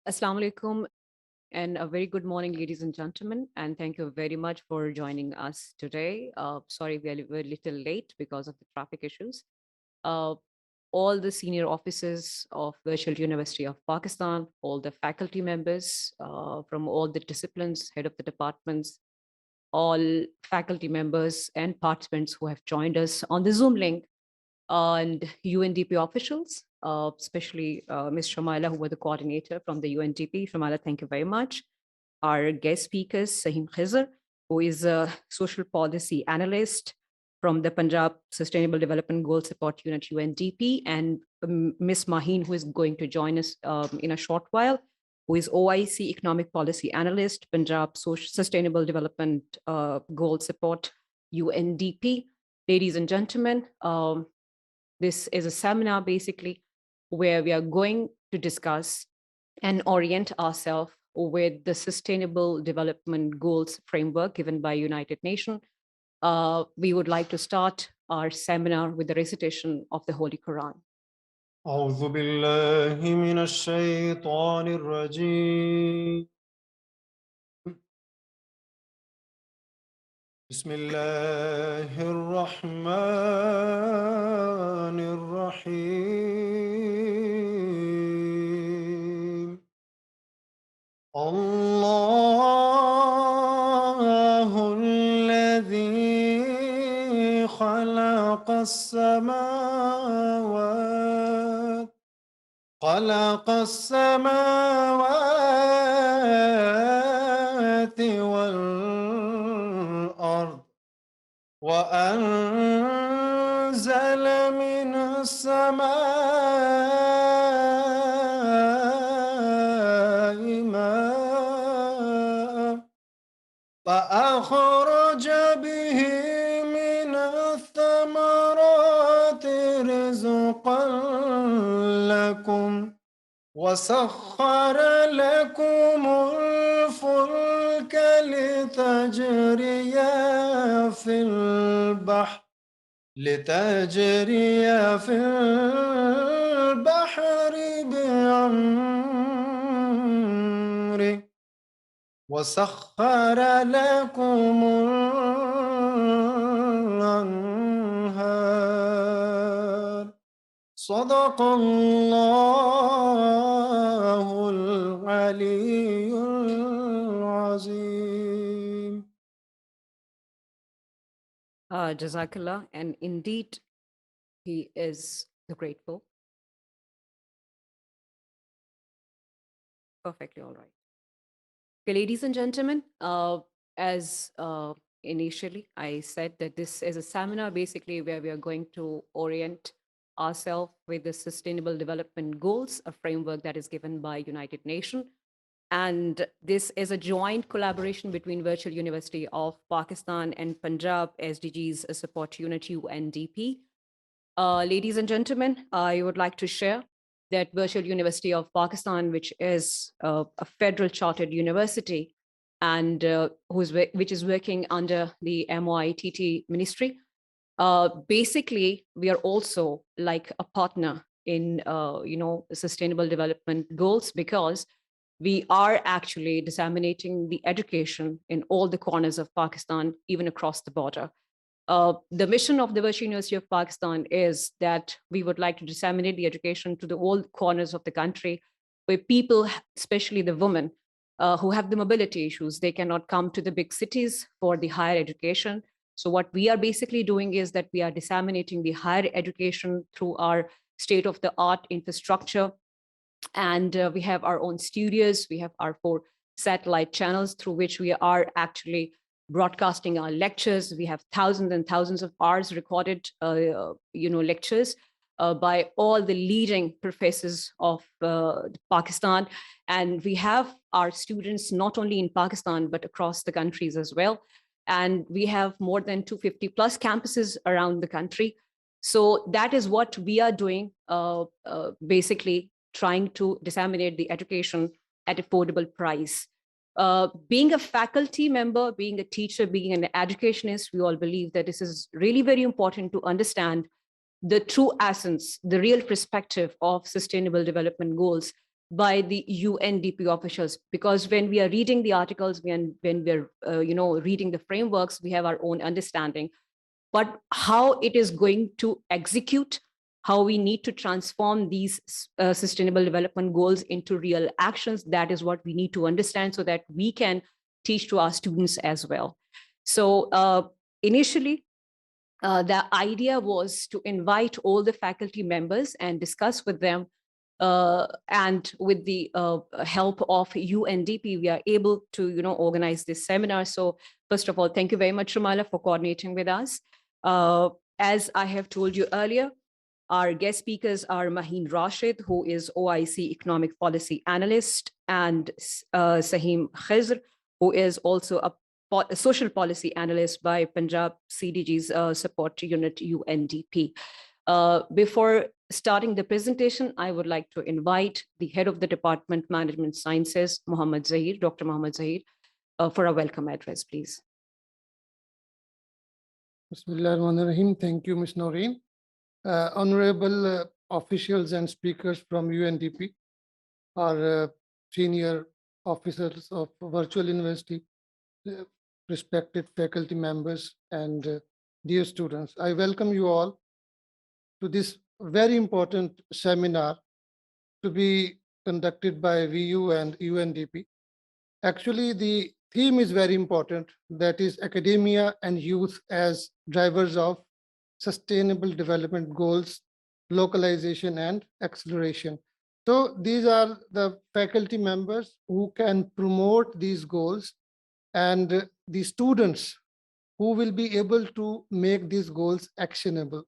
Assalamu alaikum and a very good morning, ladies and gentlemen. And thank you very much for joining us today. Sorry, we're a little late because of the traffic issues. Uh, all the senior officers of Virtual University of Pakistan, all the faculty members from all the disciplines, head of the departments, all faculty members and participants who have joined us on the Zoom link and UNDP officials, especially Ms. Shamila, who was the coordinator from the UNDP. Shamila, thank you very much. Our guest speakers, Sahim Khizr, who is a social policy analyst from the Punjab Sustainable Development Goal Support Unit, UNDP, and Ms. Maheen, who is going to join us in a short while, who is OIC Economic Policy Analyst, Punjab Sustainable Development Goal Support, UNDP. Ladies and gentlemen, this is a seminar basically where we are going to discuss and orient ourselves with the Sustainable Development Goals framework given by United Nations. We would like to start our seminar with the recitation of the Holy Quran. أعوذ بالله من الشيطان الرجيم بسم الله الرحمن الرحيم الله الذي خلق السماوات والأرض وأنزل من السماء ماء فأخرج به من الثمرات رزقا لكم وسخر لكم الفلك لتجري في البحر بأمره وسخر لكم الأنهار صدق الله العلي العظيم. Jazakallah, and indeed, he is the grateful. Perfectly all right. Okay, ladies and gentlemen, as initially I said that this is a seminar basically where we are going to orient ourselves with the Sustainable Development Goals, a framework that is given by United Nations. And this is a joint collaboration between Virtual University of Pakistan and Punjab SDGs Support Unit UNDP. Ladies and gentlemen, I would like to share that Virtual University of Pakistan, which is a federal chartered university and which is working under the MOITT ministry, basically we are also like a partner in sustainable development goals, because we are actually disseminating the education in all the corners of Pakistan, even across the border. The mission of the Virtual University of Pakistan is that we would like to disseminate the education to the all corners of the country, where people, especially the women, who have the mobility issues, they cannot come to the big cities for the higher education. So what we are basically doing is that we are disseminating the higher education through our state-of-the-art infrastructure. And we have our own studios. We have our 4 satellite channels through which we are actually broadcasting our lectures. We have thousands and thousands of hours recorded, lectures by all the leading professors of Pakistan. And we have our students not only in Pakistan, but across the countries as well. And we have more than 250 plus campuses around the country. So that is what we are doing, basically trying to disseminate the education at affordable price. Being a faculty member, being a teacher, being an educationist, we all believe that this is really very important to understand the true essence, the real perspective of sustainable development goals, by the UNDP officials, because when we are reading the articles, when we're reading the frameworks, we have our own understanding. But how it is going to execute, how we need to transform these sustainable development goals into real actions, that is what we need to understand so that we can teach to our students as well. So initially, the idea was to invite all the faculty members and discuss with them. And with the help of UNDP, we are able to, organize this seminar. So first of all, thank you very much, Rumala, for coordinating with us. As I have told you earlier, our guest speakers are Maheen Rashid, who is OIC Economic Policy Analyst, and Sahim Khizr, who is also a social policy analyst by Punjab CDG's support unit, UNDP. Before starting the presentation, I would like to invite the head of the Department Management Sciences, Mohammad Zahir, Dr. Mohammad Zahir, for a welcome address, please. Bismillahirrahmanirrahim. Thank you, Ms. Noreen. Honorable officials and speakers from UNDP, our senior officers of Virtual University, respected faculty members, and dear students, I welcome you all to this very important seminar to be conducted by VU and UNDP. Actually, the theme is very important, that is academia and youth as drivers of sustainable development goals, localization and acceleration. So these are the faculty members who can promote these goals, and the students who will be able to make these goals actionable.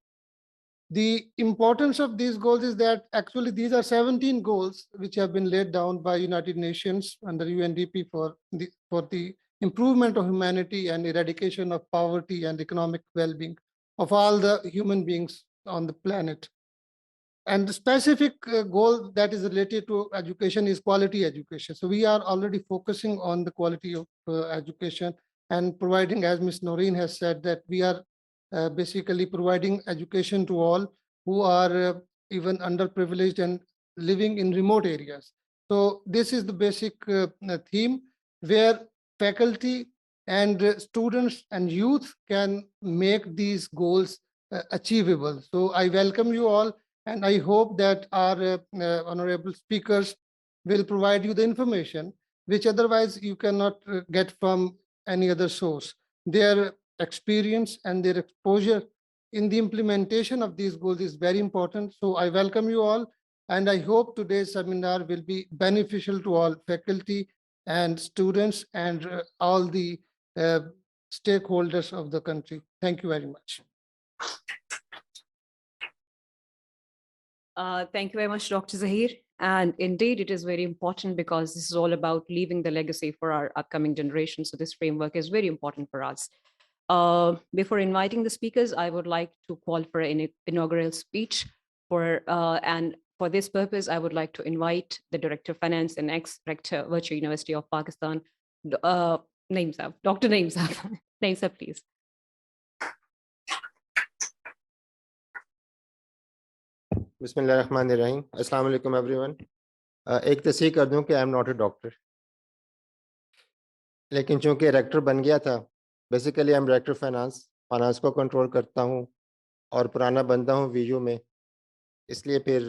The importance of these goals is that actually these are 17 goals which have been laid down by United Nations under UNDP for the improvement of humanity and eradication of poverty and economic well-being of all the human beings on the planet. And the specific goal that is related to education is quality education. So we are already focusing on the quality of education and providing, as Ms. Noreen has said, that we are basically providing education to all who are even underprivileged and living in remote areas. So this is the basic theme where faculty and students and youth can make these goals achievable. So I welcome you all, and I hope that our honorable speakers will provide you the information which otherwise you cannot get from any other source. Their experience and their exposure in the implementation of these goals is very important. So I welcome you all, and I hope today's seminar will be beneficial to all faculty and students and all the stakeholders of the country. Thank you very much. Thank you very much, Dr. Zahir. And indeed, it is very important because this is all about leaving the legacy for our upcoming generation. So this framework is very important for us. Before inviting the speakers, I would like to call for an inaugural speech and for this purpose, I would like to invite the Director of Finance and ex-Rector, Virtual University of Pakistan, Naeem Saab, Dr. Naeem Saab. Naeem Saab, please. बिस्मिल्लाहिर्रहमानिर्रहीम, अस्सलाम वालेकुम everyone. एक तस्दीक कर दूं कि I am not a doctor, लेकिन चूंकि डायरेक्टर बन गया था, basically I am director finance को कंट्रोल करता हूं और पुराना बंदा हूं वीयू में, इसलिए फिर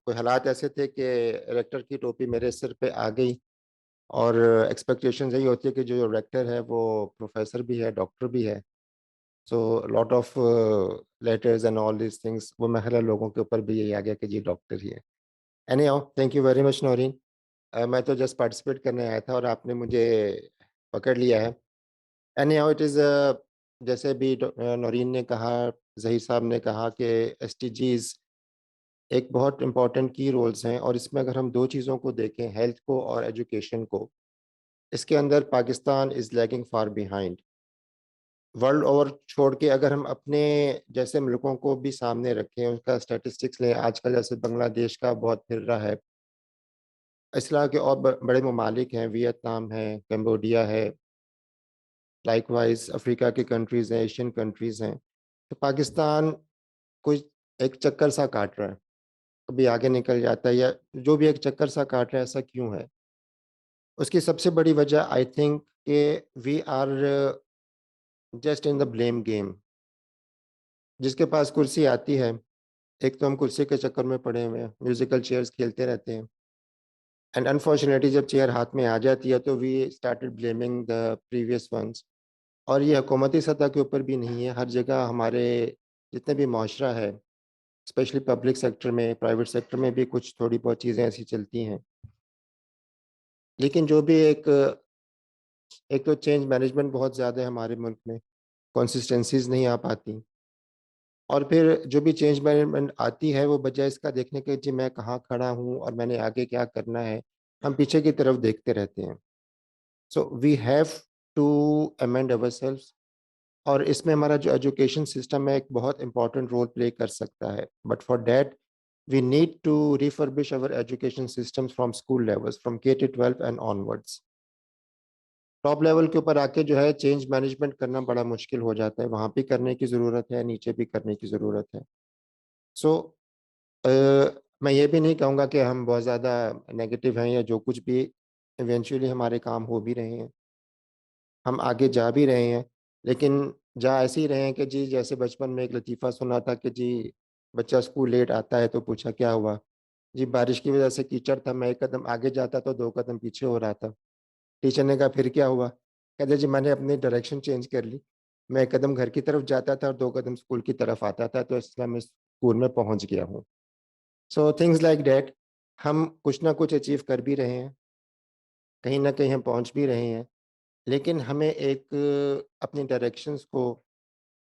कोई हालात ऐसे थे कि डायरेक्टर की टोपी मेरे सिर पे आ गई और एक्सपेक्टेशन यही होती है कि जो डायरेक्टर है वो प्रोफेसर भी है, डॉक्टर भी है। So lot of letters and all this things, वो महला लोगों के ऊपर भी यही आ गया कि जी डॉक्टर ही है। Anyhow, thank you very much Naureen. मैं तो जस्ट पार्टिसिपेट करने आया था और आपने मुझे पकड़ लिया है। एनीहाउ, इट इज़ जैसे भी नौरीन ने कहा, ज़हीर साहब ने कहा कि एसडीजीज़ एक बहुत इम्पॉर्टेंट की रोल्स हैं और इसमें अगर हम दो चीज़ों को देखें, हेल्थ को और एजुकेशन को, इसके अंदर Pakistan is lagging far behind. World over छोड़ के अगर हम अपने जैसे मुल्कों को भी सामने रखें, उसका स्टैटिस्टिक्स लें, आजकल जैसे बांग्लादेश का बहुत फिर रहा है, इस तरह के और बड़े ममालिक हैं, वियतनाम है, कंबोडिया है, लाइकवाइज अफ्रीका की कंट्रीज़ हैं, एशियन कंट्रीज़ हैं। तो पाकिस्तान कुछ एक चक्कर सा काट रहा है। कभी आगे निकल जाता है या जो भी एक चक्कर सा काट रहा है, ऐसा क्यों है? उसकी सबसे बड़ी वजह आई थिंक कि we are just in the blame game. जिसके पास कुर्सी आती है, एक तो हम कुर्सी के चक्कर में पड़े हुए हैं, म्यूज़िकल चेयर्स खेलते रहते हैं एंड अनफॉर्चुनेटली जब चेयर हाथ में आ जाती है तो we started blaming the previous ones. और ये हुकूमती सतह के ऊपर भी नहीं है, हर जगह हमारे जितने भी मुआशरा है, स्पेशली पब्लिक सेक्टर में, प्राइवेट सेक्टर में भी कुछ थोड़ी बहुत चीज़ें ऐसी चलती हैं। लेकिन जो भी एक तो चेंज मैनेजमेंट बहुत ज़्यादा है हमारे मुल्क में, कंसिस्टेंसीज़ नहीं आ पाती और फिर जो भी चेंज मैनेजमेंट आती है वो बजाय इसका देखने के जी मैं कहाँ खड़ा हूँ और मैंने आगे क्या करना है, हम पीछे की तरफ देखते रहते हैं। So we have to amend ourselves और इसमें हमारा जो एजुकेशन सिस्टम है एक बहुत इम्पोर्टेंट रोल प्ले कर सकता है। But for that we need to refurbish our education systems from school levels, from K to 12 and onwards. Top level के ऊपर आके जो है चेंज मैनेजमेंट करना बड़ा मुश्किल हो जाता है, वहाँ भी करने की ज़रूरत है, नीचे भी करने की ज़रूरत है। सो मैं ये भी नहीं कहूँगा कि हम बहुत ज़्यादा नेगेटिव हैं या जो कुछ भी, इवेंचुअली हमारे काम हो भी रहे हैं, हम आगे जा भी रहे हैं, लेकिन जा ऐसे ही रहे हैं कि जी जैसे बचपन में एक लतीफ़ा सुना था कि जी बच्चा स्कूल लेट आता है तो पूछा क्या हुआ? जी बारिश की वज़ह से कीचड़ था, मैं 1 कदम आगे जाता तो 2 कदम पीछे हो रहा था। टीचर ने कहा फिर क्या हुआ? कहते जी मैंने अपनी डायरेक्शन चेंज कर ली। मैं 1 कदम घर की तरफ जाता था और 2 कदम स्कूल की तरफ आता था, तो इसलिए मैं स्कूल में पहुँच गया हूँ। सो थिंग्स लाइक दैट, हम कुछ ना कुछ अचीव कर भी रहे हैं, कहीं न कहीं हम पहुँच भी रहे हैं, लेकिन हमें एक अपनी डायरेक्शंस को,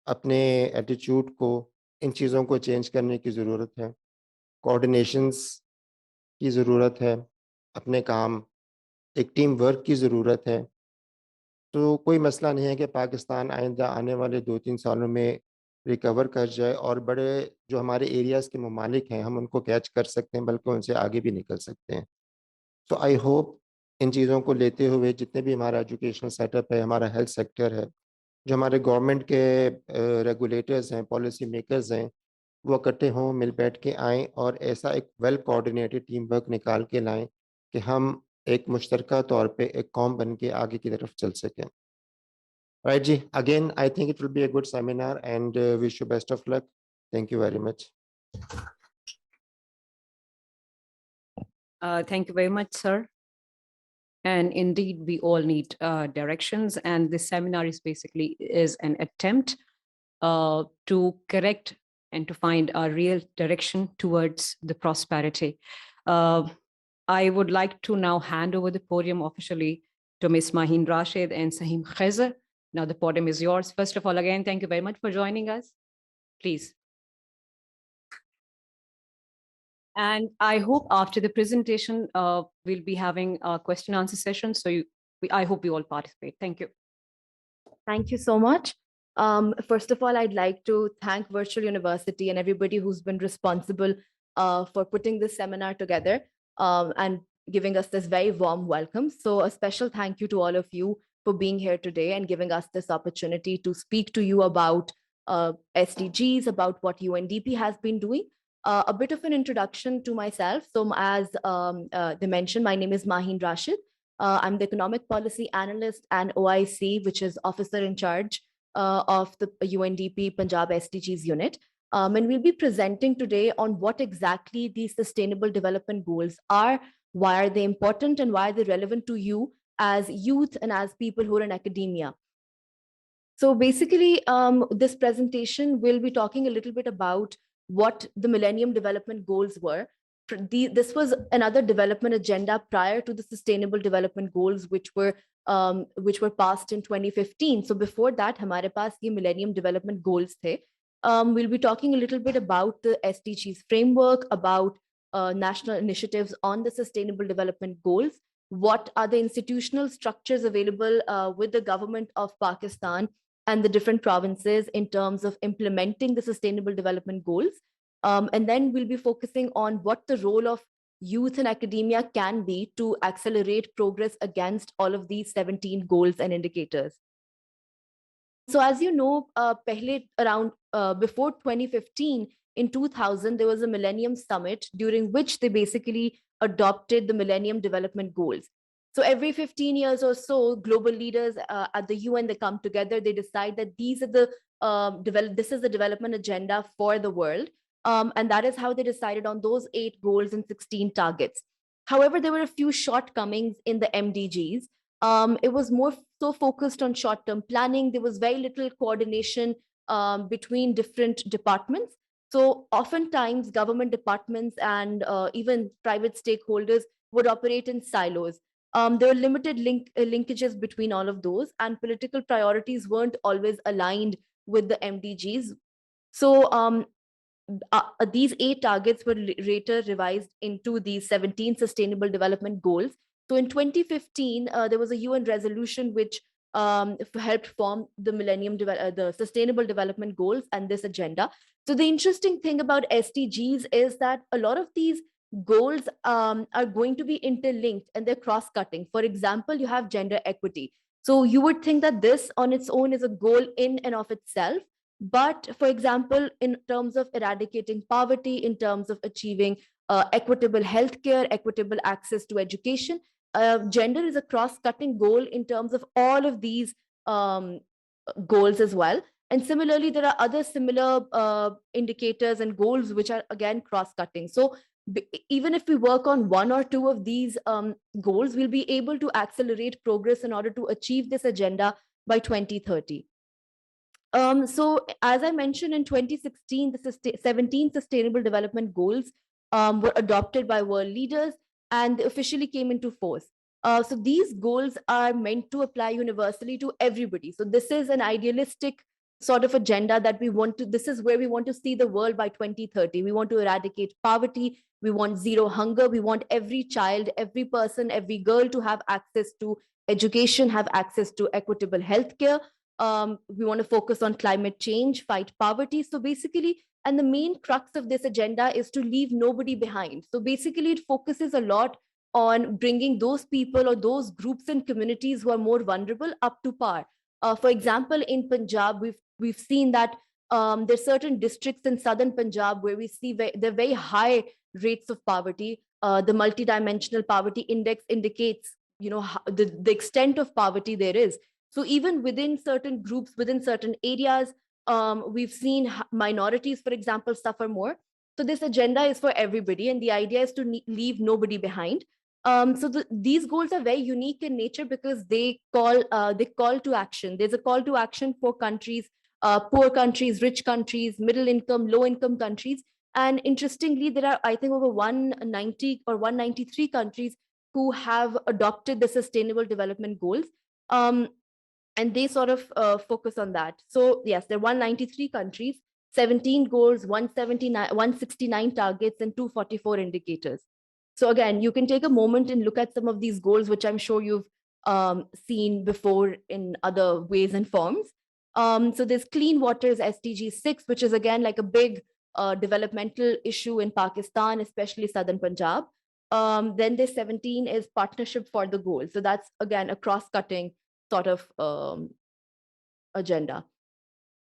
अपने एटीट्यूड को, इन चीज़ों को चेंज करने की ज़रूरत है। कोऑर्डिनेशंस की ज़रूरत है, अपने काम, एक टीम वर्क की ज़रूरत है। तो कोई मसला नहीं है कि पाकिस्तान आइंदा आने वाले 2-3 सालों में रिकवर कर जाए और बड़े जो हमारे एरियाज़ के ममालिक हैं, हम उनको कैच कर सकते हैं, बल्कि उनसे आगे भी निकल सकते हैं। तो आई होप इन चीज़ों को लेते हुए जितने भी हमारा एजुकेशनल सेटअप है, हमारा हेल्थ सेक्टर है, जो हमारे गवर्नमेंट के रेगुलेटर्स हैं, पॉलिसी मेकर्स हैं, वो इकट्ठे हों, मिल बैठ के आएँ और ऐसा एक वेल कोऑर्डिनेटेड टीम वर्क निकाल के लाएँ कि हम एक मुश्तरका तौर पे एक कौम बन के आगे की तरफ चल सकें। Right ji, again I think it will be a good seminar and wish you best of luck. Thank you very much. Thank you very much, sir. And indeed, we all need directions, and this seminar is an attempt to correct and to find a real direction towards the prosperity. I would like to now hand over the podium officially to Ms. Mahin Rashid and Sahim Khazer. Now the podium is yours. First of all, again, thank you very much for joining us. Please. And I hope after the presentation, we'll be having a question answer session. So I hope you all participate. Thank you. Thank you so much. First of all, I'd like to thank Virtual University and everybody who's been responsible for putting this seminar together and giving us this very warm welcome. So a special thank you to all of you for being here today and giving us this opportunity to speak to you about SDGs, about what UNDP has been doing. A bit of an introduction to myself. So as they mentioned, my name is Mahin Rashid. I'm the economic policy analyst and OIC, which is officer in charge of the UNDP Punjab SDGs unit. And we'll be presenting today on what exactly these sustainable development goals are, why are they important, and why are they relevant to you as youth and as people who are in academia. So basically, this presentation will be talking a little bit about what the Millennium Development Goals were. This was another development agenda prior to the Sustainable Development Goals, which were passed in 2015. So before that, हमारे पास ये Millennium Development Goals थे. We'll be talking a little bit about the SDGs framework, about national initiatives on the Sustainable Development Goals. What are the institutional structures available with the government of Pakistan and the different provinces in terms of implementing the Sustainable Development Goals. And then we'll be focusing on what the role of youth and academia can be to accelerate progress against all of these 17 goals and indicators. So as you know, before 2015, in 2000, there was a Millennium Summit during which they basically adopted the Millennium Development Goals. So every 15 years or so, global leaders at the UN, they come together, they decide that these are the this is the development agenda for the world. And that is how they decided on those 8 goals and 16 targets. However, there were a few shortcomings in the MDGs. It was more so focused on short-term planning. There was very little coordination between different departments. So oftentimes government departments and even private stakeholders would operate in silos. There were limited linkages between all of those, and political priorities weren't always aligned with the MDGs. So these 8 targets were later revised into these 17 Sustainable Development Goals. So in 2015, there was a UN resolution which helped form the the Sustainable Development Goals and this agenda. So the interesting thing about SDGs is that a lot of these goals are going to be interlinked and they're cross-cutting. For example, you have gender equity. So you would think that this on its own is a goal in and of itself. But for example, in terms of eradicating poverty, in terms of achieving equitable healthcare, equitable access to education, gender is a cross-cutting goal in terms of all of these goals as well. And similarly, there are other similar indicators and goals which are again cross-cutting. So even if we work on 1 or 2 of these goals, we'll be able to accelerate progress in order to achieve this agenda by 2030. So as I mentioned, in 2016, the 17 Sustainable Development Goals were adopted by world leaders and they officially came into force. So these goals are meant to apply universally to everybody. So this is an idealistic sort of agenda that we want to, this is where we want to see the world by 2030. We want to eradicate poverty. We want zero hunger. We want every child, every person, every girl to have access to education, have access to equitable healthcare. We want to focus on climate change, fight poverty. So basically, and the main crux of this agenda is to leave nobody behind. So basically, it focuses a lot on bringing those people or those groups and communities who are more vulnerable up to par. For example, in Punjab, we've seen that there's certain districts in southern Punjab where we see they're very high rates of poverty. The multidimensional poverty index indicates, you know, the extent of poverty there is. So even within certain groups, within certain areas, we've seen minorities, for example, suffer more. So this agenda is for everybody, and the idea is to leave nobody behind. So these goals are very unique in nature because they call to action. There's a call to action for countries, poor countries, rich countries, middle income, low income countries. And interestingly, there are, I think, over 190 or 193 countries who have adopted the Sustainable Development Goals. And they sort of focus on that. So yes, there are 193 countries, 17 goals, 169 targets, and 244 indicators. So again, you can take a moment and look at some of these goals, which I'm sure you've seen before in other ways and forms. So there's Clean Waters SDG 6, which is again like a big developmental issue in Pakistan, especially southern Punjab. Then there's 17 is Partnership for the Goal. So that's again a cross-cutting sort of agenda.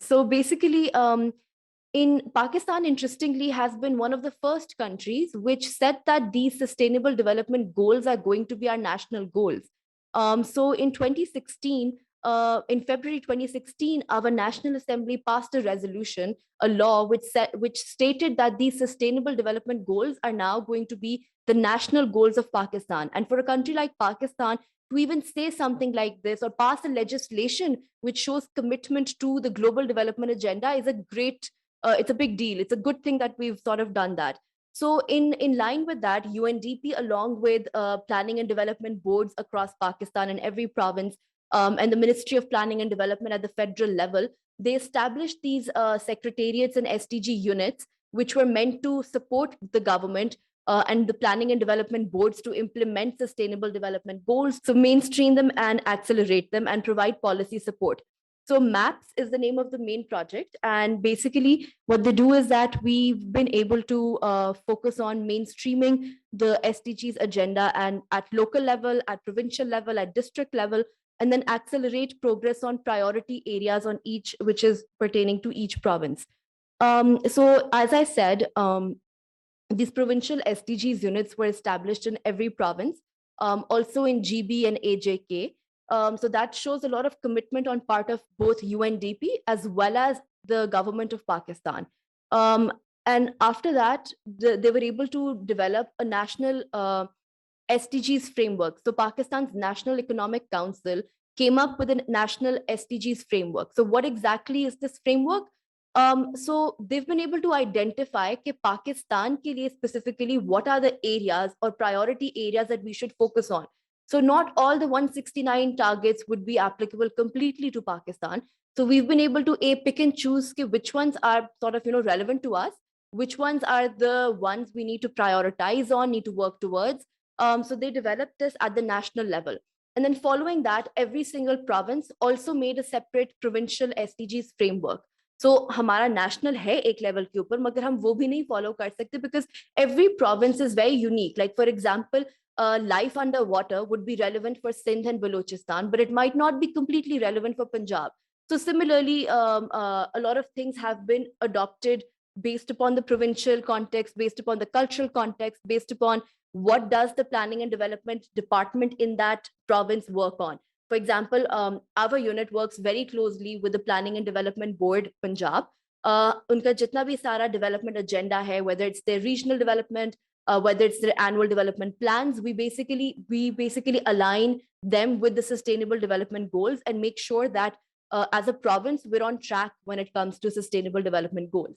So basically, in Pakistan, interestingly, has been one of the first countries which said that these Sustainable Development Goals are going to be our national goals. So in 2016, in February 2016, our National Assembly passed a resolution, a law which stated that these Sustainable Development Goals are now going to be the national goals of Pakistan. And for a country like Pakistan, to even say something like this or pass a legislation which shows commitment to the global development agenda is a great, it's a big deal. It's a good thing that we've sort of done that. So in line with that, UNDP, along with planning and development boards across Pakistan and every province, and the Ministry of Planning and Development at the federal level, they established these secretariats and SDG units, which were meant to support the government and the planning and development boards to implement sustainable development goals, to mainstream them and accelerate them and provide policy support. So MAPS is the name of the main project. And basically what they do is that we've been able to focus on mainstreaming the SDGs agenda and at local level, at provincial level, at district level, and then accelerate progress on priority areas on each, which is pertaining to each province. So as I said, these provincial SDGs units were established in every province, also in GB and AJK. So that shows a lot of commitment on part of both UNDP as well as the government of Pakistan. And after that, they were able to develop a national SDGs framework. So Pakistan's National Economic Council came up with a national SDGs framework. So what exactly is this framework? So they've been able to identify कि Pakistan के लिए specifically what are the areas or priority areas that we should focus on. So not all the 169 targets would be applicable completely to Pakistan. So we've been able to pick and choose which ones are sort of relevant to us, which ones are the ones we need to prioritize on, need to work towards. So they developed this at the national level. And then following that, every single province also made a separate provincial SDGs framework. So हमारा national है एक level के ऊपर, मगर हम वो भी नहीं follow कर सकते because every province is very unique. Like for example, life underwater would be relevant for Sindh and Balochistan, but it might not be completely relevant for Punjab. So similarly, a lot of things have been adopted based upon the provincial context, based upon the cultural context, based upon what does the planning and development department in that province work on. For example, our unit works very closely with the Planning and Development Board Punjab. Unka jitna bhi sara development agenda hai, whether it's their regional development, whether it's their annual development plans, we basically align them with the sustainable development goals and make sure that as a province, we're on track when it comes to sustainable development goals.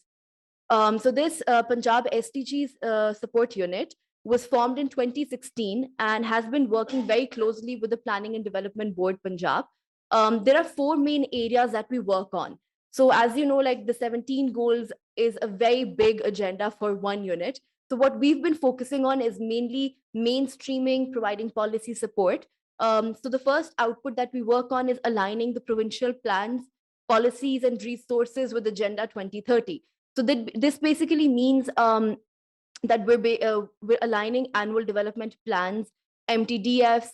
So this Punjab SDGs support unit was formed in 2016 and has been working very closely with the Planning and Development Board Punjab. There are 4 main areas that we work on. So as you know, like the 17 goals is a very big agenda for one unit. So what we've been focusing on is mainly mainstreaming, providing policy support. So the first output that we work on is aligning the provincial plans, policies, and resources with Agenda 2030. So this basically means that we're aligning annual development plans, MTDFs,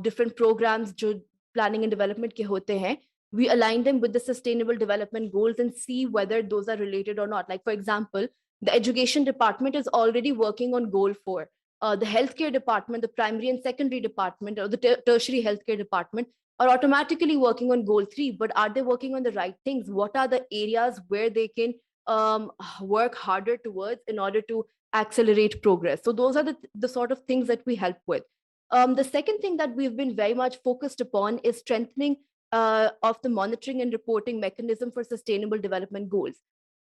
different programs जो planning and development के होते हैं. We align them with the sustainable development goals and see whether those are related or not. Like for example, the education department is already working on goal 4. The healthcare department, the primary and secondary department, or the tertiary healthcare department are automatically working on goal 3. But are they working on the right things? What are the areas where they can work harder towards in order to accelerate progress? So those are the sort of things that we help with. The second thing that we've been very much focused upon is strengthening of the monitoring and reporting mechanism for sustainable development goals.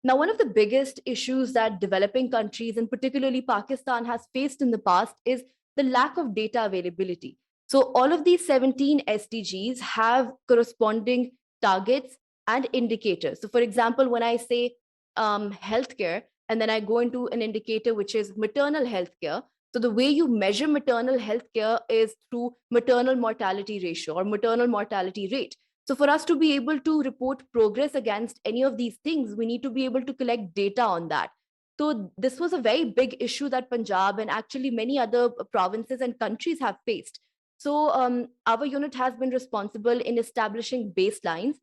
Now, one of the biggest issues that developing countries, and particularly Pakistan, has faced in the past is the lack of data availability. So all of these 17 SDGs have corresponding targets and indicators. So for example, when I say healthcare, and then I go into an indicator which is maternal healthcare. So the way you measure maternal healthcare is through maternal mortality ratio or maternal mortality rate. So for us to be able to report progress against any of these things, we need to be able to collect data on that. So this was a very big issue that Punjab and actually many other provinces and countries have faced. So our unit has been responsible in establishing baselines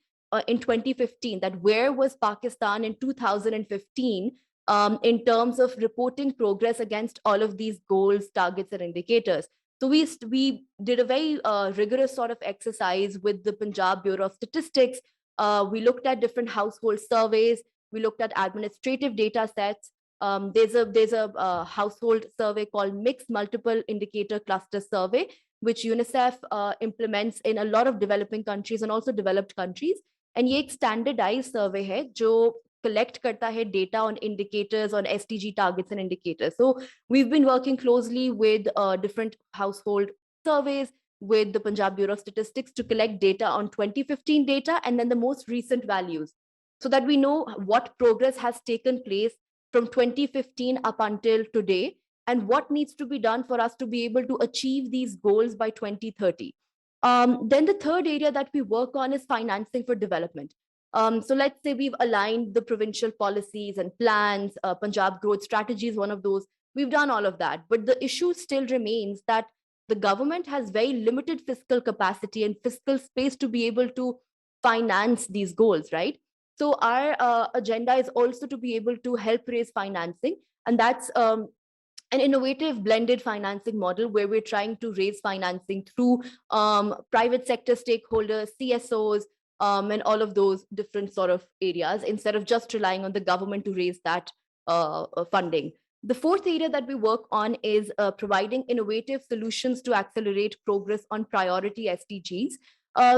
in 2015, that where was Pakistan in 2015 in terms of reporting progress against all of these goals, targets, and indicators. So we did a very rigorous sort of exercise with the Punjab Bureau of Statistics. We looked at different household surveys. We looked at administrative data sets. There's a household survey called Mixed Multiple Indicator Cluster Survey, which UNICEF implements in a lot of developing countries and also developed countries. And ये एक standardized survey है जो collect करता है data on indicators, on SDG targets and indicators. So we've been working closely with different household surveys, with the Punjab Bureau of Statistics to collect data on 2015 data and then the most recent values, so that we know what progress has taken place from 2015 up until today and what needs to be done for us to be able to achieve these goals by 2030. Then the third area that we work on is financing for development. So let's say we've aligned the provincial policies and plans, Punjab growth strategy is one of those. We've done all of that, but the issue still remains that the government has very limited fiscal capacity and fiscal space to be able to finance these goals, right? So our agenda is also to be able to help raise financing, and that's an innovative blended financing model where we're trying to raise financing through private sector stakeholders, CSOs, and all of those different sort of areas, instead of just relying on the government to raise that funding. The fourth area that we work on is providing innovative solutions to accelerate progress on priority SDGs.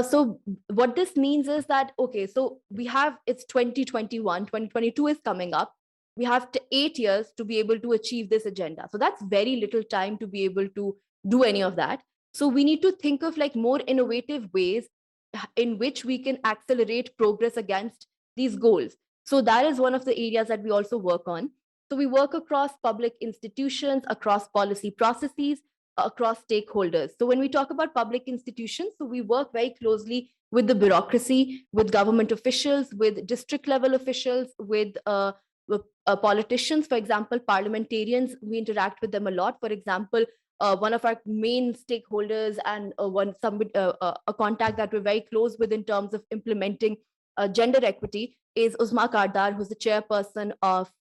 So what this means is that, okay, so we have, it's 2021, 2022 is coming up. We have 8 years to be able to achieve this agenda. So that's very little time to be able to do any of that. So we need to think of like more innovative ways in which we can accelerate progress against these goals. So that is one of the areas that we also work on. So we work across public institutions, across policy processes, across stakeholders. So when we talk about public institutions, so we work very closely with the bureaucracy, with government officials, with district level officials, with politicians, for example, parliamentarians. We interact with them a lot. For example, one of our main stakeholders and a contact that we're very close with in terms of implementing gender equity is Uzma Kardar, who's the chairperson of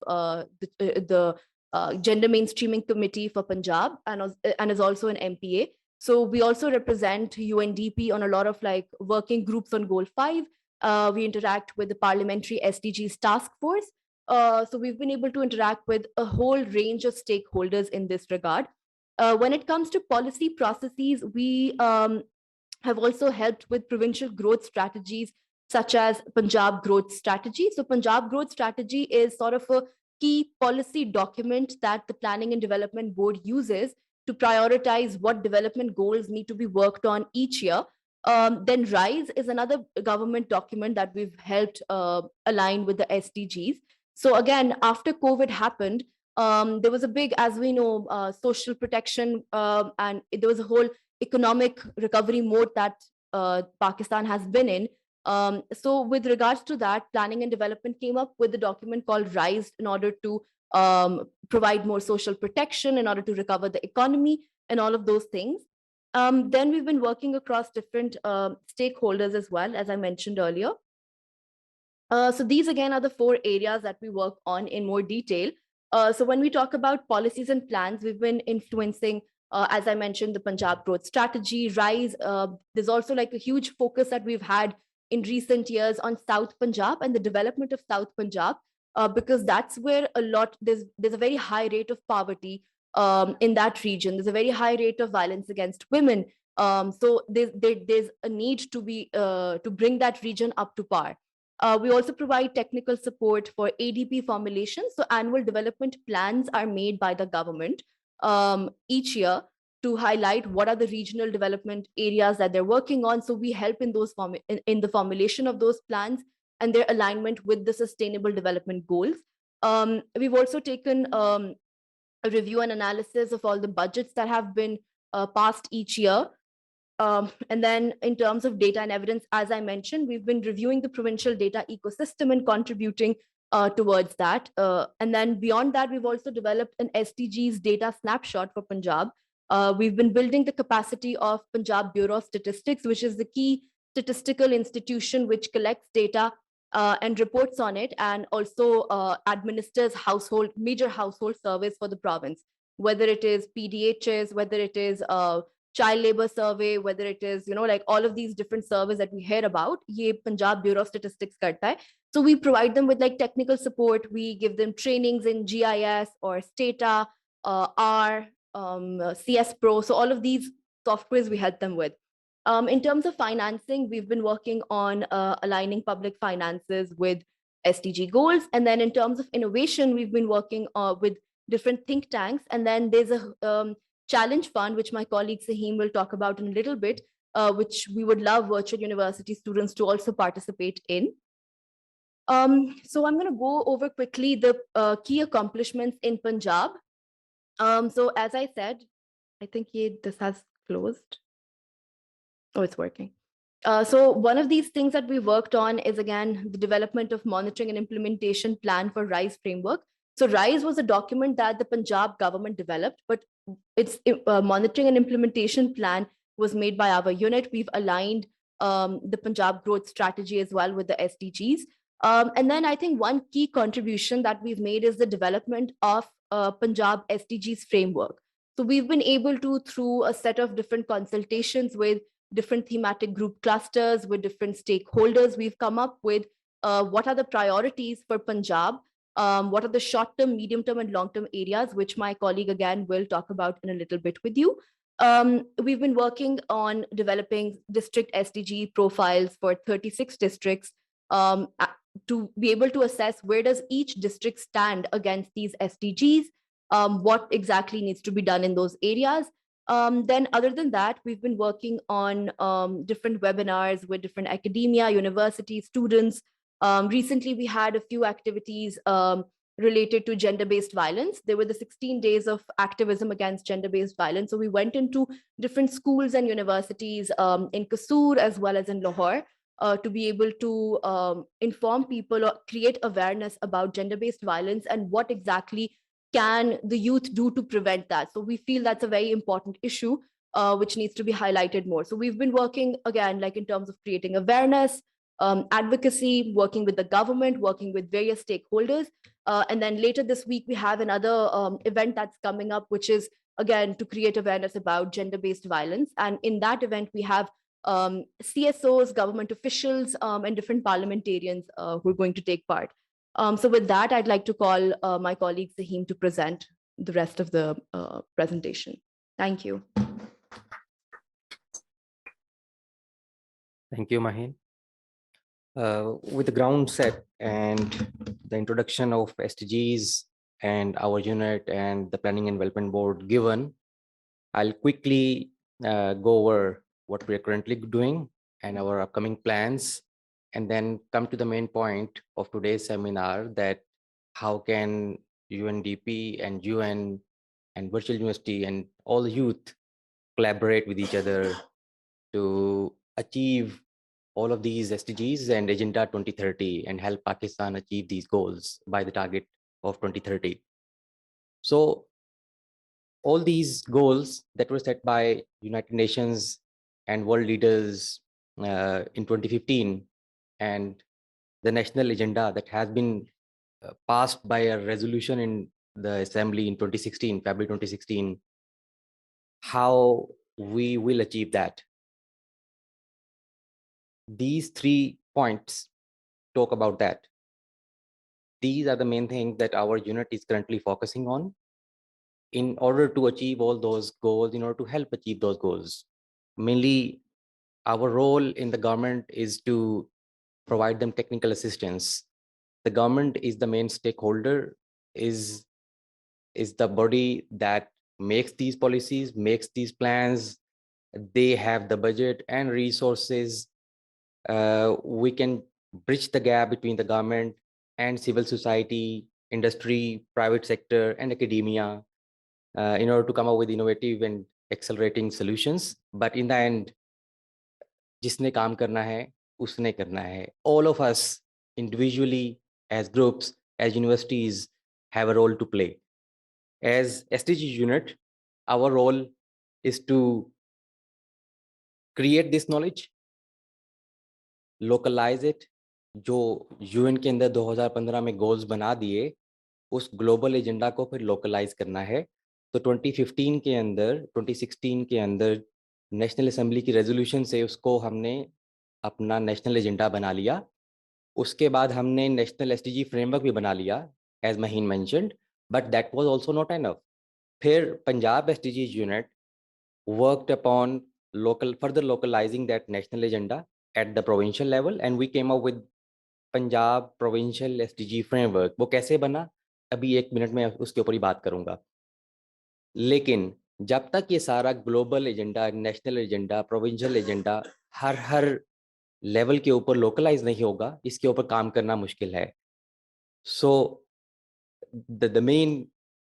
the Gender Mainstreaming Committee for Punjab, and is also an MPA. So we also represent UNDP on a lot of like working groups on Goal 5. We interact with the Parliamentary SDGs Task Force. So we've been able to interact with a whole range of stakeholders in this regard. When it comes to policy processes, we have also helped with provincial growth strategies such as Punjab Growth Strategy. So Punjab Growth Strategy is sort of a key policy document that the Planning and Development Board uses to prioritize what development goals need to be worked on each year. Then RISE is another government document that we've helped align with the SDGs. So again, after COVID happened, there was a big, as we know, social protection, and there was a whole economic recovery mode that Pakistan has been in. So with regards to that, Planning and Development came up with a document called RISE in order to provide more social protection, in order to recover the economy and all of those things. Then we've been working across different stakeholders as well, as I mentioned earlier. So these again are the 4 areas that we work on in more detail. So when we talk about policies and plans, we've been influencing, as I mentioned, the Punjab Growth Strategy, RISE. There's also like a huge focus that we've had in recent years on South Punjab and the development of South Punjab, because that's where there's a very high rate of poverty in that region. There's a very high rate of violence against women. So there's a need to bring that region up to par. We also provide technical support for ADP formulation. So annual development plans are made by the government each year to highlight what are the regional development areas that they're working on. So we help in those in the formulation of those plans and their alignment with the sustainable development goals. We've also taken a review and analysis of all the budgets that have been passed each year. And then in terms of data and evidence, as I mentioned, we've been reviewing the provincial data ecosystem and contributing towards that. And then beyond that, we've also developed an SDGs data snapshot for Punjab. We've been building the capacity of Punjab Bureau of Statistics, which is the key statistical institution which collects data and reports on it, and also administers major household surveys for the province, whether it is PDHs, whether it is child labor survey, whether it is, like all of these different surveys that we hear about, ye Punjab Bureau of Statistics karta hai. So we provide them with like technical support. We give them trainings in GIS or Stata, R, CS Pro. So all of these softwares we help them with. In terms of financing, we've been working on aligning public finances with SDG goals. And then in terms of innovation, we've been working with different think tanks. And then there's a challenge fund, which my colleague Saheem will talk about in a little bit, which we would love virtual university students to also participate in. So I'm going to go over quickly the key accomplishments in Punjab. So as I said, I think this has closed. Oh, it's working. So one of these things that we worked on is, again, the development of monitoring and implementation plan for RISE framework. So RISE was a document that the Punjab government developed, but its monitoring and implementation plan was made by our unit. We've aligned the Punjab Growth Strategy as well with the SDGs. And then I think one key contribution that we've made is the development of Punjab SDGs framework. So we've been able to, through a set of different consultations with different thematic group clusters, with different stakeholders, we've come up with what are the priorities for Punjab, what are the short-term, medium-term, and long-term areas, which my colleague again will talk about in a little bit with you. We've been working on developing district SDG profiles for 36 districts to be able to assess where does each district stand against these SDGs, what exactly needs to be done in those areas. Then other than that, we've been working on different webinars with different academia, universities, students. Recently, we had a few activities related to gender-based violence. There were the 16 days of activism against gender-based violence. So we went into different schools and universities in Kasur as well as in Lahore to be able to inform people or create awareness about gender-based violence and what exactly can the youth do to prevent that. So we feel that's a very important issue which needs to be highlighted more. So we've been working again, like in terms of creating awareness, advocacy, working with the government, working with various stakeholders. And then later this week, we have another event that's coming up, which is again to create awareness about gender-based violence. And in that event, we have CSOs, government officials, and different parliamentarians who are going to take part. So with that, I'd like to call my colleague Zahim to present the rest of the presentation. Thank you. Thank you, Maheen. With the ground set and the introduction of SDGs and our unit and the Planning and Development Board given, I'll quickly go over what we are currently doing and our upcoming plans, and then come to the main point of today's seminar, that how can UNDP and UN and Virtual University and all the youth collaborate with each other to achieve all of these SDGs and Agenda 2030 and help Pakistan achieve these goals by the target of 2030. So all these goals that were set by United Nations and world leaders in 2015 and the national agenda that has been passed by a resolution in the assembly in 2016, February 2016, how we will achieve that. These 3 points talk about that. These are the main things that our unit is currently focusing on in order to achieve all those goals, in order to help achieve those goals. Mainly, our role in the government is to provide them technical assistance. The government is the main stakeholder, is the body that makes these policies, makes these plans. They have the budget and resources. We can bridge the gap between the government and civil society, industry, private sector, and academia in order to come up with innovative and accelerating solutions. But in the end, जिसने काम करना है, उसने करना है. All of us individually, as groups, as universities, have a role to play. As SDG unit, our role is to create this knowledge, localize it. जो UN के अंदर 2015 में गोल्स बना दिए, उस ग्लोबल एजेंडा को फिर लोकलाइज करना है. तो 2015 के अंदर, 2016 के अंदर नेशनल असेंबली की रेजोल्यूशन से उसको हमने अपना नेशनल एजेंडा बना लिया. उसके बाद हमने नेशनल एसडीजी फ्रेमवर्क भी बना लिया, as Maheen mentioned, but that was also not enough. फिर Punjab SDG unit worked upon further localizing that national agenda at the provincial level, and we came up with Punjab Provincial SDG Framework. वो कैसे बना, अभी 1 minute में उसके ऊपर ही बात करूंगा. लेकिन जब तक ये सारा global agenda, national agenda, provincial agenda हर लेवल के ऊपर लोकलाइज नहीं होगा, इसके ऊपर काम करना मुश्किल है. सो the main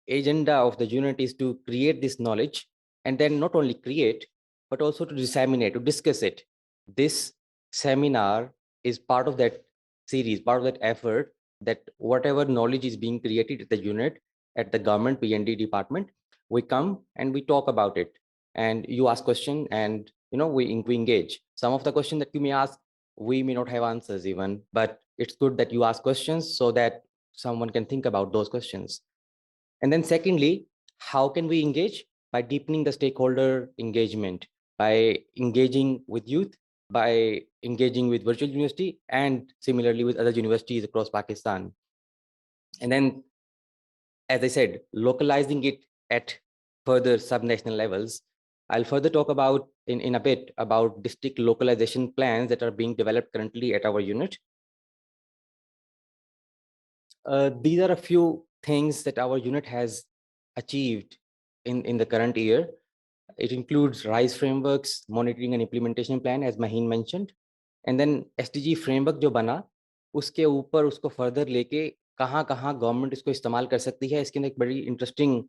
agenda of the unit is to create this knowledge, and then not only create, but also to disseminate, to discuss it. This seminar is part of that series, part of that effort, that whatever knowledge is being created at the unit, at the government PND department, we come and we talk about it, and you ask question, and we engage. Some of the questions that you may ask, we may not have answers even, but it's good that you ask questions so that someone can think about those questions. And then secondly, how can we engage? By deepening the stakeholder engagement, by engaging with youth, by engaging with virtual university, and similarly with other universities across Pakistan. And then, as I said, localizing it at further subnational levels. I'll further talk about in a bit about district localization plans that are being developed currently at our unit. These are a few things that our unit has achieved in the current year. It includes RISE frameworks, monitoring and implementation plan, as Maheen mentioned. And then SDG framework जो बना, उसके ऊपर उसको further लेके कहाँ government इसको इस्तेमाल कर सकती है, इसके अंदर एक बड़ी इंटरेस्टिंग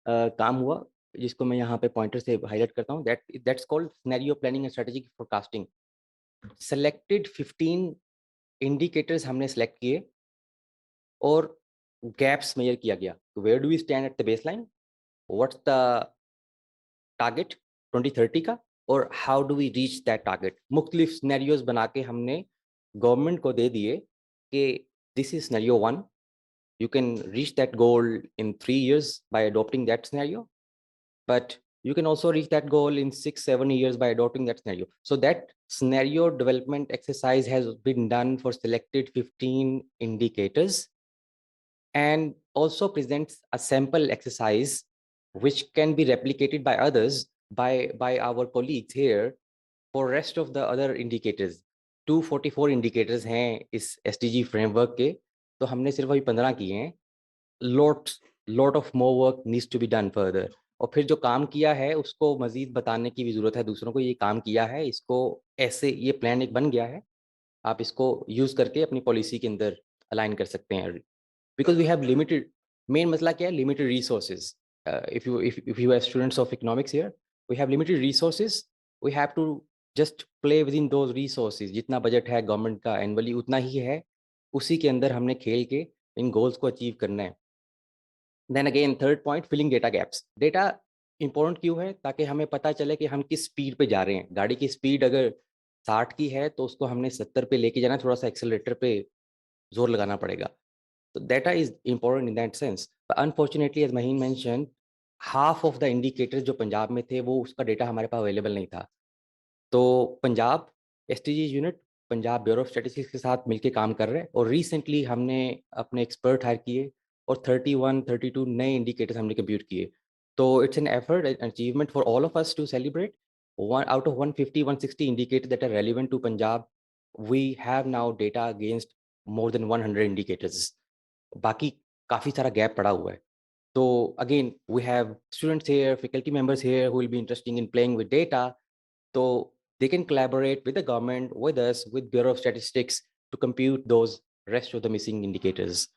काम हुआ, जिसको मैं यहाँ पे पॉइंटर से हाईलाइट करता हूँ. That's called scenario planning and strategic forecasting. Selected 15 indicators हमने select किए और gaps measure किया गया. Where do we stand at the baseline? What's the target 2030 का, और how do we reach that target? मुख्तलिफ scenarios बना के हमने गवर्नमेंट को दे दिए कि this is scenario 1. You can reach that goal in 3 years by adopting that scenario, but you can also reach that goal in 6-7 years by adopting that scenario. So that scenario development exercise has been done for selected 15 indicators, and also presents a sample exercise which can be replicated by others, by our colleagues here, for rest of the other indicators. 244 indicators हैं इस SDG framework के, तो हमने सिर्फ अभी 15 किए हैं. lot of more work needs to be done further. और फिर जो काम किया है उसको मजीद बताने की भी जरूरत है दूसरों को, ये काम किया है, इसको ऐसे ये प्लान एक बन गया है, आप इसको यूज करके अपनी पॉलिसी के अंदर अलाइन कर सकते हैं. Because we have limited, main मसला क्या है, limited resources. If you are students of economics here, we have limited resources. We have to just play within those resources. जितना बजट है गवर्नमेंट का एनुअली उतना ही है, उसी के अंदर हमने खेल के इन गोल्स को अचीव करना है. Then again, third point, filling data gaps. Data important क्यों है? ताकि हमें पता चले कि हम किस स्पीड पे जा रहे हैं. गाड़ी की स्पीड अगर 60 की है तो उसको हमने 70 पे लेके जाना, थोड़ा सा एक्सेलरेटर पे जोर लगाना पड़ेगा. So data is important in that sense. But unfortunately, as Maheen mentioned, half of the indicators जो पंजाब में थे वो उसका डेटा हमारे पास अवेलेबल नहीं था. तो Punjab SDG unit Punjab bureau of statistics के साथ मिलके काम कर रहे हैं, और रिसेंटली हमने अपने एक्सपर्ट हायर किए और 31-32 नए इंडिकेटर्स हमने कंप्यूट किए. तो it's an effort and achievement for all of us to celebrate. Out of 150-160 indicators that are relevant to Punjab, we have now data against more than 100 indicators. बाकी काफी सारा gap पड़ा हुआ है. तो again, we have students here, faculty members here who will be interested in playing with data. So they can collaborate with the government, with us, with Bureau of Statistics to compute those rest of the missing indicators.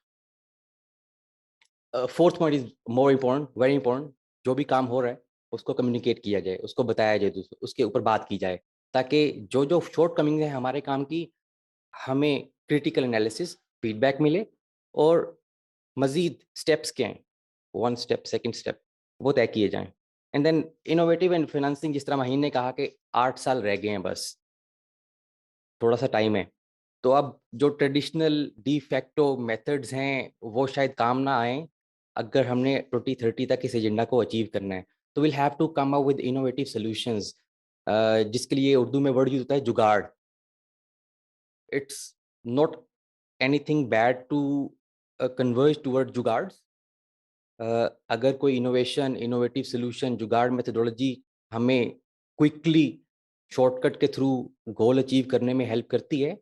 Fourth point is more important, very important. जो भी काम हो रहा है उसको communicate किया जाए, उसको बताया जाए, दूसरे उसके ऊपर बात की जाए, ताकि जो जो शॉर्ट कमिंग है हमारे काम की, हमें क्रिटिकल एनालिसिस फीडबैक मिले और मजीद स्टेप्स क्या हैं, 1 स्टेप 2nd स्टेप वो तय किए जाएं. And then innovative and financing, जिस तरह महीन ने कहा कि 8 साल रह गए हैं, बस थोड़ा सा टाइम है. तो अब जो ट्रेडिशनल डी फैक्टो मेथड्स हैं वो शायद काम ना आए अगर हमने 2030 तक इस एजेंडा को अचीव करना है. तो will have to come up with innovative solutions, जिसके लिए उर्दू में वर्ड यूज होता है जुगाड़. It's not anything bad to converge toward jugaad. अगर कोई इनोवेटिव सोल्यूशन, जुगाड़ मेथडोलॉजी हमें क्विकली शॉर्टकट के थ्रू गोल अचीव करने में हेल्प करती है,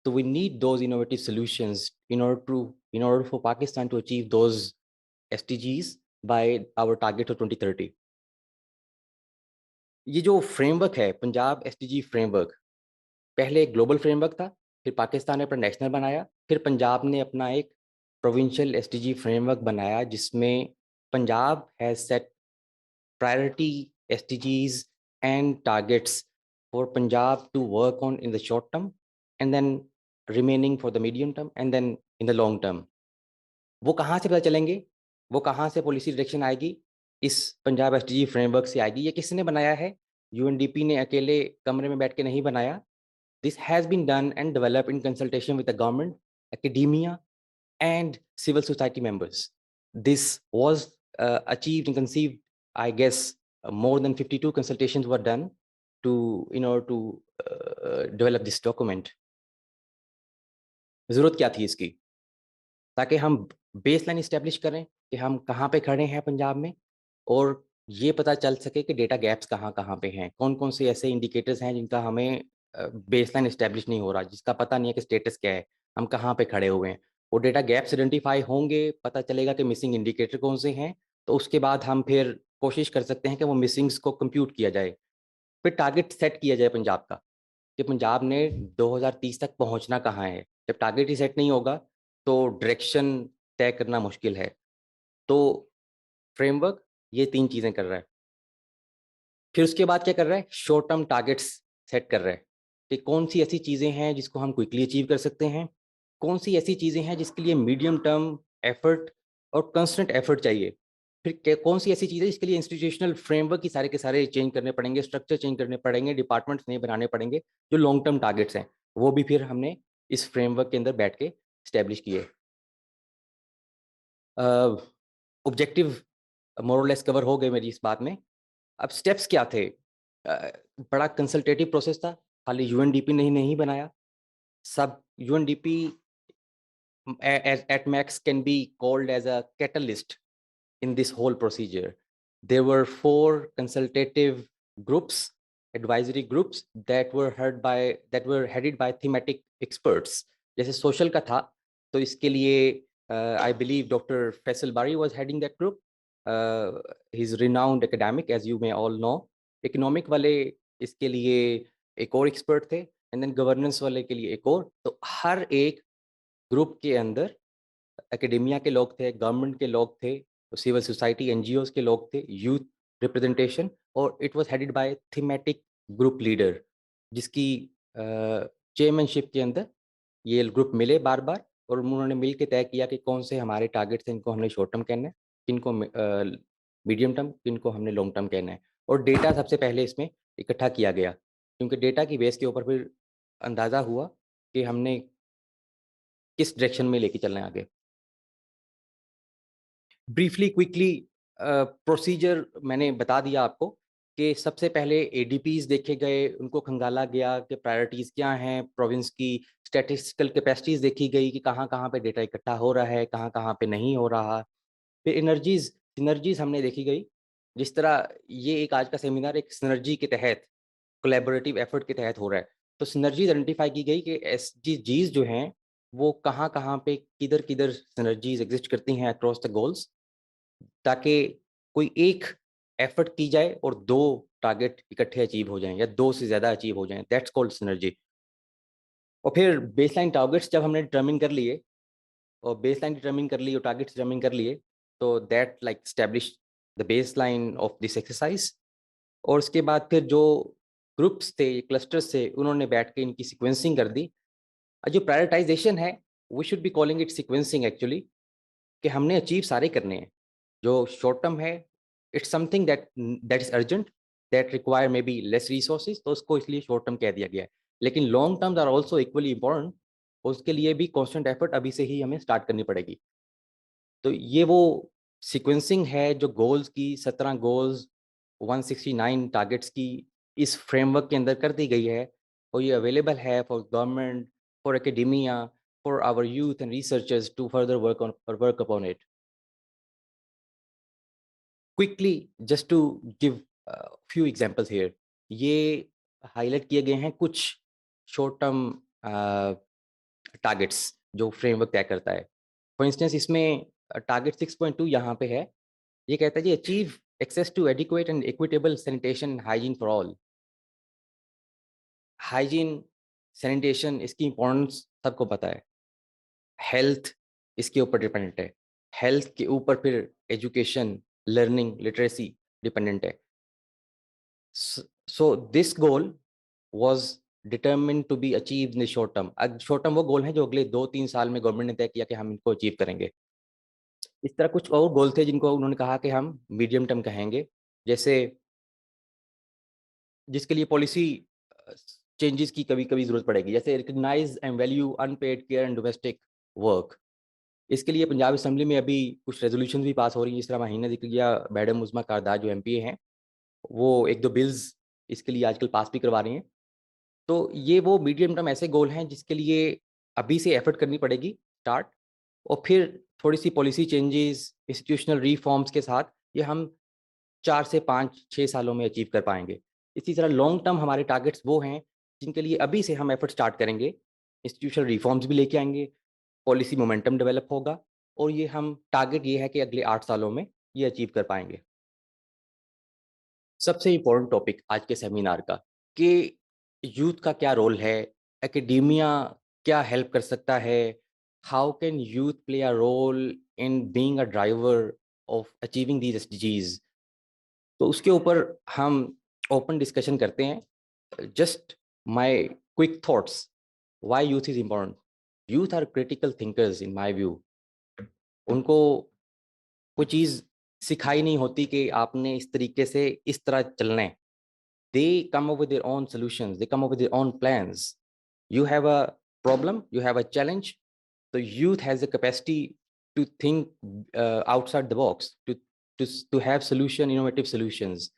तो we need those innovative solutions in order for Pakistan to achieve those SDGs by our target of 2030. ये जो फ्रेमवर्क है पंजाब SDG फ्रेमवर्क, पहले एक ग्लोबल फ्रेमवर्क था, फिर पाकिस्तान ने अपना नेशनल बनाया, फिर पंजाब ने अपना एक प्रोविंशियल SDG फ्रेमवर्क बनाया, जिसमें Punjab has set priority SDGs and targets for Punjab to work on in the short term, and then remaining for the medium term, and then in the long term. वो कहाँ से पता चलेंगे, वो कहाँ से पॉलिसी डायरेक्शन आएगी? इस पंजाब SDG फ्रेमवर्क से आएगी. ये किसने बनाया है? UNDP ने अकेले कमरे में बैठ के नहीं बनाया. This has been done and developed in consultation with the government academia, and civil society members. This was achieved and conceived, I guess, more than 52 consultations were done in order to develop this document. जरूरत क्या थी इसकी? ताकि हम baseline establish करें कि हम कहाँ पे खड़े हैं पंजाब में, और ये पता चल सके कि डेटा गैप्स कहाँ-कहाँ पे हैं। कौन-कौन से ऐसे इंडिकेटर्स हैं जिनका हमें बेसलाइन इस्टेब्लिश नहीं हो रहा, जिसका पता नहीं है कि स्टेटस क्या है, हम कहाँ पे खड़े हुए हैं। वो डेटा गैप्स आइडेंटिफाई होंगे, पता चलेगा कि मिसिंग इंडिकेटर कौन से हैं, तो उसके बाद हम फिर कोशिश कर सकते हैं कि वो मिसिंग्स को कंप्यूट किया जाए। फिर टारगेट सेट किया जाए पंजाब का, कि पंजाब ने 2030 तक पहुँचना कहाँ है। जब टारगेट ही सेट नहीं होगा, तो डायरेक्शन तय करना मुश्किल है। तो फ्रेमवर्क ये 3 चीज़ें कर रहा है। फिर उसके बाद क्या कर रहा है? शॉर्ट टर्म टारगेट्स सेट कर रहा है कि कौन-सी ऐसी चीज़ें हैं जिसको हम क्विकली अचीव कर सकते हैं, कौन-सी ऐसी चीज़ें हैं जिसके लिए मीडियम टर्म एफर्ट और कांस्टेंट एफर्ट चाहिए। फिर कौन-सी ऐसी चीज़ें जिसके लिए इंस्टीट्यूशनल फ्रेमवर्क ही सारे के सारे चेंज करने पड़ेंगे, स्ट्रक्चर चेंज करने पड़ेंगे, डिपार्टमेंट्स नए बनाने पड़ेंगे, जो लॉन्ग टर्म टारगेट्स हैं, वो भी फिर हमने इस फ्रेमवर्क के अंदर बैठ के एस्टेब्लिश किए। ऑब्जेक्टिव मोर और लेस कवर हो गए मेरी इस बात में। अब स्टेप्स क्या थे? बड़ा कंसल्टेटिव प्रोसेस था, खाली यूएनडीपी ने ही नहीं बनाया। सब UNDP at max can be called as a catalyst in this whole procedure. There were 4 consultative groups, advisory groups that were headed by thematic experts. जैसे social का था, तो इसके लिए I believe Dr. Faisal Bari was heading that group. He's renowned academic, as you may all know. Economic वाले इसके लिए एक और expert थे, and then governance वाले के लिए एक और। तो हर एक ग्रुप के अंदर एकेडेमिया के लोग थे, गवर्नमेंट के लोग थे, सिविल सोसाइटी एनजीओज के लोग थे, यूथ रिप्रेजेंटेशन, और it was headed by thematic group leader, जिसकी चेयरमैनशिप के अंदर ये ग्रुप मिले बार-बार, और उन्होंने मिल के तय किया कि कौन से हमारे टारगेट्स हैं, इनको हमने शॉर्ट टर्म कहना है, किनको मीडियम टर्म, किनको हमने लॉन्ग टर्म कहना है। और डेटा सबसे पहले इसमें इकट्ठा किया गया, क्योंकि डेटा की बेस के ऊपर फिर अंदाज़ा हुआ कि हमने किस डायरेक्शन में लेके चलना है आगे। ब्रीफली क्विकली प्रोसीजर मैंने बता दिया आपको कि सबसे पहले एडीपीज देखे गए, उनको खंगाला गया कि प्रायोरिटीज़ क्या हैं, प्रोविंस की स्टैटिस्टिकल कैपेसिटीज़ देखी गई कि कहाँ-कहाँ पे डेटा इकट्ठा हो रहा है, कहाँ-कहाँ पे नहीं हो रहा। फिर सिनर्जीज़ हमने देखी गई, जिस तरह ये एक आज का सेमिनार एक सिनर्जी के तहत, कोलैबोरेटिव एफर्ट के तहत हो रहा है। तो सिनर्जीज़ आइडेंटिफाई की गई कि एसडीजीज़ जो हैं, वो कहाँ-कहाँ पे, किधर-किधर सिनर्जीज़ एग्ज़िस्ट करती हैं अक्रॉस द गोल्स, ताकि कोई एक एफर्ट की जाए और 2 टारगेट इकट्ठे अचीव हो जाएँ या 2 से ज़्यादा अचीव हो जाएँ, दैट्स कॉल्ड सिनर्जी। और फिर बेसलाइन टारगेट्स जब हमने डिटरमिन कर लिए, और बेसलाइन डिटरमिन कर ली और टारगेट्स डिटरमिन कर लिए, तो that like establish the baseline of this exercise. और उसके बाद फिर जो ग्रुप्स थे, क्लस्टर्स थे, उन्होंने बैठ के इनकी सीक्वेंसिंग कर दी। जो प्रायोरिटाइजेशन है, we should be calling it sequencing actually, कि हमने अचीव सारे करने हैं। जो शॉर्ट टर्म है, it's something that is urgent, that require may be less resources, तो उसको इसलिए शॉर्ट टर्म कह दिया गया है। लेकिन long terms are also equally important, उसके लिए भी कॉन्स्टेंट एफर्ट अभी से ही हमें स्टार्ट करनी पड़ेगी। तो ये वो सीक्वेंसिंग है जो गोल्स की, 17 गोल्स, 169 टारगेट्स की इस फ्रेमवर्क के अंदर कर दी गई है, और ये अवेलेबल है for government, for academia, for our youth and researchers to further work upon it. Quickly just to give few examples here, ये हाईलाइट किए गए हैं कुछ शॉर्ट टर्म टारगेट्स जो फ्रेमवर्क तय करता है। फॉर इंस्टेंस इसमें टारगेट 6.2 यहाँ पे है, ये कहता है जी achieve access to adequate and equitable sanitation hygiene for all. Hygiene, sanitation, इसकी इंपॉर्टेंस सबको पता है। हेल्थ इसके ऊपर डिपेंडेंट है, हेल्थ के ऊपर फिर एजुकेशन, लर्निंग, लिटरेसी डिपेंडेंट है। So this goal was determined to be achieved in the short term. Short term वो गोल हैं जो अगले 2-3 साल में गवर्नमेंट ने तय किया कि हम इनको अचीव करेंगे। इस तरह कुछ और गोल थे जिनको उन्होंने कहा कि हम मीडियम टर्म कहेंगे, जैसे जिसके लिए पॉलिसी चेंजेस की कभी-कभी ज़रूरत पड़ेगी, जैसे recognise and value unpaid care and domestic work. इसके लिए पंजाब असेंबली में अभी कुछ रेजोल्यूशन भी पास हो रही हैं, जिस तरह माहीन ने जिक्र किया, मैडम उज़मा कारदार जो एमपीए हैं, वो 1-2 बिल्स इसके लिए आजकल पास भी करवा रही हैं। तो ये वो मीडियम टर्म ऐसे गोल हैं जिसके लिए अभी से एफर्ट करनी पड़ेगी स्टार्ट, और फिर थोड़ी-सी पॉलिसी चेंजेस, इंस्टीट्यूशनल रिफॉर्म्स के साथ ये हम 4 से 5-6 सालों में अचीव कर पाएँगे। इसी तरह लॉन्ग टर्म हमारे टारगेट्स वो हैं जिनके लिए अभी से हम एफर्ट स्टार्ट करेंगे, इंस्टीट्यूशनल रिफॉर्म्स भी लेके आएँगे, पॉलिसी मोमेंटम डेवलप होगा, और ये हम टारगेट ये है कि अगले 8 सालों में ये अचीव कर पाएँगे। सबसे इम्पोर्टेंट टॉपिक आज के सेमिनार का कि यूथ का क्या रोल है, एकेडेमिया क्या हेल्प कर सकता है, how can youth play a role in being a driver of achieving these SDGs. तो उसके ऊपर हम ओपन डिस्कशन करते हैं। Just my quick thoughts, why youth is important. Youth are critical thinkers in my view. उनको कोई चीज़ सिखाई नहीं होती कि आपने इस तरीके से इस तरह चलना है। They come up with their own solutions, they come up with their own plans. You have a problem, you have a challenge. The youth has the capacity to think outside the box, to have innovative solutions.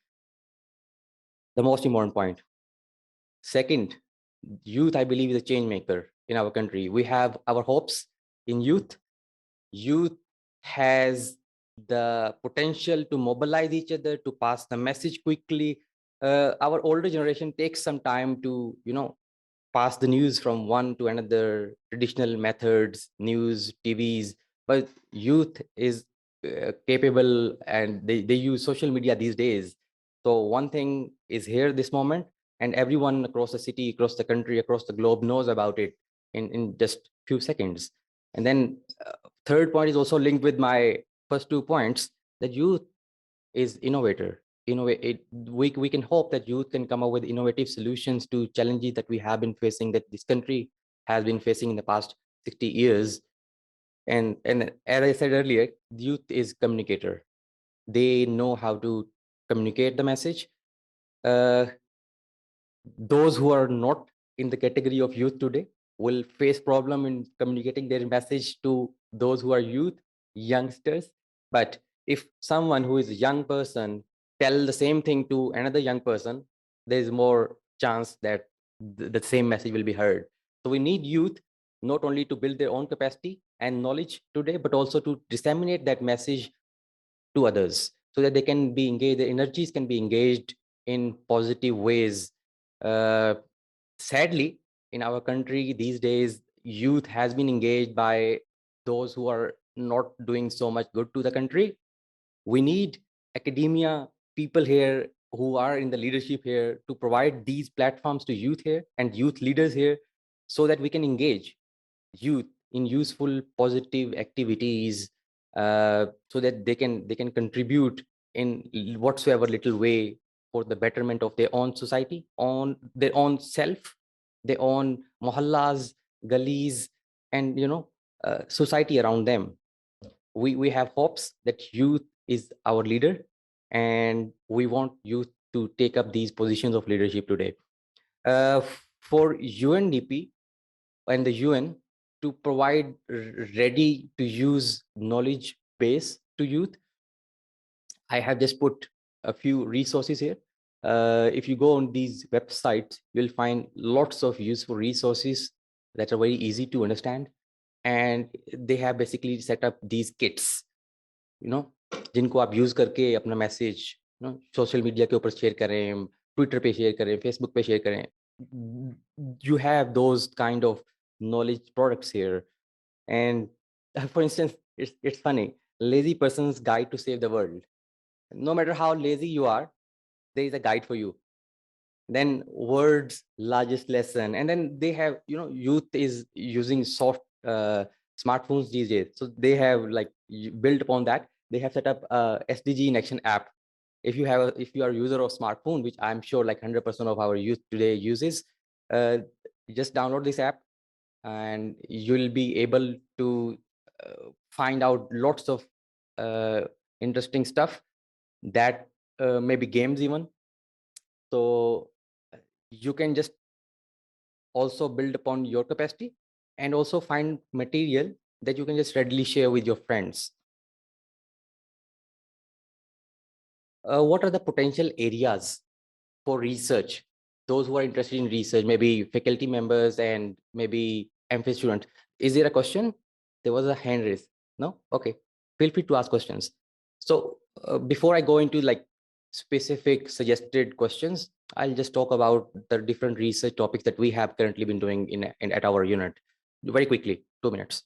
The most important point. Second, youth, I believe, is a change maker in our country. We have our hopes in youth. Youth has the potential to mobilize each other, to pass the message quickly. Our older generation takes some time to, pass the news from one to another, traditional methods, news, TVs. But youth is capable, and they use social media these days. So one thing is here this moment, and everyone across the city, across the country, across the globe knows about it in just few seconds. And then third point is also linked with my first 2 points, that youth is innovator. We can hope that youth can come up with innovative solutions to challenges that we have been facing, that this country has been facing in the past 60 years. And as I said earlier, youth is communicator. They know how to communicate the message. Those who are not in the category of youth today will face problem in communicating their message to those who are youth, youngsters. But if someone who is a young person tell the same thing to another young person, there is more chance that the same message will be heard. So we need youth not only to build their own capacity and knowledge today, but also to disseminate that message to others, so that they can be engaged, their energies can be engaged in positive ways. Uh, Sadly, in our country these days, youth has been engaged by those who are not doing so much good to the country. We need academia, people here who are in the leadership here, to provide these platforms to youth here and youth leaders here, so that we can engage youth in useful, positive activities, so that they can contribute in whatsoever little way for the betterment of their own society, on their own self, their own mohallas, gullies, and society around them. We have hopes that youth is our leader, and we want youth to take up these positions of leadership today. For UNDP and the UN to provide ready to use knowledge base to youth, I have just put a few resources here. If you go on these websites, you'll find lots of useful resources that are very easy to understand. And they have basically set up these kits, जिनको आप use करके अपना message social media के ऊपर share करें, Twitter पे share करें, Facebook पे शेयर करें. You have those kind of knowledge products here. And for instance, it's funny, lazy person's guide to save the world. No matter how lazy you are, there is a guide for you. Then words largest lesson, and then they have, youth is using soft smartphones these days, so they have built upon that, they have set up a SDG in action app. If you are a user of smartphone, which I'm sure 100% of our youth today uses, just download this app and you'll be able to find out lots of interesting stuff, that maybe games even. So you can just also build upon your capacity and also find material that you can just readily share with your friends. What are the potential areas for research? Those who are interested in research, maybe faculty members and maybe MPhil students. Is there a question? There was a hand raised. No? Okay. Feel free to ask questions. So before I go into like specific suggested questions, I'll just talk about the different research topics that we have currently been doing in at our unit. Very quickly, 2 minutes.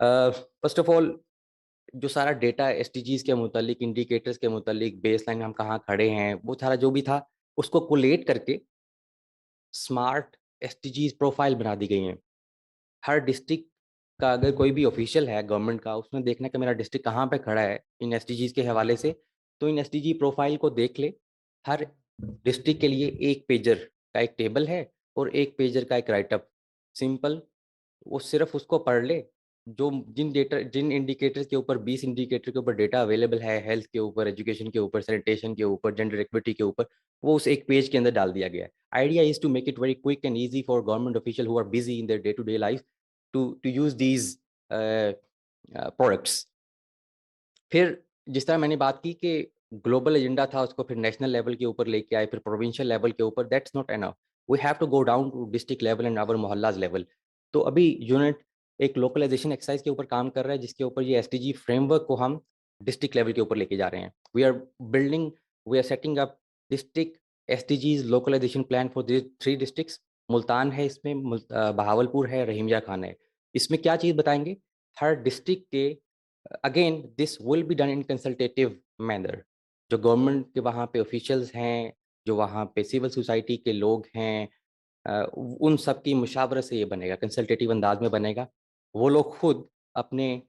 First of all, जो सारा data SDGs के मुतालिक, indicators के मुतालिक, baseline हम कहाँ खड़े हैं, वो सारा जो भी था उसको कोलेट करके स्मार्ट एसडीजीज प्रोफाइल बना दी गई हैं। हर डिस्ट्रिक्ट का अगर कोई भी ऑफिशियल है गवर्नमेंट का, उसने देखना कि मेरा डिस्ट्रिक्ट कहाँ पे खड़ा है इन एसडीजीज के हवाले से, तो इन एसडीजी प्रोफाइल को देख ले। हर डिस्ट्रिक्ट के लिए एक पेजर का एक टेबल है और एक पेजर का एक राइटअप, सिंपल। वो सिर्फ उसको पढ़ ले, जो जिन इंडिकेटर्स के ऊपर 20 इंडिकेटर के ऊपर डेटा अवेलेबल है, हेल्थ के ऊपर, एजुकेशन के ऊपर, सैनिटेशन के ऊपर, जेंडर इक्विटी के ऊपर, वो उस एक पेज के अंदर डाल दिया गया है। Idea is to make it very quick and easy for government official who are busy in their day to day life to use these products. फिर जिस तरह मैंने बात की कि ग्लोबल एजेंडा था, उसको फिर नेशनल लेवल के ऊपर लेके आए, फिर प्रोविंशियल लेवल के ऊपर, that's not enough, we have to go down to district level and our mohallas level. तो अभी यूनिट एक लोकलाइजेशन एक्सरसाइज के ऊपर काम कर रहा है, जिसके ऊपर ये एसडीजी फ्रेमवर्क को हम डिस्ट्रिक्ट लेवल के ऊपर लेके जा रहे हैं। We are setting up district SDGs localisation plan for this 3 districts. Multan है इसमें, बहावलपुर है, रहीमिया खान है। इसमें क्या चीज़ बताएंगे, हर डिस्ट्रिक्ट के again this will be done in consultative manner. जो गवर्नमेंट के वहाँ पे ऑफिशियल्स हैं, जो वहाँ पे सिविल सोसाइटी के लोग हैं, उन सब की मुशावरत से ये बनेगा, कंसल्टेटिव अंदाज में बनेगा। वो लोग खुद अपने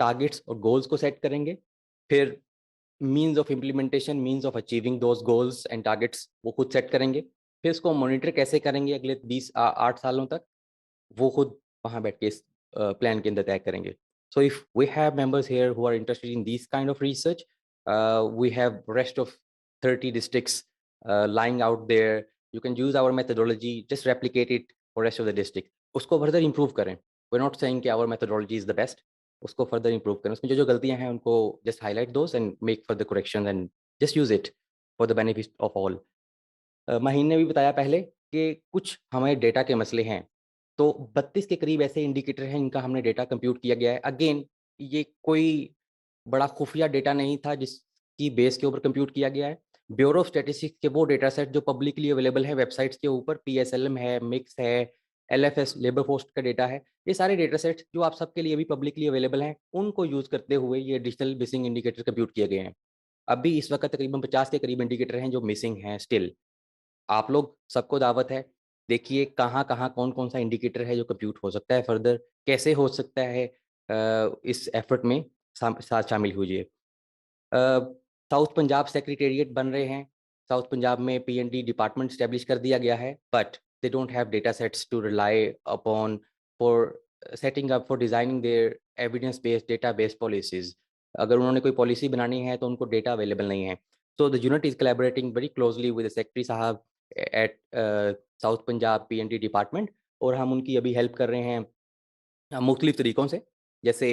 टारगेट्स और गोल्स को सेट करेंगे, फिर means of implementation, means of achieving those goals and targets वो खुद सेट करेंगे। फिर इसको मॉनिटर कैसे करेंगे अगले 8 सालों तक, वो खुद वहाँ बैठ के इस प्लान के अंदर तय करेंगे। So if we have members here who are interested in these kind of research, we have rest of 30 districts lying out there. You can use our methodology, just replicate it for rest of the district. उसको further improve करें। We're not saying कि our methodology is the best. उसको further improve करें। उसमें जो गलतियां हैं उनको just highlight those and make further corrections and just use it for the benefit of all. महीन ने भी बताया पहले कि कुछ हमारे डेटा के मसले हैं, तो 32 के करीब ऐसे इंडिकेटर हैं इनका हमने डेटा कंप्यूट किया गया है। अगेन ये कोई बड़ा खुफिया डेटा नहीं था जिसकी बेस के ऊपर कंप्यूट किया गया है। ब्यूरो ऑफ स्टैटिस्टिक्स के वो डेटा सेट जो पब्लिकली अवेलेबल है वेबसाइट्स के ऊपर, पीएसएलएम है, मिक्स है, एलएफएस लेबर फोर्स का डेटा है, ये सारे डेटा सेट्स जो आप सबके लिए भी पब्लिकली अवेलेबल हैं, उनको यूज करते हुए ये डिजिटल मिसिंग इंडिकेटर कंप्यूट किए गए हैं। अभी इस वक्त तकरीबन 50 के करीब इंडिकेटर हैं जो मिसिंग हैं स्टिल। आप लोग सबको दावत है, देखिए कहाँ कौन सा इंडिकेटर है जो कंप्यूट हो सकता है, फर्दर कैसे हो सकता है, इस एफर्ट में साथ शामिल होइए। साउथ पंजाब सेक्रेटेरिएट बन रहे हैं, साउथ पंजाब में पीएनडी डिपार्टमेंट स्टैब्लिश कर दिया गया है, but they don't have data sets to rely upon for setting up for designing their evidence based data based policies. अगर उन्होंने कोई पॉलिसी बनानी है तो उनको डेटा अवेलेबल नहीं है। So the unit is collaborating very closely with the secretary साहब at south Punjab PND department, और हम उनकी अभी हेल्प कर रहे हैं मुख्तलिफ तरीक़ों से। जैसे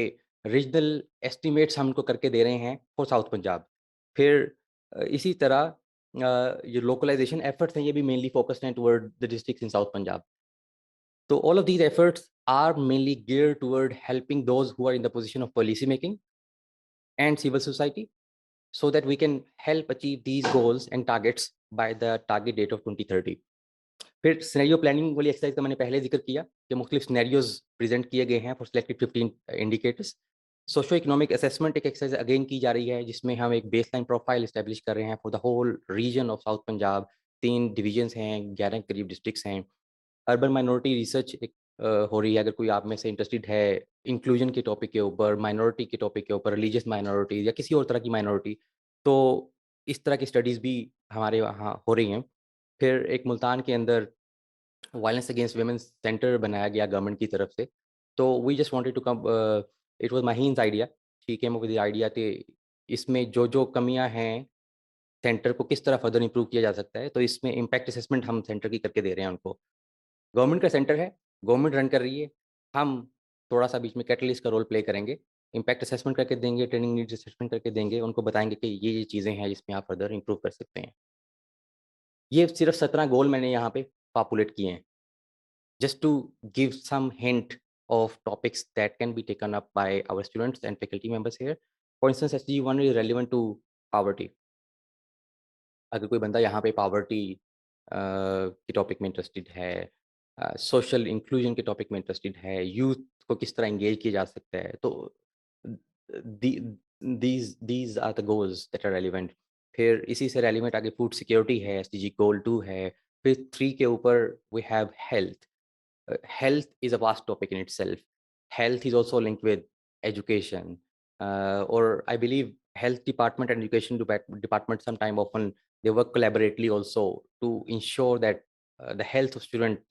रीजनल एस्टिमेट्स हम उनको करके दे रहे हैं फॉर साउथ पंजाब। फिर इसी तरह ये लोकलाइजेशन एफर्ट्स हैं, ये भी मेनली फोकस्ड हैं toward the districts in south Punjab. तो all of these efforts are mainly geared toward helping those who are in the position of policy making and civil society, so that we can help achieve these goals and targets by the target date of 2030. फिर scenario planning वाली exercise का मैंने पहले जिक्र किया कि मुख्तलिफ scenarios present किए गए हैं for selected 15 indicators. Socio economic assessment एक एक्सरसाइज अगेन की जा रही है, जिसमें हम एक बेसलाइन प्रोफाइल इस्टेब्लिश कर रहे हैं for the whole region of South Punjab. 3 divisions हैं, 11 करीब डिस्ट्रिक्ट्स हैं। अर्बन माइनॉरिटी रिसर्च एक हो रही है, अगर कोई आप में से इंटरेस्टेड है इंक्लूजन के टॉपिक के ऊपर, माइनॉरिटी के टॉपिक के ऊपर, रिलीजियस माइनॉरिटी या किसी और तरह की माइनॉरिटी, तो इस तरह की स्टडीज़ भी हमारे वहाँ हो रही हैं। फिर एक मुल्तान के अंदर वायलेंस अगेंस्ट वुमेन सेंटर बनाया गया गवर्नमेंट की तरफ से। तो we just wanted to come, it was Maheen's idea, she came up with the idea कि इसमें जो कमियां हैं सेंटर को किस तरह फर्दर इंप्रूव किया जा सकता है। तो इसमें इम्पैक्ट असेसमेंट हम सेंटर की करके दे रहे हैं उनको। गवर्नमेंट का सेंटर है, गवर्नमेंट रन कर रही है, हम थोड़ा सा बीच में कैटलिस्ट का रोल प्ले करेंगे, इम्पैक्ट असेसमेंट करके देंगे, ट्रेनिंग नीड्स असेसमेंट करके देंगे, उनको बताएंगे कि ये चीज़ें हैं जिसमें आप फर्दर इंप्रूव कर सकते हैं। ये सिर्फ 17 गोल मैंने यहाँ पे पॉपुलेट किए हैं, just to give some hint of topics that can be taken up by our students and faculty members here. For instance, SDG 1 is relevant to poverty. अगर कोई बंदा यहाँ पे पॉवर्टी के टॉपिक में इंटरेस्टेड है, सोशल इंक्लूजन के topic में इंटरेस्टेड है, यूथ को किस तरह एंगेज किया जा सकता है, तो these are the goals that are relevant. फिर इसी से रेलिवेंट आगे फूड सिक्योरिटी है, SDG गोल 2 है, फिर 3 के ऊपर we have health. Health is a vast topic in itself. Health is also linked with education, or I believe health department and education department sometime often they work collaboratively also to ensure that the health of student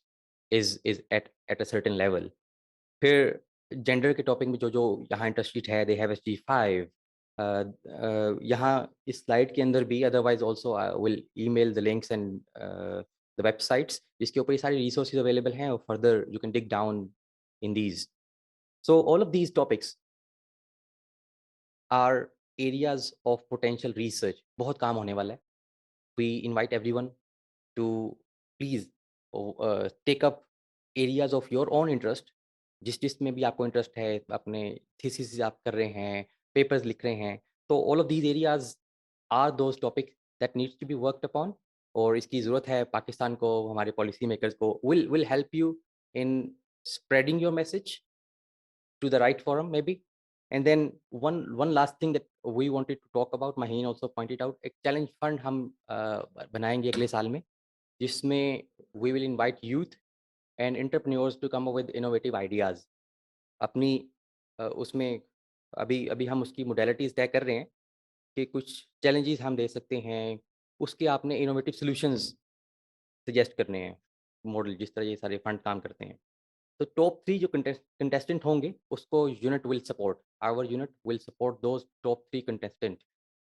is at a certain level. फिर gender के topic में जो जो यहाँ interested है, they have SG5। यहाँ इस slide के अंदर भी, otherwise also will email the links and the websites जिसके ऊपर ये सारी रिसोर्सेज अवेलेबल हैं, और further you can dig down in these. So all of these topics are areas of potential research. बहुत काम होने वाला है। We invite everyone to please take up areas of your own interest, जिसमें भी आपको इंटरेस्ट है, अपने थीसिस आप कर रहे हैं, पेपर्स लिख रहे हैं, तो all of these areas are those topic that needs to be worked upon. और इसकी ज़रूरत है पाकिस्तान को, हमारे पॉलिसी मेकर्स को। Will help you in spreading your message to the right forum maybe. And then one last thing that we wanted to talk about, Maheen also pointed out, एक challenge fund हम बनाएंगे अगले साल में, जिसमें we will invite youth and entrepreneurs to come up with innovative ideas. अपनी उसमें अभी हम उसकी modalities तय कर रहे हैं कि कुछ challenges हम दे सकते हैं, उसके आपने innovative solutions suggest करने हैं, मॉडल जिस तरह ये सारे फंड काम करते हैं। तो टॉप 3 जो कंटेस्टेंट होंगे उसको unit will support, our unit will support those top 3 contestant.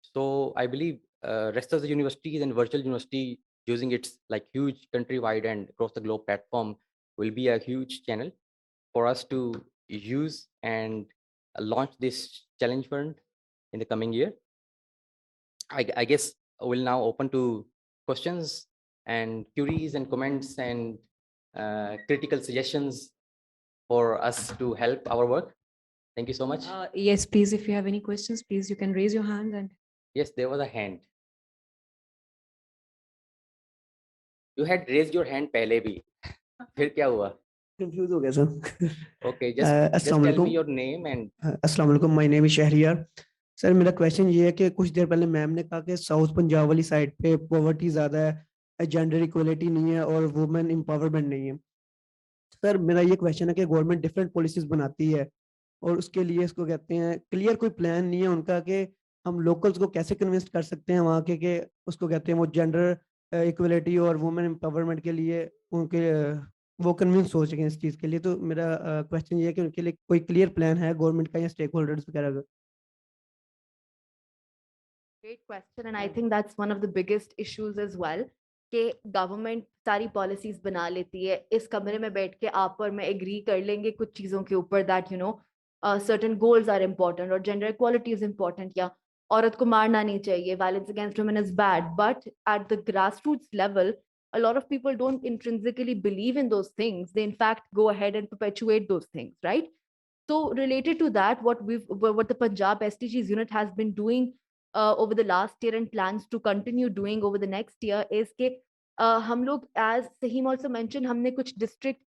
So I believe rest of the universities and virtual university using its like huge countrywide and across the globe platform will be a huge channel for us to use and launch this challenge fund in the coming year. I guess we'll now open to questions and queries and comments and critical suggestions for us to help our work. Thank you so much. Yes, please, if you have any questions, please, you can raise your hand. And Yes, there was a hand. You had raised your hand पहले भी. फिर क्या हुआ? Confuse हो गया sir. Okay, just अस्सलाम tell me वालेकुम। your name and अस्सलाम वालेकुम, my name is Shahryar. Sir मेरा क्वेश्चन ये है कि कुछ देर पहले मैम ने कहा कि साउथ पंजाब वाली साइड पे पॉवर्टी ज़्यादा है, जेंडर इक्वलिटी नहीं है और वुमेन एम्पावरमेंट नहीं है। सर मेरा ये क्वेश्चन है कि गवर्नमेंट डिफरेंट पॉलिसीज बनाती है और उसके लिए इसको कहते हैं क्लियर कोई प्लान नहीं है उनका कि हम लोकल्स को कैसे कन्विंस कर सकते हैं वहाँ के कि उसको कहते हैं वो जेंडर इक्वलिटी और वुमेन एम्पावरमेंट के लिए उनके वो कन्विंस हो सकें इस चीज़ के लिए। तो मेरा क्वेश्चन ये है कि उनके लिए कोई क्लियर प्लान है गवर्नमेंट का या स्टेक होल्डर्स वगैरह का? Great question, and I think that's one of the biggest issues as well. कि गवर्नमेंट सारी पॉलिसीज बना लेती है, इस कमरे में बैठ के आप और मैं एग्री कर लेंगे कुछ चीज़ों के ऊपर that certain goals are important और जेंडर इक्वालिटी इज इम्पोर्टेंट, या औरत को मारना नहीं चाहिए, violence against women is bad, but at the grass roots level a lot of people don't intrinsically believe in those things. They in fact go ahead and perpetuate those things, right? So related to that, what the Punjab SDGs unit has been doing over the last year and plans to continue doing over the next year is कि हम लोग, as Saheem also mentioned, हमने कुछ district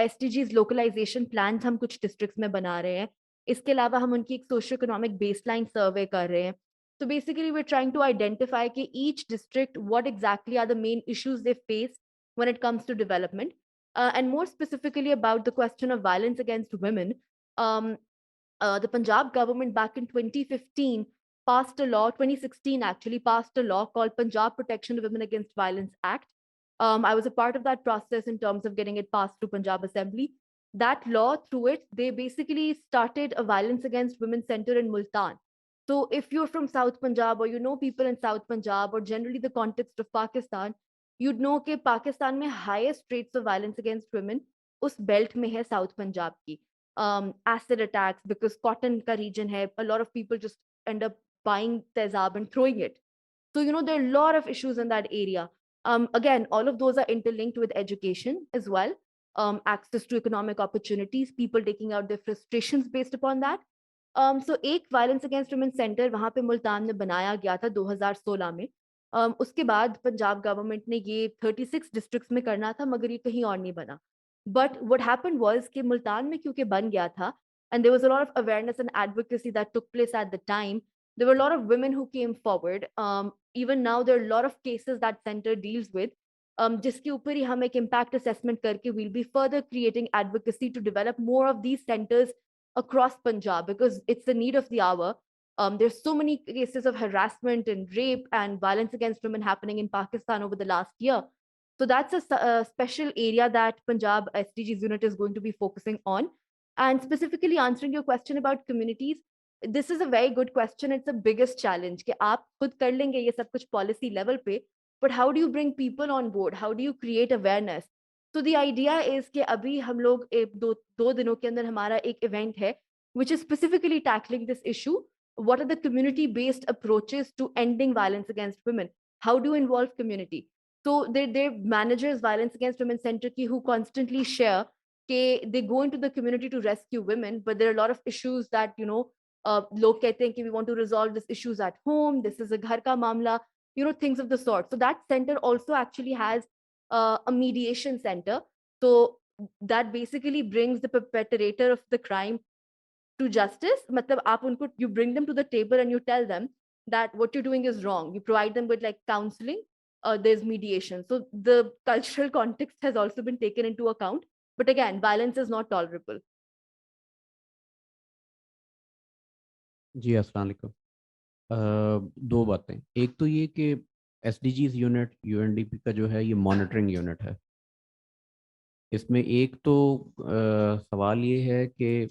SDGs localization plans हम कुछ districts में बना रहे हैं। इसके अलावा हम उनकी एक socio economic baseline survey कर रहे हैं। So basically, we're trying to identify कि each district, what exactly are the main issues they face when it comes to development. And more specifically about the question of violence against women, the Punjab government back in 2015 passed a law, 2016 actually, passed a law called Punjab Protection of Women Against Violence Act. I was a part of that process in terms of getting it passed to Punjab Assembly. That law, through it, they basically started a violence against women center in Multan. So if you're from South Punjab or you know people in South Punjab or generally the context of Pakistan, you'd know कि पाकिस्तान में highest rates of violence against women उस belt में है South Punjab की. acid attacks because cotton ka region hai, a lot of people just end up buying tezab and throwing it. So, there are a lot of issues in that area. Again, all of those are interlinked with education as well. Access to economic opportunities, people taking out their frustrations based upon that. So एक violence against women centre वहां पे मुल्तान में बनाया गया था 2016 में. उसके बाद पंजाब गवर्नमेंट ने ये 36 डिस्ट्रिक्ट्स में करना था, मगर ये कहीं और नहीं बना. बट व्हाट हैपेंड वाज कि मुल्तान में क्योंकि बन गया था, and there was a lot of awareness and advocacy that took place at the time. There were a lot of women who came forward. Even now there are a lot of cases that center deals with. जिसके ऊपर ही हम एक impact assessment करके we'll be further creating advocacy to develop more of these centers across Punjab because it's the need of the hour. There's so many cases of harassment and rape and violence against women happening in Pakistan over the last year. So that's a special area that Punjab SDGs unit is going to be focusing on. And specifically answering your question about communities, this is a very good question. It's the biggest challenge कि आप खुद कर लेंगे ये सब कुछ policy level पे, but how do you bring people on board? How do you create awareness? So the idea is कि अभी हम लोग दो दिनों के अंदर हमारा एक event है which is specifically tackling this issue. What are the community-based approaches to ending violence against women? How do you involve community? So they're managers violence against women center ki who constantly share कि they go into the community to rescue women, but there are a lot of issues that लोग कहते हैं कि we want to resolve these issues at home. This is a घर का मामला, things of the sort. So that center also actually has a mediation center. So that basically brings the perpetrator of the crime to justice. मतलब आप उनको, you bring them to the table and you tell them that what you're doing is wrong. You provide them with like counseling. There's mediation. So the cultural context has also been taken into account. But again, violence is not tolerable. जी अस्सलाम वालेकुम. दो बातें. एक तो ये कि SDGs unit UNDP का जो है ये मॉनिटरिंग यूनिट है. इसमें एक तो सवाल ये है कि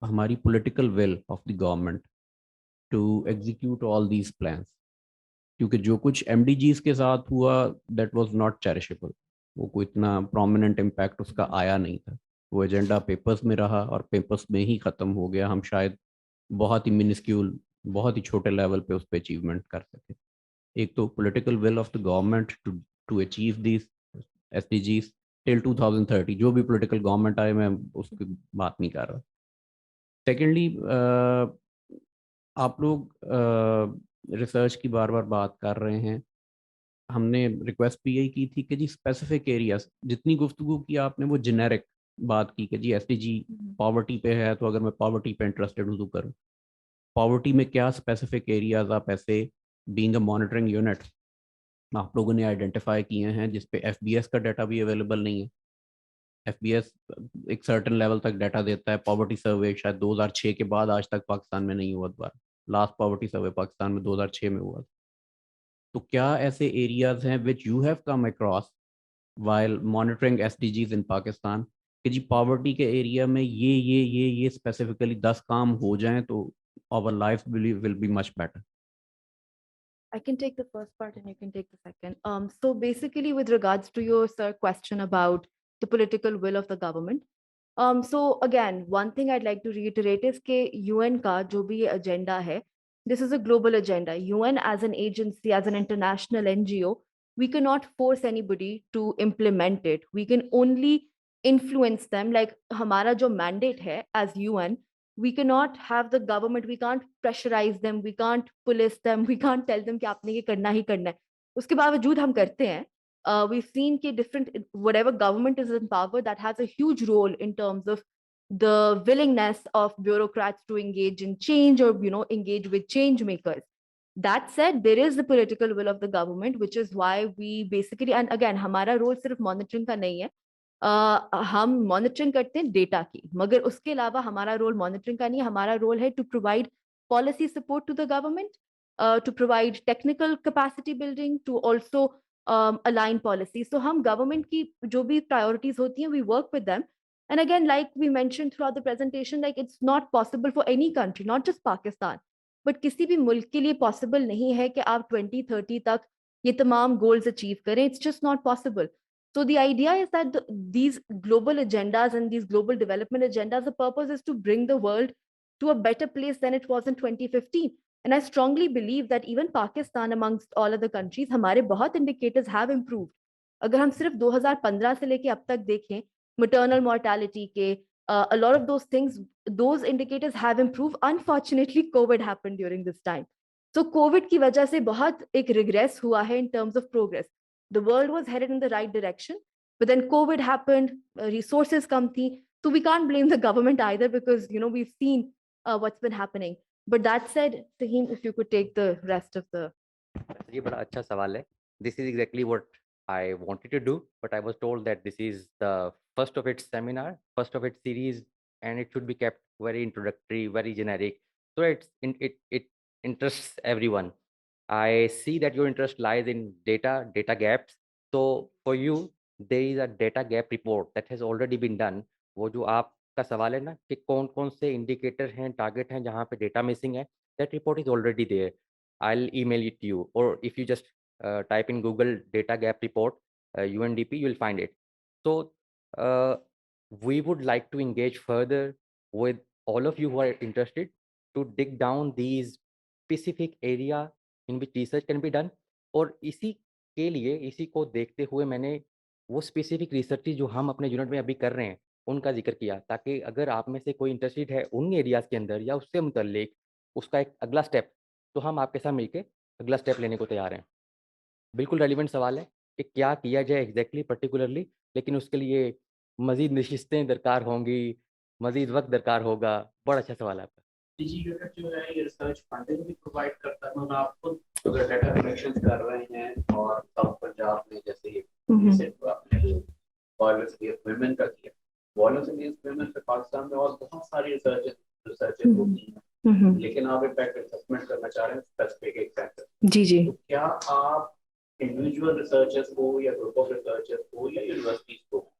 हमारी political will of the government to execute all these plans, क्योंकि जो कुछ एमडीजीज के साथ हुआ दैट वाज नॉट चेरिशेबल. वो कोई इतना प्रोमिनेंट इम्पैक्ट उसका आया नहीं था. वो एजेंडा पेपर्स में रहा और पेपर्स में ही ख़त्म हो गया. हम शायद बहुत ही मिनिस्क्यूल, बहुत ही छोटे लेवल पे उस पर अचीवमेंट कर सके. एक तो political will of the government to achieve this SDGs till 2030. जो भी पॉलिटिकल गवर्नमेंट आए, मैं उसकी बात नहीं कर रहा. सेकेंडली, आप लोग रिसर्च की बार बार बात कर रहे हैं. हमने रिक्वेस्ट भी यही की थी कि जी स्पेसिफिक एरियाज, जितनी गुफ्तगू की आपने वो जेनेरिक बात की कि जी एसडीजी पॉवर्टी पे है, तो अगर मैं पॉवर्टी पे इंटरेस्टेड हूँ तो करूँ. पॉवर्टी में क्या स्पेसिफिक एरियाज आप ऐसे बीइंग अ मॉनिटरिंग यूनिट आप लोगों ने आइडेंटिफाई किए हैं जिस पे एफबीएस का डाटा भी अवेलेबल नहीं है. एफबीएस एक सर्टेन लेवल तक डाटा देता है. पॉवर्टी सर्वे शायद 2006 के बाद आज तक पाकिस्तान में नहीं हुआ दोबारा. लास्ट पॉवर्टी सर्वे पाकिस्तान में 2006 में हुआ. तो क्या ऐसे एरियाज हैं which you have come across while monitoring SDGs in Pakistan कि जी पॉवर्टी के एरिया में ये स्पेसिफिकली 10 काम हो जाएं तो our life will be much better? I can take the first part and you can take the second. So basically with regards to your question about the political will of the government. So again, one thing I'd like to reiterate is कि UN का जो भी agenda है, this is a global agenda. UN as an agency, as an international NGO, we cannot force anybody to implement it. We can only influence them. Like हमारा जो mandate है as UN, we cannot have the government, we can't pressurize them, we can't police them, we can't tell them कि आपने ये करना ही करना है. उसके बावजूद हम करते हैं. We've seen कि different, whatever government is in power, that has a huge role in terms of the willingness of bureaucrats to engage in change or engage with change makers. That said, there is the political will of the government, which is why we basically, and again, हमारा role सिर्फ monitoring का नहीं है. हम monitoring करते हैं data की, मगर उसके अलावा हमारा रोल मॉनिटरिंग का नहीं है. हमारा रोल है to provide policy support to the government, to provide technical capacity building, to also align policy. So हम गवर्नमेंट की जो भी प्रायोरिटीज होती हैं, we work with them. And again, like we mention throughout the presentation, like it's not possible for any country, not just Pakistan, but किसी भी मुल्क के लिए पॉसिबल नहीं है कि आप 2030 तक ये तमाम गोल्स अचीव करें. It's just not possible. So the idea is that these global agendas and these global development agendas, the purpose is to bring the world to a better place than it was in 2015. And I strongly believe that even Pakistan, amongst all other countries, हमारे बहुत indicators have improved. अगर हम सिर्फ 2015 से लेके अब तक देखें, maternal mortality के, a lot of those things, those indicators have improved. Unfortunately, COVID happened during this time. So COVID की वजह से बहुत एक regress हुआ है in terms of progress. The world was headed in the right direction, but then COVID happened, resources kam thi. So we can't blame the government either, because we've seen what's been happening. But that said, Saheem, if you could take the rest of the. ये बड़ा अच्छा सवाल है. This is exactly what I wanted to do, but I was told that this is the first of its seminar, first of its series, and it should be kept very introductory, very generic. So it interests everyone. I see that your interest lies in data gaps. So for you, there is a data gap report that has already been done. वो जो आपका सवाल है ना कि कौन कौन से इंडिकेटर हैं, टारगेट हैं जहाँ पे डेटा मिसिंग है, that report is already there. I'll email it to you, or if you just type in Google data gap report, UNDP, you'll find it. So we would like to engage further with all of you who are interested to dig down these specific area in which research can be done. और इसी के लिए, इसी को देखते हुए मैंने वो स्पेसिफिक रिसर्च जो हम अपने यूनिट में अभी कर रहे हैं उनका जिक्र किया, ताकि अगर आप में से कोई इंटरेस्टेड है उन एरियाज़ के अंदर या उससे मुतल्लिक उसका एक अगला स्टेप, तो हम आपके साथ मिलके अगला स्टेप लेने को तैयार हैं. बिल्कुल रेलिवेंट सवाल है कि क्या किया जाए एग्जैक्टली पर्टिकुलरली, लेकिन उसके लिए मज़ीद नशिस्तें दरकार होंगी, मज़ीद वक्त दरकार होगा. बड़ा अच्छा सवाल है आपका. जी यूनिट जो है ये रिसर्च फंडिंग भी प्रोवाइड करता है. मतलब आप खुद अगर डाटा कलेक्शन कर रहे हैं और साउथ पंजाब में जैसे आपने वायलेंस अगेंस्ट वुमेन का किया, वायलेंस अगेंस्ट वुमेन पे पाकिस्तान में और बहुत सारी रिसर्च होती हैं, लेकिन आप इम्पैक्ट असेसमेंट करना चाह रहे हैं स्पेसिफिक एक सेंटर. जी तो क्या आप इंडिविजुअल रिसर्चर्स को या ग्रुप ऑफ रिसर्चर्स को या यूनिवर्सिटीज को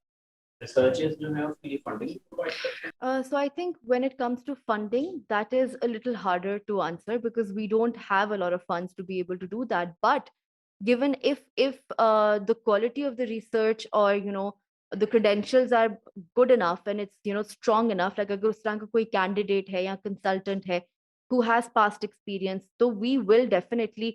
researchers जो है उसके लिए funding provide करते हैं? So I think when it comes to funding, that is a little harder to answer, because we don't have a lot of funds to be able to do that. But given if the quality of the research, or the credentials are good enough and it's strong enough, like अगर उस तरह का कोई candidate है या consultant है who has past experience, so we will definitely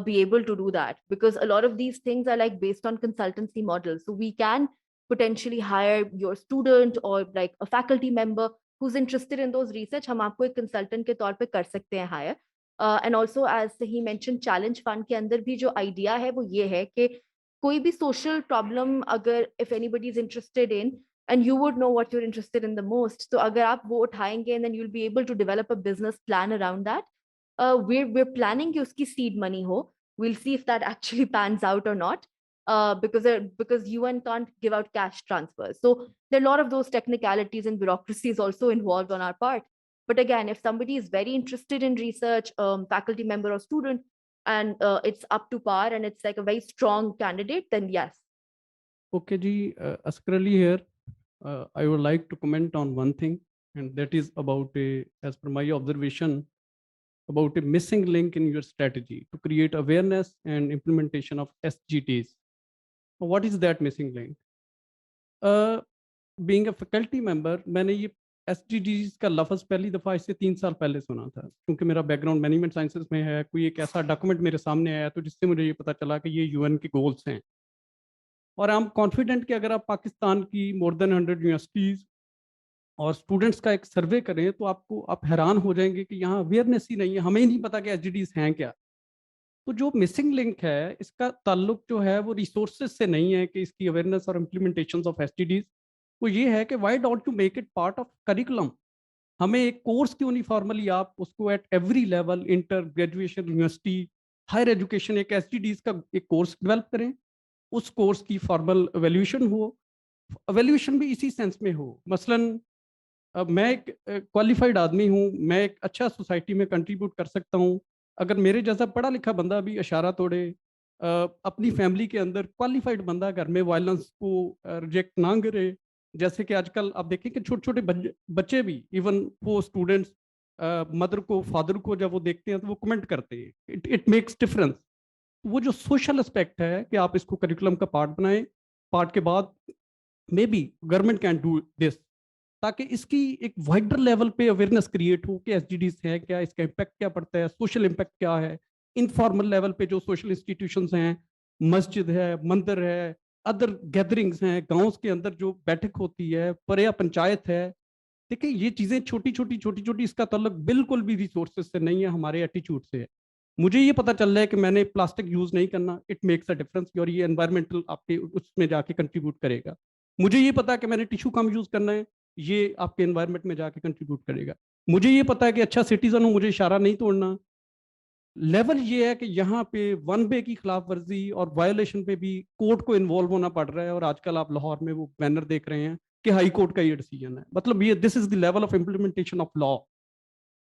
be able to do that, because a lot of these things are like based on consultancy models. So we can potentially hire your student or like a faculty member who's interested in those research. हम आपको एक consultant के तौर पे कर सकते हैं hire. And also as he mentioned, challenge fund के अंदर भी जो idea है वो ये है कि कोई भी social problem अगर if anybody is interested in, and you would know what you're interested in the most, so अगर आप वो उठाएंगे and then you'll be able to develop a business plan around that. We're planning कि उसकी seed money हो. We'll see if that actually pans out or not. Because UN can't give out cash transfers. So there are a lot of those technicalities and bureaucracies also involved on our part. But again, if somebody is very interested in research, faculty member or student, and it's up to par and it's like a very strong candidate, then yes. Okay, Ji, Asghar Ali here. I would like to comment on one thing, and that is about as per my observation, about a missing link in your strategy to create awareness and implementation of SGTs. What is that missing link? Being a faculty member, मैंने ये SDGs का लफ्ज़ पहली दफ़ा इससे 3 साल पहले सुना था, क्योंकि मेरा बैकग्राउंड मैनेजमेंट साइंसेस में है. कोई एक ऐसा डॉक्यूमेंट मेरे सामने आया तो जिससे मुझे ये पता चला कि ये यूएन के गोल्स हैं. और आई एम कॉन्फिडेंट कि अगर आप पाकिस्तान की मोर देन 100 यूनिवर्सिटीज़ और स्टूडेंट्स का एक सर्वे करें तो आप हैरान हो जाएंगे कि यहाँ अवेयरनेस ही नहीं है. हमें ही नहीं पता कि SDGs हैं क्या. तो जो मिसिंग लिंक है इसका ताल्लुक जो है वो रिसोर्सेज से नहीं है कि इसकी अवेयरनेस और इम्प्लीमेंटेशन ऑफ SDGs, वो ये है कि why don't you make it part of curriculum. हमें एक कोर्स क्यों नहीं फॉर्मली आप उसको at every level, inter, graduation, university, higher education, एक SDGs का एक कोर्स डेवलप करें. उस कोर्स की फॉर्मल एवेल्यूशन हो. एवेल्यूशन भी इसी सेंस में हो, मसलन मैं एक क्वालिफाइड आदमी हूँ, मैं एक अच्छा सोसाइटी में कंट्रीब्यूट कर सकता हूँ. अगर मेरे जैसा पढ़ा लिखा बंदा भी इशारा तोड़े, अपनी फैमिली के अंदर क्वालिफाइड बंदा घर में वायलेंस को रिजेक्ट ना करे, जैसे कि आजकल आप देखें कि छोटे छोटे बच्चे भी, इवन वो स्टूडेंट्स मदर को, फादर को जब वो देखते हैं तो वो कमेंट करते हैं. It makes difference. वो जो सोशल एस्पेक्ट है कि आप इसको करिकुलम का पार्ट बनाएं, पार्ट के बाद may be government can do this, ताकि इसकी एक वाइडर लेवल पे अवेयरनेस क्रिएट हो कि एसडीजीज है क्या, इसका इम्पैक्ट क्या पड़ता है, सोशल इम्पैक्ट क्या है, इनफॉर्मल लेवल पे जो सोशल इंस्टीट्यूशंस हैं, मस्जिद है, मंदिर है, अदर गैदरिंग्स हैं, गाँव के अंदर जो बैठक होती है, पर्या पंचायत है। देखिए ये चीज़ें छोटी छोटी, इसका ताल्लुक बिल्कुल भी रिसोर्सेज से नहीं है, हमारे एटीट्यूड से है। मुझे ये पता चल रहा है कि मैंने प्लास्टिक यूज़ नहीं करना, इट मेक्स अ डिफरेंस, और ये एनवायरमेंटल आपके उसमें जाके कंट्रीब्यूट करेगा। मुझे ये पता है कि मैंने टिश्यू कम यूज़ करना है, ये आपके एनवायरनमेंट में जाके कंट्रीब्यूट करेगा। मुझे ये पता है कि अच्छा सिटीजन हूँ, मुझे इशारा नहीं तोड़ना। लेवल ये है कि यहाँ पे वन वे की खिलाफ वर्जी और वायोलेशन पे भी कोर्ट को इन्वॉल्व होना पड़ रहा है, और आजकल आप लाहौर में वो बैनर देख रहे हैं कि हाई कोर्ट का ये डिसीजन है। मतलब ये this is the level of implementation of law.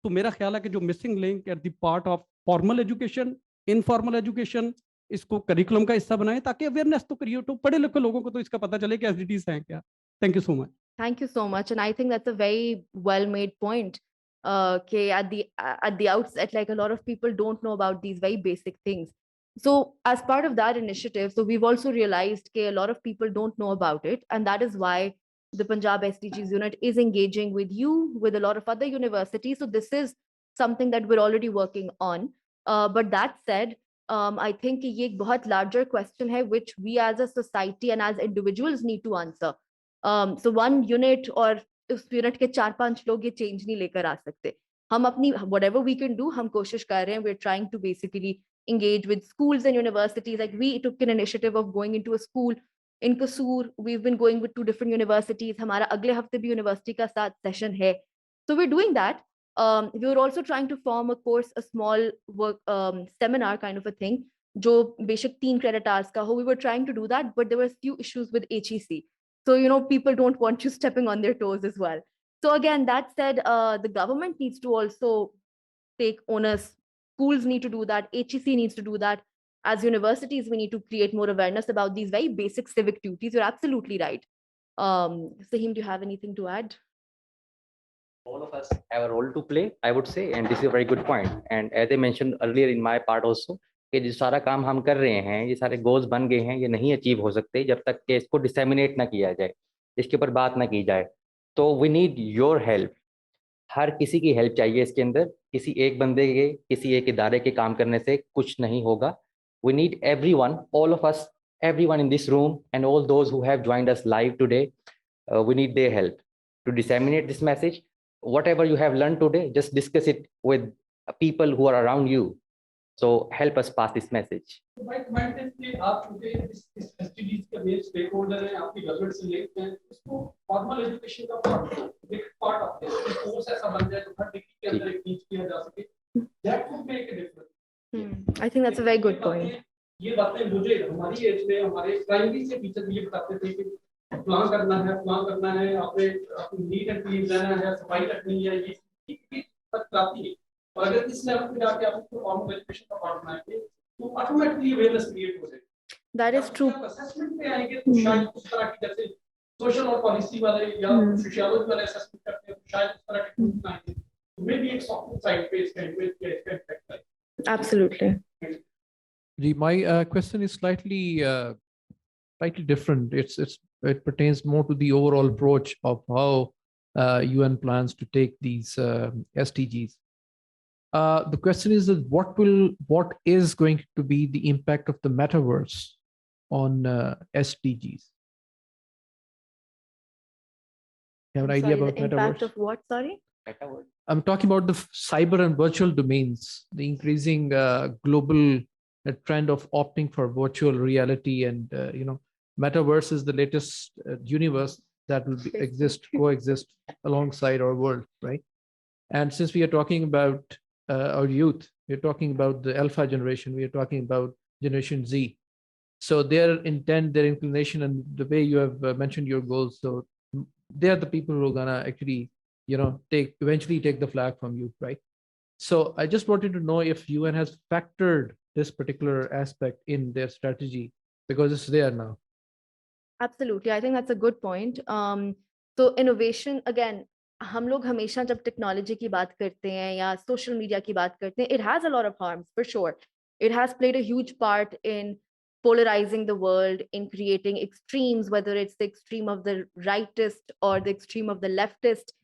तो मेरा ख्याल है कि जो missing link at the part of formal education, informal education, इसको करिकुलम का हिस्सा बनाए ताकि अवेयरनेस तो क्रिएट हो, पढ़े लिखे लोगों को तो इसका पता चले कि एसडीजीज हैं क्या। Thank you so much. Thank you so much. And I think that's a very well made point. Okay, at the outset, like a lot of people don't know about these very basic things. So as part of that initiative, so we've also realized that a lot of people don't know about it. And that is why the Punjab SDGs unit is engaging with you, with a lot of other universities. So this is something that we're already working on. But that said, I think ये एक बहुत larger question है, which we as a society and as individuals need to answer. So one unit और उस unit के 4-5 लोग ये change नहीं लेकर आ सकते। हम अपनी whatever we can do, हम कोशिश कर रहे हैं, we're trying to basically engage with schools and universities. Like we took an initiative of going into a school in Kasur. We've been going with 2 different universities. हमारा अगले हफ्ते भी university का साथ सेशन है। So we're doing that. We were also trying to form a course, a small work seminar kind of a thing, जो बेशक 3 credit hours का हो. We were trying to do that, but there were a few issues with HEC. So, you know, people don't want you stepping on their toes as well. So again, that said, the government needs to also take onus. Schools need to do that. HEC needs to do that. As universities, we need to create more awareness about these very basic civic duties. You're absolutely right. Sahim, do you have anything to add? All of us have a role to play, I would say, and this is a very good point. And as I mentioned earlier in my part also, कि जो सारा काम हम कर रहे हैं, ये सारे गोल्स बन गए हैं, ये नहीं अचीव हो सकते जब तक कि इसको डिसेमिनेट ना किया जाए, इसके ऊपर बात ना की जाए। तो वी नीड योर हेल्प, हर किसी की हेल्प चाहिए इसके अंदर। किसी एक बंदे के, किसी एक इदारे के काम करने से कुछ नहीं होगा। We need everyone, all of us, everyone in this room and all those who have joined us live today, we need their help to disseminate this message. Whatever you have learned today, just discuss it with people who are around you. So help us pass this message. My comment is कि आप चूंकि इस SDGs के main stake holder हैं, आपकी government से link हैं, इसको फॉर्मल एजुकेशन का एक पार्ट ऑफ दिस कोर्स ऐसा बन जाए जो हर डिग्री के अंदर एक टीच किया जा सके। That would make a difference. I think that's a very good point. ये बातें मुझे हमारी एज में हमारे प्राइमरी से टीचर ये बताते थे कि प्लान करना है, आपने अपनी नीट एंड क्लीन रहना है, सफाई रखनी है, ये तक आती है। और अगर इस लेवल पे जाके आप इसको फॉर्मल एजुकेशन का पार्ट बनाएंगे तो ऑटोमेटिकली अवेयरनेस क्रिएट हो जाएगी। That is true. असेसमेंट पे आएंगे तो शायद उस तरह की जैसे सोशल और पॉलिसी वाले या सोशियोलॉजी वाले असेसमेंट करते हैं, शायद उस तरह के टूल्स आएंगे तो मे बी एक सॉफ्ट साइड पे इसका इम्पैक्ट है। Absolutely. My question is slightly different. It pertains more to the overall approach of how UN plans to take these SDGs. The question is that what is going to be the impact of the metaverse on SDGs? You have an idea about the impact metaverse? of what? Sorry. I'm talking about the cyber and virtual domains, the increasing global trend of opting for virtual reality, and metaverse is the latest universe that will coexist alongside our world, right? And since we are talking about our youth, we're talking about the alpha generation, we are talking about Generation Z. So their intent, their inclination, and the way you have mentioned your goals, so they are the people who are gonna actually, eventually take the flag from you, right? So I just wanted to know if UN has factored this particular aspect in their strategy, because it's there now. Absolutely. I think that's a good point. So innovation, again, हम लोग हमेशा जब technology की बात करते हैं या social media की बात करते हैं, it has a lot of harms for sure. It has played a huge part in polarizing the world, in creating extremes, whether it's the extreme of the rightist or the extreme of the leftist,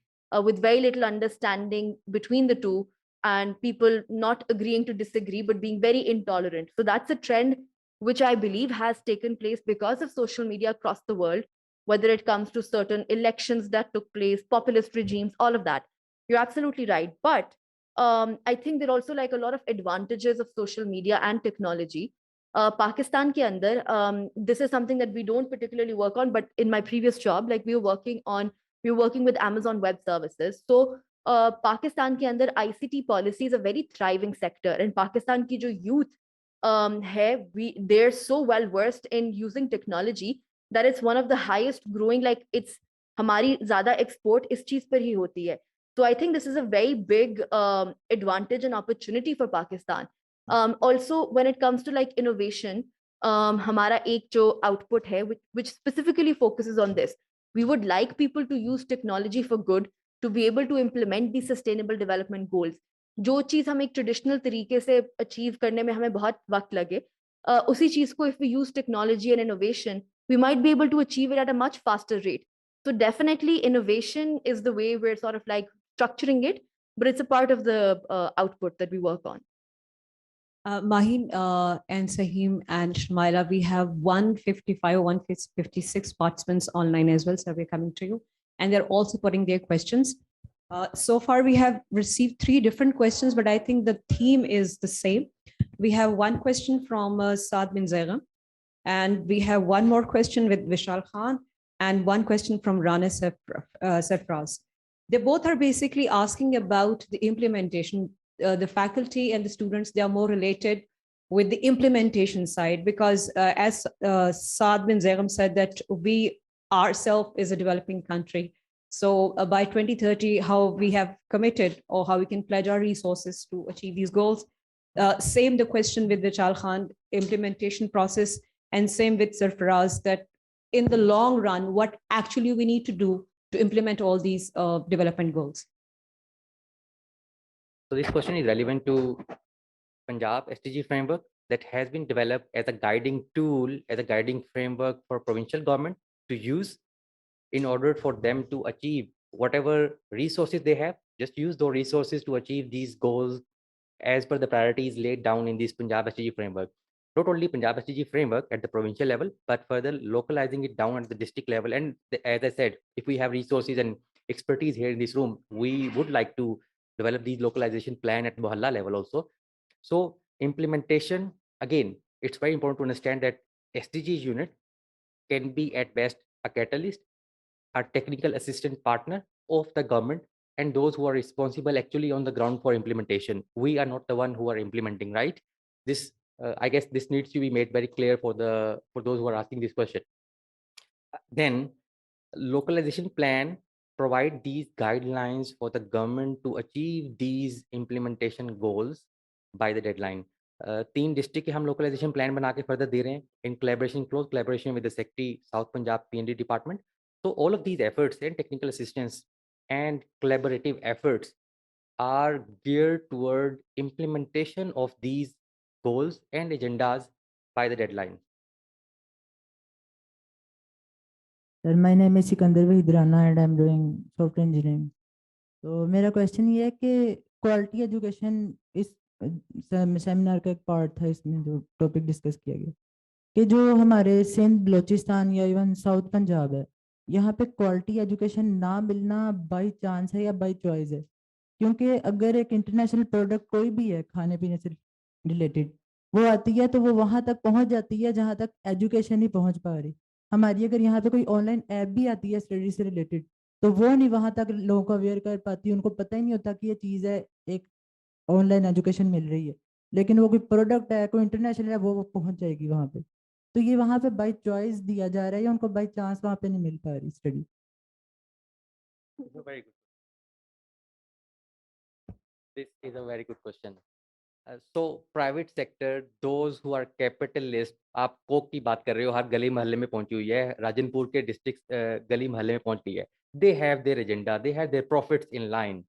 with very little understanding between the two, and people not agreeing to disagree, but being very intolerant. So that's a trend which I believe has taken place because of social media across the world, whether it comes to certain elections that took place, populist regimes, all of that. You're absolutely right. But I think there are also like a lot of advantages of social media and technology. Pakistan ke andar, this is something that we don't particularly work on, but in my previous job, like we were working with Amazon Web Services. So Pakistan ke andar ICT policy is a very thriving sector, and Pakistan ki jo youth they're so well versed in using technology that it's one of the highest growing, like it's हमारी ज़्यादा export इस चीज़ पर ही होती है. So I think this is a very big advantage and opportunity for Pakistan. Also, when it comes to like innovation, हमारा एक जो output है, which specifically focuses on this, we would like people to use technology for good, to be able to implement these sustainable development goals. जो चीज़ हम एक traditional तरीके से achieve करने में हमें बहुत वक्त लगे, उसी चीज़ को if we use technology and innovation, we might be able to achieve it at a much faster rate. So definitely innovation is the way we're sort of like structuring it, but it's a part of the output that we work on. Maheen and Saheem and Shmaila, we have 155 or 156 participants online as well, so we're coming to you. And they're also putting their questions. So far, we have received 3 different questions, but I think the theme is the same. We have one question from Saad bin Zagham, and we have one more question with Vishal Khan, and one question from Rana Sarfraz. They both are basically asking about the implementation. The faculty and the students, they are more related with the implementation side, because as Saad bin Zagham said, that we ourselves is a developing country. So by 2030, how we have committed or how we can pledge our resources to achieve these goals. Same the question with Vishal Khan, implementation process, and same with Sarfaraz, that in the long run, what actually we need to do to implement all these development goals. So this question is relevant to Punjab SDG framework that has been developed as a guiding tool, as a guiding framework for provincial government to use in order for them to achieve whatever resources they have. Just use those resources to achieve these goals as per the priorities laid down in this Punjab SDG framework. Not only Punjab SDG framework at the provincial level, but further localizing it down at the district level. And as I said, if we have resources and expertise here in this room, we would like to develop these localization plan at Mohalla level also. So implementation, again, it's very important to understand that SDGs unit can be at best a catalyst, a technical assistant partner of the government, and those who are responsible actually on the ground for implementation. We are not the one who are implementing, right? This, I guess this needs to be made very clear for those who are asking this question. Then localization plan provide these guidelines for the government to achieve these implementation goals by the deadline. 3 district के हम localisation plan बना के further they रहे हैं in collaboration, close collaboration with the secretary south Punjab PND department. So all of these efforts and technical assistance and collaborative efforts are geared toward implementation of these goals and agendas by the deadline. Sir, my name is Sikandar Vahidrana and I'm doing software engineering. तो मेरा question ये है कि quality education इस seminar का एक part था, इसमें जो टॉपिक डिस्कस किया गया कि जो हमारे सिंध, बलोचिस्तान या इवन साउथ पंजाब है, यहाँ पे क्वालिटी एजुकेशन ना मिलना बाई चांस है या बाई चॉइस है? क्योंकि अगर एक इंटरनेशनल प्रोडक्ट कोई भी है खाने पीने से रिलेटेड, वो आती है तो वो वहाँ तक पहुँच जाती है जहाँ तक एजुकेशन नहीं पहुँच पा रही. हमारी अगर यहाँ पे कोई ऑनलाइन ऐप भी आती है स्टडी से रिलेटेड, तो वो नहीं वहाँ तक लोगों को अवेयर कर पाती, उनको पता ही नहीं होता कि ये चीज़ है, एक ऑनलाइन एजुकेशन मिल रही है. लेकिन वो कोई प्रोडक्ट है, कोई इंटरनेशनल है, वो पहुँच जाएगी वहाँ पे. तो ये वहाँ पे बाई चॉइस दिया जा रहा है या उनको बाई चांस वहाँ पे नहीं मिल पा रही study? This is a very good question. So private sector, those who are capitalist, आप कोक की बात कर रहे हो, हर गली मोहल्ले में पहुंची हुई है, राजनपुर के डिस्ट्रिक्ट गली मोहल्ले में पहुंच गई है. They have their agenda, they have their profits in line.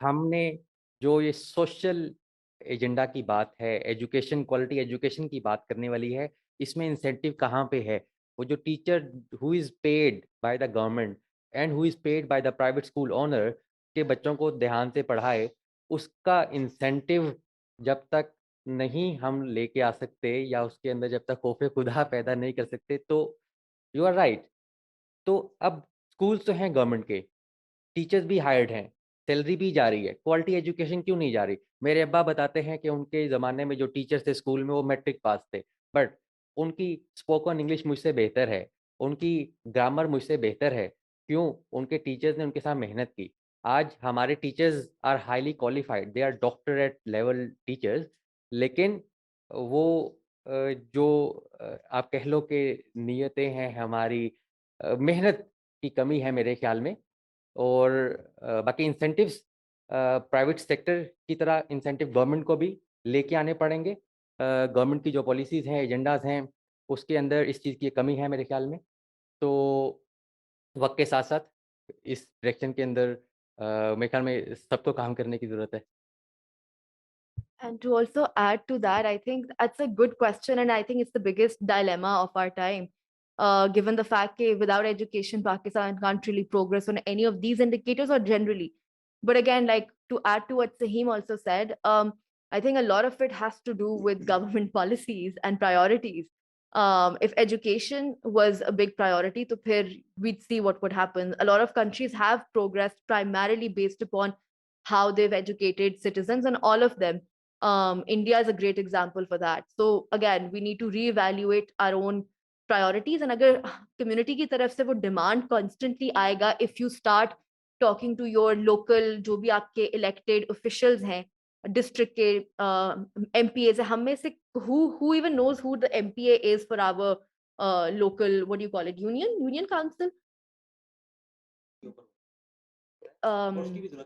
हमने जो ये सोशल एजेंडा की बात है, एजुकेशन, क्वालिटी एजुकेशन की बात करने वाली है, इसमें इंसेंटिव कहाँ पे है? वो जो teacher who is paid by the government and who is paid by the private school owner के बच्चों को ध्यान से पढ़ाए, उसका इंसेंटिव जब तक नहीं हम लेके आ सकते या उसके अंदर जब तक खौफ खुदा पैदा नहीं कर सकते, तो यू आर राइट। तो अब स्कूल्स तो हैं गवर्नमेंट के, टीचर्स भी हायर्ड हैं, सैलरी भी जा रही है, क्वालिटी एजुकेशन क्यों नहीं जा रही? मेरे अब्बा बताते हैं कि उनके ज़माने में जो टीचर्स थे स्कूल में वो मैट्रिक पास थे, बट उनकी स्पोकन इंग्लिश मुझसे बेहतर है, उनकी ग्रामर मुझसे बेहतर है। क्यों? उनके टीचर्स ने उनके साथ मेहनत की। आज हमारे teachers are highly qualified, they are doctorate level teachers, लेकिन वो जो आप कह लो कि नियतें हैं हमारी, मेहनत की कमी है मेरे ख़्याल में। और बाकी इंसेंटिव्स प्राइवेट सेक्टर की तरह इंसेंटिव गवर्नमेंट को भी लेके आने पड़ेंगे। गवर्नमेंट की जो पॉलिसीज़ हैं, एजेंडाज़ हैं, उसके अंदर इस चीज़ की कमी है मेरे ख़्याल में। तो वक़्त के साथ-साथ इस डायरेक्शन के अंदर मेरे ख़्याल में सबको काम करने की ज़रूरत है। And to also add to that, I think that's a good question, and I think it's the biggest dilemma of our time. Given the fact that without education, Pakistan can't really progress on any of these indicators or generally. But again, like to add to what Saheem also said, I think a lot of it has to do with government policies and priorities. If education was a big priority, to phir we'd see what would happen. A lot of countries have progressed primarily based upon how they've educated citizens, and all of them. India is a great example for that. So again, we need to reevaluate our own priorities. And agar community की तरफ से वो demand constantly आएगा, if you start talking to your local जो भी आपके elected officials हैं, district के MPAs हैं, हम में से who even knows who the MPA is for our local, what do you call it, union council,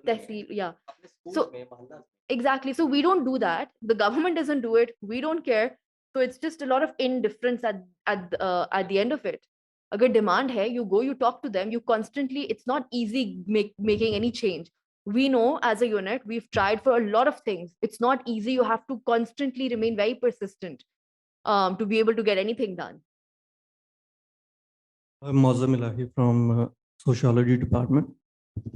tehsil, yeah. So exactly. So we don't do that. The government doesn't do it. We don't care. So it's just a lot of indifference at the end of it. Agar demand hai, you go, you talk to them. You constantly. It's not easy making any change. We know as a unit, we've tried for a lot of things. It's not easy. You have to constantly remain very persistent to be able to get anything done. I'm Mozam Ilahi from Sociology Department.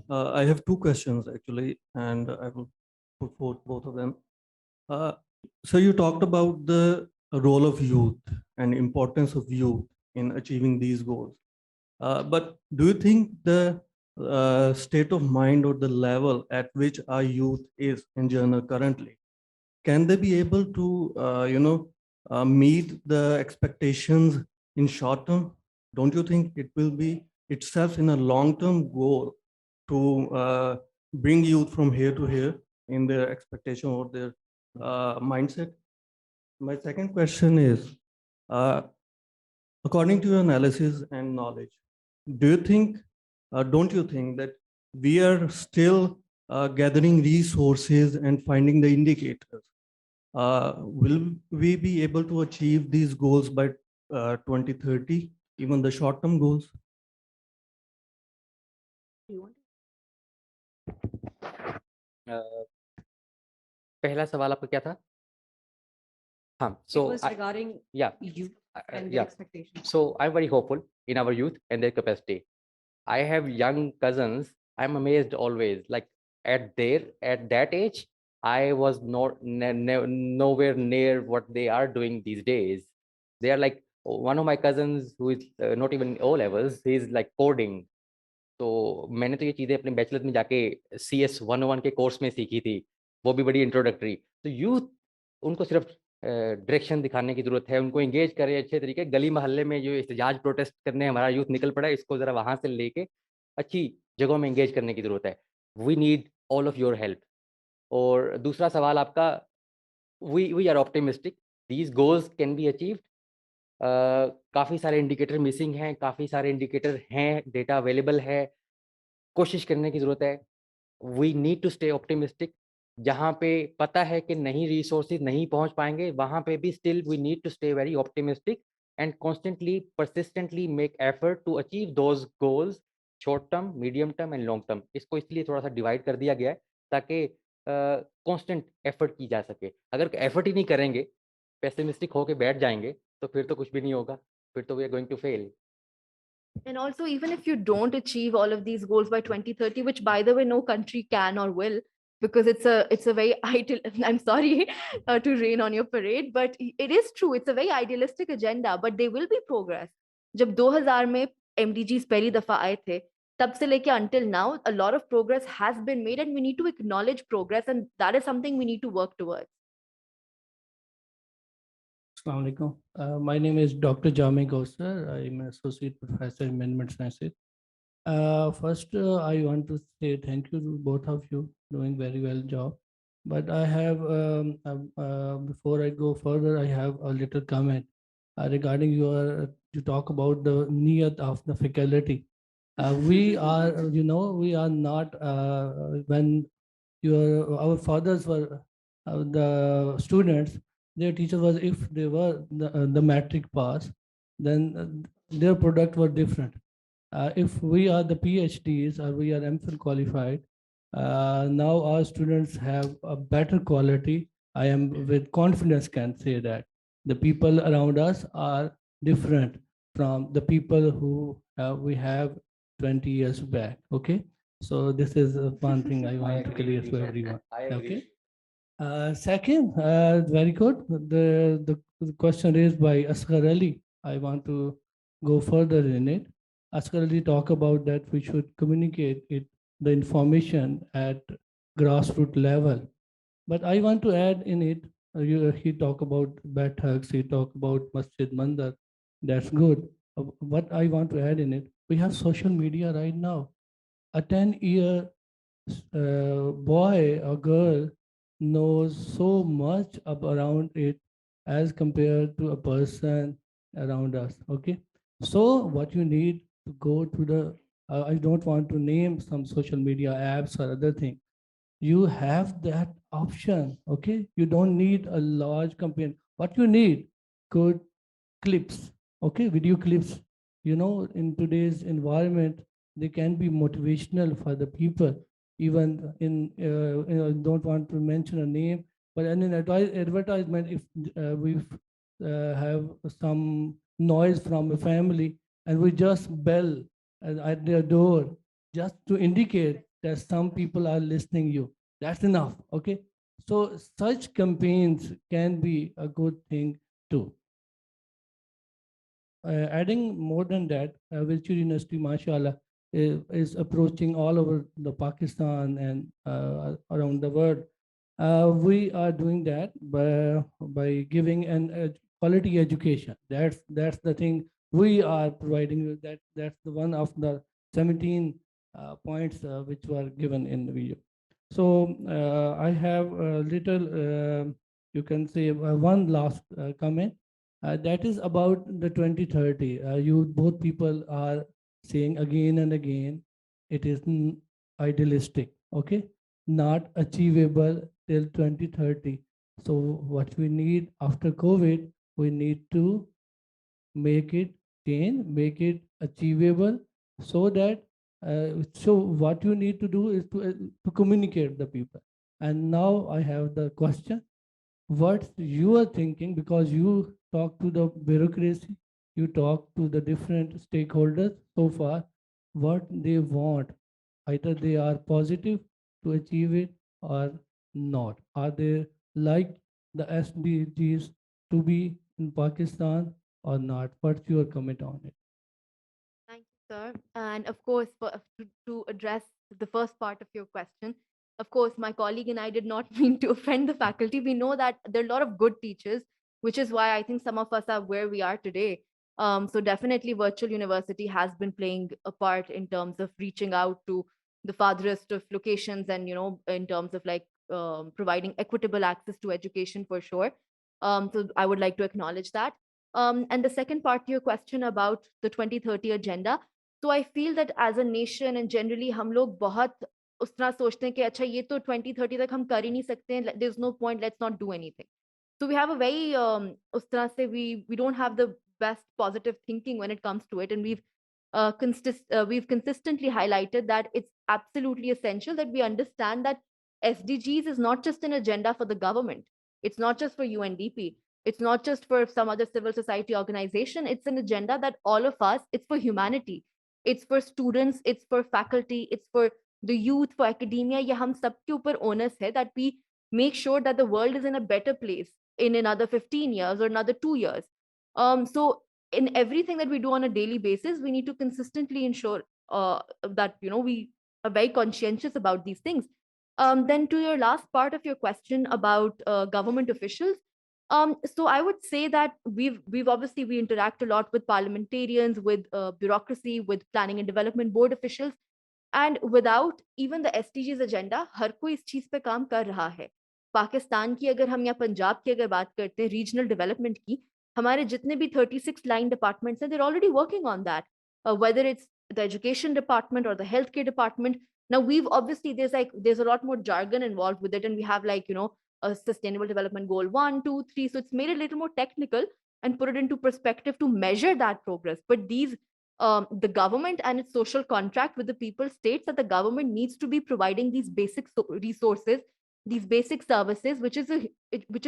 I have two questions actually, and I will put forth both of them. So you talked about the role of youth and importance of youth in achieving these goals. But do you think the state of mind or the level at which our youth is in general currently, can they be able to, meet the expectations in short term? Don't you think it will be itself in a long-term goal to bring youth from here to here in their expectation or their mindset? My second question is, according to your analysis and knowledge, don't you think that we are still gathering resources and finding the indicators? Will we be able to achieve these goals by 2030, even the short-term goals? पहला सवाल आपका क्या था? हाँ, It so was regarding yeah, youth and yeah. their expectations. So I'm very hopeful in our youth and their capacity. I have young cousins. I'm amazed always. Like at that age, I was nowhere near what they are doing these days. They are like one of my cousins who is not even O levels. He's like coding. तो मैंने तो ये चीज़ें अपने bachelor में जाके CS 101 के course में सीखी थी, वो भी बड़ी इंट्रोडक्टरी। तो यूथ उनको सिर्फ डायरेक्शन दिखाने की ज़रूरत है, उनको एंगेज करें अच्छे तरीके। गली मोहल्ले में जो एहतजाज प्रोटेस्ट करने हमारा यूथ निकल पड़ा है, इसको ज़रा वहाँ से लेके अच्छी जगहों में एंगेज करने की ज़रूरत है। We need all of your help. और दूसरा सवाल आपका, we are optimistic, these goals can be achieved. काफ़ी सारे इंडिकेटर मिसिंग हैं, काफ़ी सारे इंडिकेटर हैं, डेटा अवेलेबल है, कोशिश करने की ज़रूरत है। We need to stay optimistic. जहाँ पे पता है कि नहीं रिसोर्सेज नहीं पहुँच पाएँगे, वहाँ पे भी still we need to stay very optimistic and constantly, persistently make effort to achieve those goals, short term, medium term and long term. इसको इसलिए थोड़ा-सा डिवाइड कर दिया गया है, ताकि कांस्टेंट एफर्ट की जा सके। अगर एफर्ट ही नहीं करेंगे, पेसिमिस्टिक होके बैठ जाएंगे, तो फिर तो कुछ भी नहीं होगा, फिर तो we are going to fail. And also, even if you don't achieve all of these goals by 2030, which by the way, no country can or will, because it's a very ideal, I'm sorry to rain on your parade, but it is true. It's a very idealistic agenda, but there will be progress. जब 2000 में MDGs पहली दफा आए थे, तब से लेके until now, a lot of progress has been made, and we need to acknowledge progress, and that is something we need to work towards. Assalamu alaikum. My name is Dr. Jami Gosar. I'm an associate professor in management sciences. First, I want to say thank you to both of you, doing very well job. But I have, before I go further, I have a little comment regarding you talk about the niyat of the faculty. We are, we are not, when our fathers were the students, their teacher was, if they were the matric pass, then their product were different. If we are the PhDs or we are MPhil qualified, now our students have a better quality. I am with confidence can say that the people around us are different from the people who we have 20 years back. Okay, so this is one thing I want to clear to everyone. Okay. Second, very good. The question raised by Asghar Ali, I want to go further in it. Asghar Ali talk about that we should communicate it, the information at grassroots level. But I want to add in it, he talk about Baithaks, he talk about Masjid Mandar. That's good. What I want to add in it, we have social media right now. A 10-year boy or girl knows so much around it as compared to a person around us. Okay, so what you need to go to the I don't want to name some social media apps or other thing. You have that option. Okay, you don't need a large campaign. What you need, good clips. Okay, video clips. In today's environment, they can be motivational for the people. Even in don't want to mention a name, but in an advertisement, if we have some noise from a family and we just bell at their door just to indicate that some people are listening you, that's enough. Okay, so such campaigns can be a good thing too. Adding more than that, Virtual University, mashallah, is approaching all over the Pakistan and around the world. We are doing that by giving an quality education. That's the thing we are providing. That's the one of the 17 points which were given in the video. So I have a little, you can say, one last comment. That is about the 2030. You both people are saying again and again, it is idealistic, okay? Not achievable till 2030. So what we need after COVID, we need to make it change, make it achievable, so that so what you need to do is to communicate the people. And now I have the question, what you are thinking, because you talk to the bureaucracy, you talk to the different stakeholders so far, what they want, either they are positive to achieve it or not. Are they like the SDGs to be in Pakistan or not? What's your comment on it? Thank you, sir. And of course, to address the first part of your question, of course, my colleague and I did not mean to offend the faculty. We know that there are a lot of good teachers, which is why I think some of us are where we are today. So definitely Virtual University has been playing a part in terms of reaching out to the farthest of locations, and, in terms of like providing equitable access to education for sure. So I would like to acknowledge that. And the second part to your question about the 2030 agenda. So I feel that as a nation and generally हम लोग बहुत उस तरह सोचते हैं कि अच्छा ये तो 2030 तक हम कर ही नहीं सकते हैं, there's no point, let's not do anything. So we have a very उस तरह से we don't have the best positive thinking when it comes to it, and we've consistently highlighted that it's absolutely essential that we understand that SDGs is not just an agenda for the government. It's not just for UNDP. It's not just for some other civil society organization. It's an agenda that all of us, it's for humanity. It's for students, it's for faculty, it's for the youth, for academia. ये हम सबके ऊपर onus है that we make sure that the world is in a better place in another 15 years or another 2 years. So in everything that we do on a daily basis, we need to consistently ensure that we are very conscientious about these things. Then to your last part of your question about government officials, so I would say that we've obviously we interact a lot with parliamentarians, with bureaucracy, with planning and development board officials, and without even the SDGs agenda, हर कोई इस चीज पे काम कर रहा है. पाकिस्तान की अगर हम या पंजाब की अगर बात करते हैं रीजनल डेवलपमेंट की, हमारे जितने भी 36 line departments हैं, they're already working on that. Whether it's the education department or the healthcare department. Now we've obviously there's a lot more jargon involved with it, and we have a sustainable development goal 1, 2, 3. So it's made it a little more technical and put it into perspective to measure that progress. But the government and its social contract with the people states that the government needs to be providing these basic resources, these basic services, which is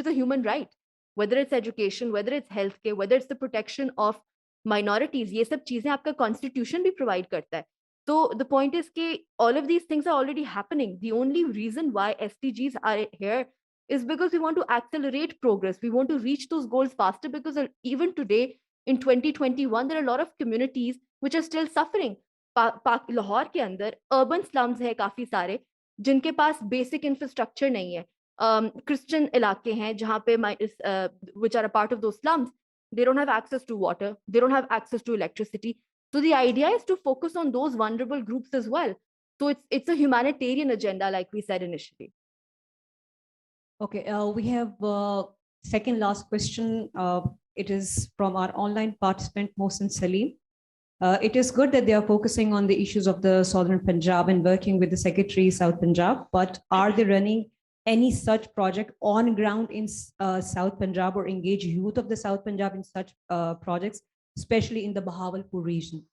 a human right. Whether it's education, whether it's healthcare, whether it's the protection of minorities, ये सब चीजें आपका constitution भी provide करता है. So the point is that all of these things are already happening. The only reason why SDGs are here is because we want to accelerate progress. We want to reach those goals faster, because even today in 2021, there are a lot of communities which are still suffering. Lahore के अंदर urban slums है काफी सारे, जिनके पास basic infrastructure नहीं है. Christian इलाके हैं जहाँ पे which are a part of those slums, they don't have access to water, they don't have access to electricity. So the idea is to focus on those vulnerable groups as well. So it's a humanitarian agenda, like we said initially. Okay, we have second last question. It is from our online participant, Mohsin Salim. It is good that they are focusing on the issues of the Southern Punjab and working with the Secretary South Punjab, but are they running any such project on ground in South Punjab, or engage youth of the South Punjab in such projects, especially in the Bahawalpur region?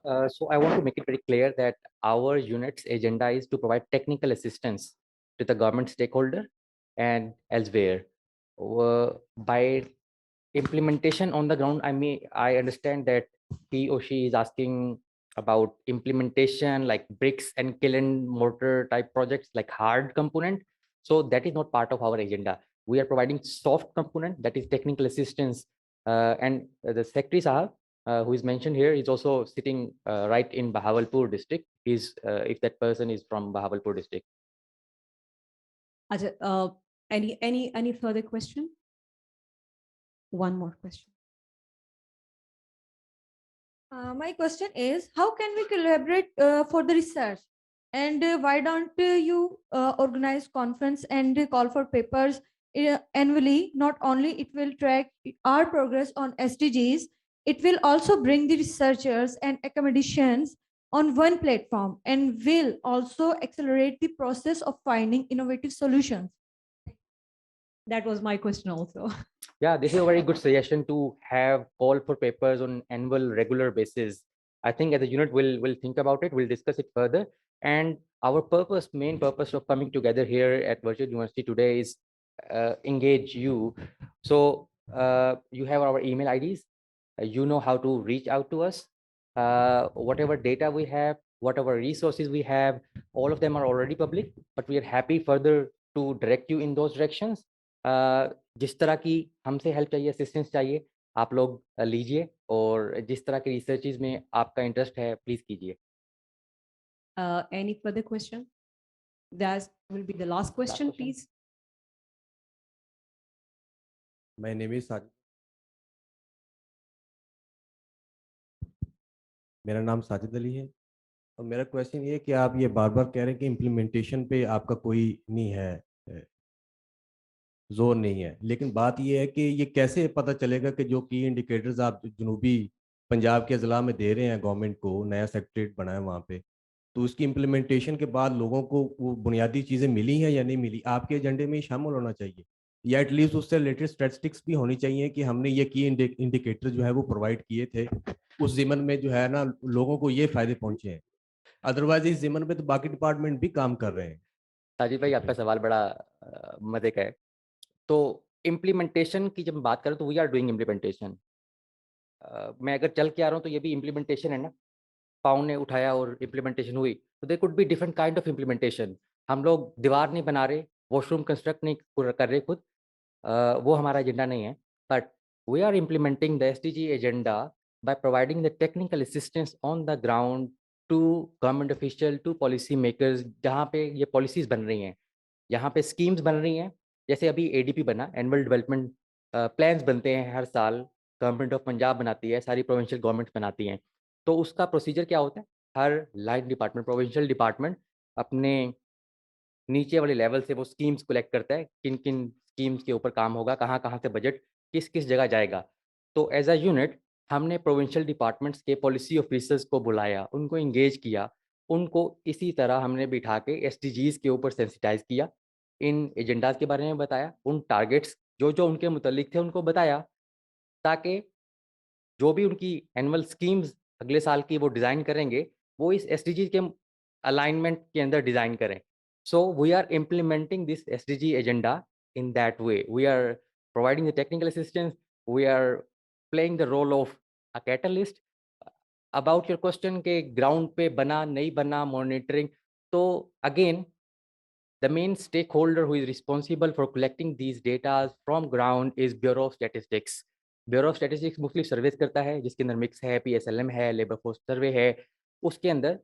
So I want to make it very clear that our unit's agenda is to provide technical assistance to the government stakeholder and elsewhere. By implementation on the ground, I understand that he or she is asking about implementation like bricks and kiln mortar type projects, like hard component. So that is not part of our agenda. We are providing soft component, that is technical assistance. And the Secretary Sahab, who is mentioned here, is also sitting right in Bahawalpur district. If that person is from Bahawalpur district. Any further question? One more question. My question is, how can we collaborate for the research? And why don't you organize conference and call for papers annually? Not only it will track our progress on SDGs, it will also bring the researchers and academicians on one platform, and will also accelerate the process of finding innovative solutions. That was my question also. Yeah, this is a very good suggestion to have call for papers on annual regular basis. I think as a unit we'll think about it, we'll discuss it further. And our main purpose of coming together here at Virtual University today is engage you. So you have our email IDs, you know how to reach out to us. Whatever data we have, whatever resources we have, all of them are already public, but we are happy further to direct you in those directions. जिस तरह की हमसे help चाहिए, assistance चाहिए, आप लोग लीजिए, और जिस तरह के रिसर्चेस में आपका इंटरेस्ट है प्लीज कीजिए. Any further question? That will be the last question, please. My name is Sajid. मेरा नाम साजिद अली है, और मेरा क्वेश्चन ये है कि आप ये बार बार कह रहे हैं कि इम्प्लीमेंटेशन पे आपका कोई नहीं है, जोर नहीं है, लेकिन बात ये है कि ये कैसे पता चलेगा कि जो की इंडिकेटर्स आप जनूबी पंजाब के ज़िला में दे रहे हैं गवर्नमेंट को, नया सेक्रेटरीट बना है वहाँ पे, तो उसकी इम्प्लीमेंटेशन के बाद लोगों को वो बुनियादी चीज़ें मिली हैं या नहीं मिली, आपके एजेंडे में शामिल होना चाहिए, या एटलीस्ट उससे रिलेटेड स्टैटिस्टिक्स भी होनी चाहिए कि हमने ये की इंडिकेटर जो है वो प्रोवाइड किए थे, उस ज़िमन में जो है ना लोगों को ये फ़ायदे पहुँचे हैं. अदरवाइज इस जिम्मन पे तो बाकी डिपार्टमेंट भी काम कर रहे हैं। साजिद भाई, आपका सवाल बड़ा मजे का है। तो इम्प्लीमेंटेशन की जब बात करें तो वी आर डूइंग इम्प्लीमेंटेशन। मैं अगर चल के आ रहा हूँ तो ये भी इम्प्लीमेंटेशन है ना, पाँव ने उठाया और इम्प्लीमेंटेशन हुई, तो they could be different kind of implementation. हम लोग दीवार नहीं बना रहे, वॉशरूम कंस्ट्रक्ट नहीं कर रहे खुद, वो हमारा एजेंडा नहीं है। But we are implementing the SDG agenda by providing the technical assistance on the ground to government official, to policy makers, जहाँ पे ये policies बन रही हैं, यहाँ पे schemes बन रही हैं। जैसे अभी ADP बना, एनुअल डेवलपमेंट प्लान्स बनते हैं हर साल, गवर्नमेंट ऑफ पंजाब बनाती है, सारी प्रोविंशियल गवर्नमेंट्स बनाती हैं। तो उसका प्रोसीजर क्या होता है, हर लाइन डिपार्टमेंट, प्रोविंशियल डिपार्टमेंट अपने नीचे वाले लेवल से वो स्कीम्स कलेक्ट करता है, किन किन स्कीम्स के ऊपर काम होगा, कहाँ कहाँ से बजट किस किस जगह जाएगा। तो एज अ यूनिट हमने प्रोविंशियल डिपार्टमेंट्स के पॉलिसी ऑफिसर्स को बुलाया, उनको इंगेज किया, उनको इसी तरह हमने बिठा के एसडीजीज के ऊपर सेंसिटाइज किया, इन एजेंडाज के बारे में बताया, उन टारगेट्स जो जो उनके मुतल्लिक थे उनको बताया, ताकि जो भी उनकी एनुअल स्कीम्स अगले साल की वो डिज़ाइन करेंगे, वो इस एसडीजी के अलाइनमेंट के अंदर डिज़ाइन करें। So we are implementing this SDG agenda in that way. We are providing the technical assistance. We are playing the role of a catalyst. About your question के ground पे बना नहीं बना monitoring, तो again the main stakeholder who is responsible for collecting these data from ground is Bureau of Statistics. Bureau of Statistics मुख्तलिफ सर्वेस करता है, जिसके अंदर मिक्स है, PSLM है, लेबर फोर्स सर्वे है। उसके अंदर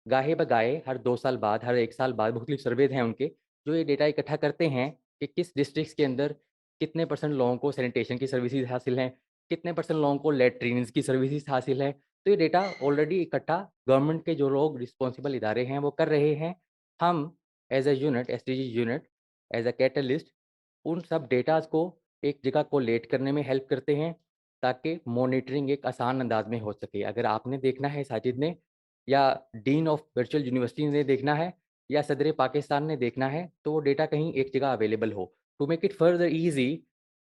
गाहे बगाए हर 2 साल बाद, हर 1 साल बाद मुख्तलिफ सर्वेज हैं उनके, जो ये डेटा इकट्ठा करते हैं कि किस डिस्ट्रिक्ट्स के अंदर कितने % लोगों को सैनिटेशन की सर्विसेज हासिल हैं, कितने % लोगों को लैट्रीन्स की सर्विसेज हासिल हैं। तो ये डेटा ऑलरेडी इकट्ठा गवर्नमेंट के जो लोग रिस्पॉन्सिबल इदारे हैं वो कर रहे हैं। हम as a unit, SDG unit, as a catalyst उन सब डेटाज को एक जगह कोलेट करने में हेल्प करते हैं, ताकि मॉनिटरिंग एक आसान अंदाज में हो सके। अगर आपने देखना है साजिद ने, या डीन ऑफ वर्चुअल यूनिवर्सिटी ने देखना है, या सदर पाकिस्तान ने देखना है, तो वो डेटा कहीं एक जगह अवेलेबल हो। To make it further easy,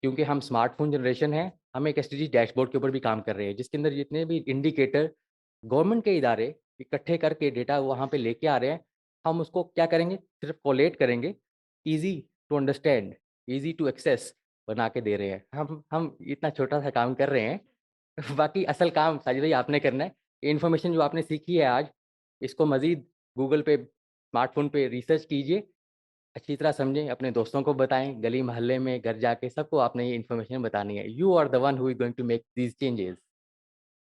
क्योंकि हम स्मार्टफोन जनरेशन है, हम एक एसडीजी डैशबोर्ड के ऊपर भी काम कर रहे हैं, जिसके अंदर जितने भी इंडिकेटर गवर्नमेंट के इदारे इकट्ठे करके डेटा वहाँ पे लेके आ रहे हैं, हम उसको क्या करेंगे, सिर्फ कोलेट करेंगे, easy to understand, easy to access बना के दे रहे हैं। हम इतना छोटा सा काम कर रहे हैं। बाकी असल काम साजिद भाई आपने करना है। इन्फॉर्मेशन जो आपने सीखी है आज, इसको मज़ीद गूगल पे, स्मार्टफ़ोन पे रिसर्च कीजिए, अच्छी तरह समझें, अपने दोस्तों को बताएँ, गली मोहल्ले में, घर जाके सबको आपने ये इन्फॉर्मेशन बतानी है। You are the one who is going to make these changes.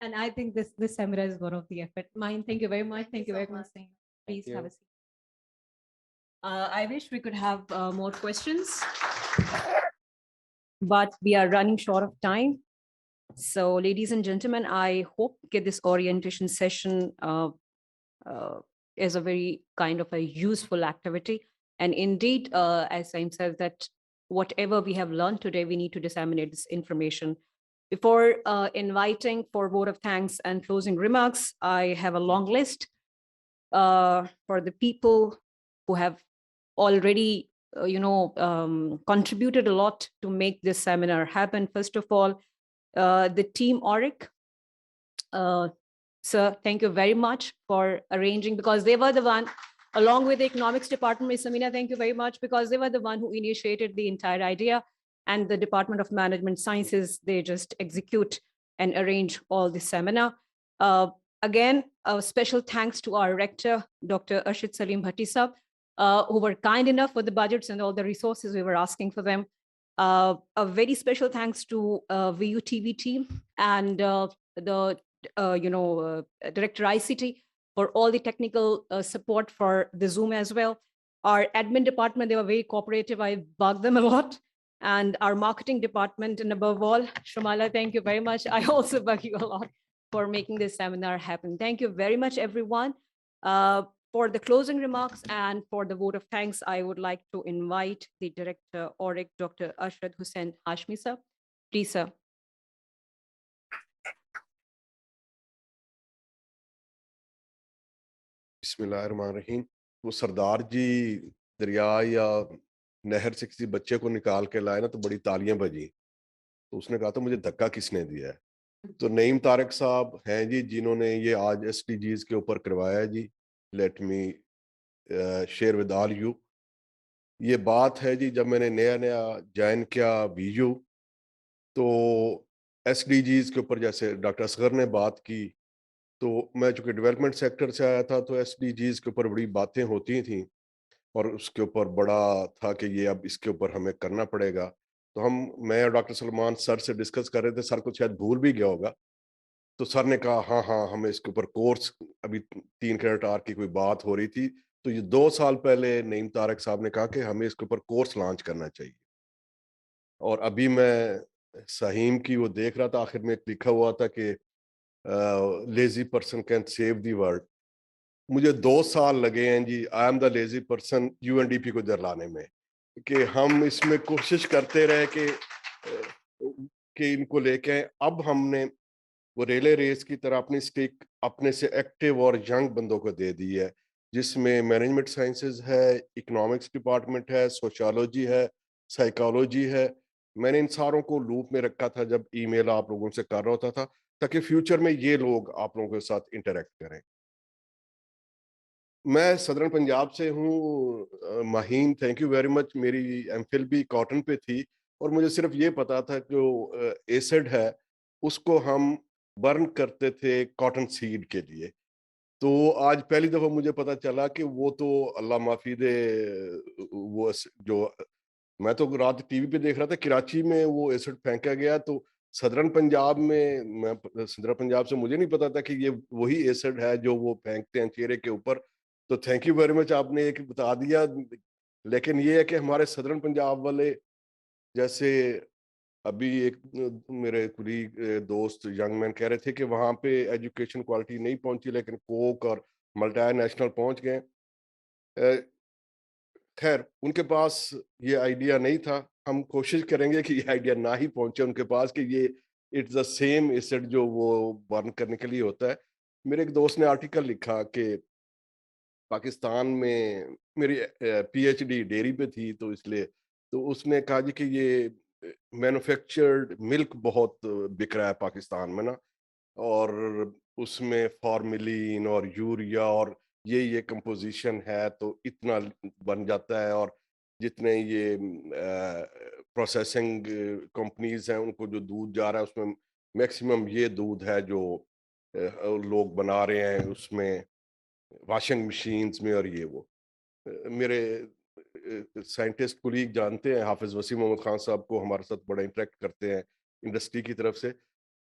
And I think this seminar is one of the effort. Mine, thank you very much. Thank you very much. Please you. have a seat. I wish we could have more questions, but we are running short of time. So, ladies and gentlemen, I hope that this orientation session is a very kind of a useful activity. And indeed, as Saim said, that whatever we have learned today, we need to disseminate this information. Before inviting for vote of thanks and closing remarks, I have a long list for the people who have already, contributed a lot to make this seminar happen. First of all, the team ORIC. Sir, thank you very much for arranging, because they were the one, along with the economics department, Ms. Samina, thank you very much, because they were the one who initiated the entire idea, and the Department of Management Sciences, they just execute and arrange all the seminar. Again, a special thanks to our rector, Dr. Arshid Salim Bhatti sahab, who were kind enough for the budgets and all the resources we were asking for them. A very special thanks to VUTV team and the Director ICT for all the technical support for the Zoom as well. Our admin department, they were very cooperative. I bugged them a lot. And our marketing department, and above all, Shamala, thank you very much. I also bug you a lot for making this seminar happen. Thank you very much, everyone. For the closing remarks and for the vote of thanks, I would like to invite the Director ORIC, Dr. Ashrad Hussain Hashmi sir. Please, sir. बिस्मिल्लाहिर्रहमानिर्रहीम। वो सरदार जी दरिया या नहर से किसी बच्चे को निकाल के लाए ना, तो बड़ी तालियां बजी। तो उसने कहा था मुझे धक्का किसने दिया है। तो नईम तारिक साहब हैं जी, जिन्होंने ये आज एसडीजीज के ऊपर करवाया है जी। let me share with all you. ये बात है जी, जब मैंने नया नया ज्वाइन किया वीयू, तो एसडीजीज के ऊपर जैसे डॉक्टर असगर ने बात की, तो मैं चूंकि डेवलपमेंट सेक्टर से आया था, तो एसडीजीज के ऊपर बड़ी बातें होती थी और उसके ऊपर बड़ा था कि ये अब इसके ऊपर हमें करना पड़ेगा। तो मैं और डॉक्टर सलमान सर से डिस्कस कर रहे थे, सर को शायद भूल भी गया होगा, तो सर ने कहा हाँ हाँ हमें इसके ऊपर कोर्स, अभी 3 क्रेडिट आवर की कोई बात हो रही थी, तो ये 2 साल पहले नईम तारक साहब ने कहा कि हमें इसके ऊपर कोर्स लॉन्च करना चाहिए। और अभी मैं सहीम की वो देख रहा था, आखिर में एक लिखा हुआ था कि lazy person can save the world. मुझे 2 साल लगे हैं जी, I am the lazy person UNDP को इधर लाने में, कि हम इसमें कोशिश करते रहे कि इनको लेके आए। अब हमने वो रेले रेस की तरह अपनी स्टिक अपने से एक्टिव और यंग बंदों को दे दी है, जिसमें मैनेजमेंट साइंसेज है, इकोनॉमिक्स डिपार्टमेंट है, सोशियोलॉजी है, साइकोलॉजी है। मैंने इन सारों को लूप में रखा था जब ईमेल आप लोगों से कर रहा होता था, ताकि फ्यूचर में ये लोग आप लोगों के साथ इंटरेक्ट करें। मैं सदर्न पंजाब से हूँ। Maheen, thank you very much. मेरी एमफिल भी कॉटन पे थी और मुझे सिर्फ ये पता था कि जो एसिड है उसको हम बर्न करते थे कॉटन सीड के लिए। तो आज पहली दफा मुझे पता चला कि वो तो अल्लाह माफी दे, जो मैं तो रात टीवी पे देख रहा था, कराची में वो एसिड फेंका गया, तो सदरन पंजाब में, मैं सदरन पंजाब से, मुझे नहीं पता था कि ये वही एसिड है जो वो फेंकते हैं चेहरे के ऊपर। तो थैंक यू वेरी मच, आपने एक बता दिया। लेकिन ये है कि हमारे सदरन पंजाब वाले, जैसे अभी एक मेरे कुलीग दोस्त यंग मैन कह रहे थे कि वहाँ पे एजुकेशन क्वालिटी नहीं पहुंची, लेकिन कोक और मल्टी नेशनल पहुंच गए। खैर, उनके पास ये आइडिया नहीं था। हम कोशिश करेंगे कि ये आइडिया ना ही पहुंचे उनके पास, कि ये इट्स द सेम एसिड जो वो बर्न करने के लिए होता है। मेरे एक दोस्त ने आर्टिकल लिखा कि पाकिस्तान में, मेरी पीएचडी डेयरी पे थी तो इसलिए, तो उसने कहा जी कि ये मैन्युफैक्चर्ड मिल्क बहुत बिक रहा है पाकिस्तान में ना, और उसमें फॉर्मेलिन और यूरिया और ये कंपोजिशन है, तो इतना बन जाता है। और जितने ये प्रोसेसिंग कंपनीज हैं, उनको जो दूध जा रहा है उसमें मैक्सिमम ये दूध है जो लोग बना रहे हैं उसमें वॉशिंग मशीन्स में। और ये वो मेरे साइंटिस्ट कुलीग जानते हैं, हाफिज वसीम मोहम्मद खान साहब को, हमारे साथ बड़ा इंटरेक्ट करते हैं इंडस्ट्री की तरफ से।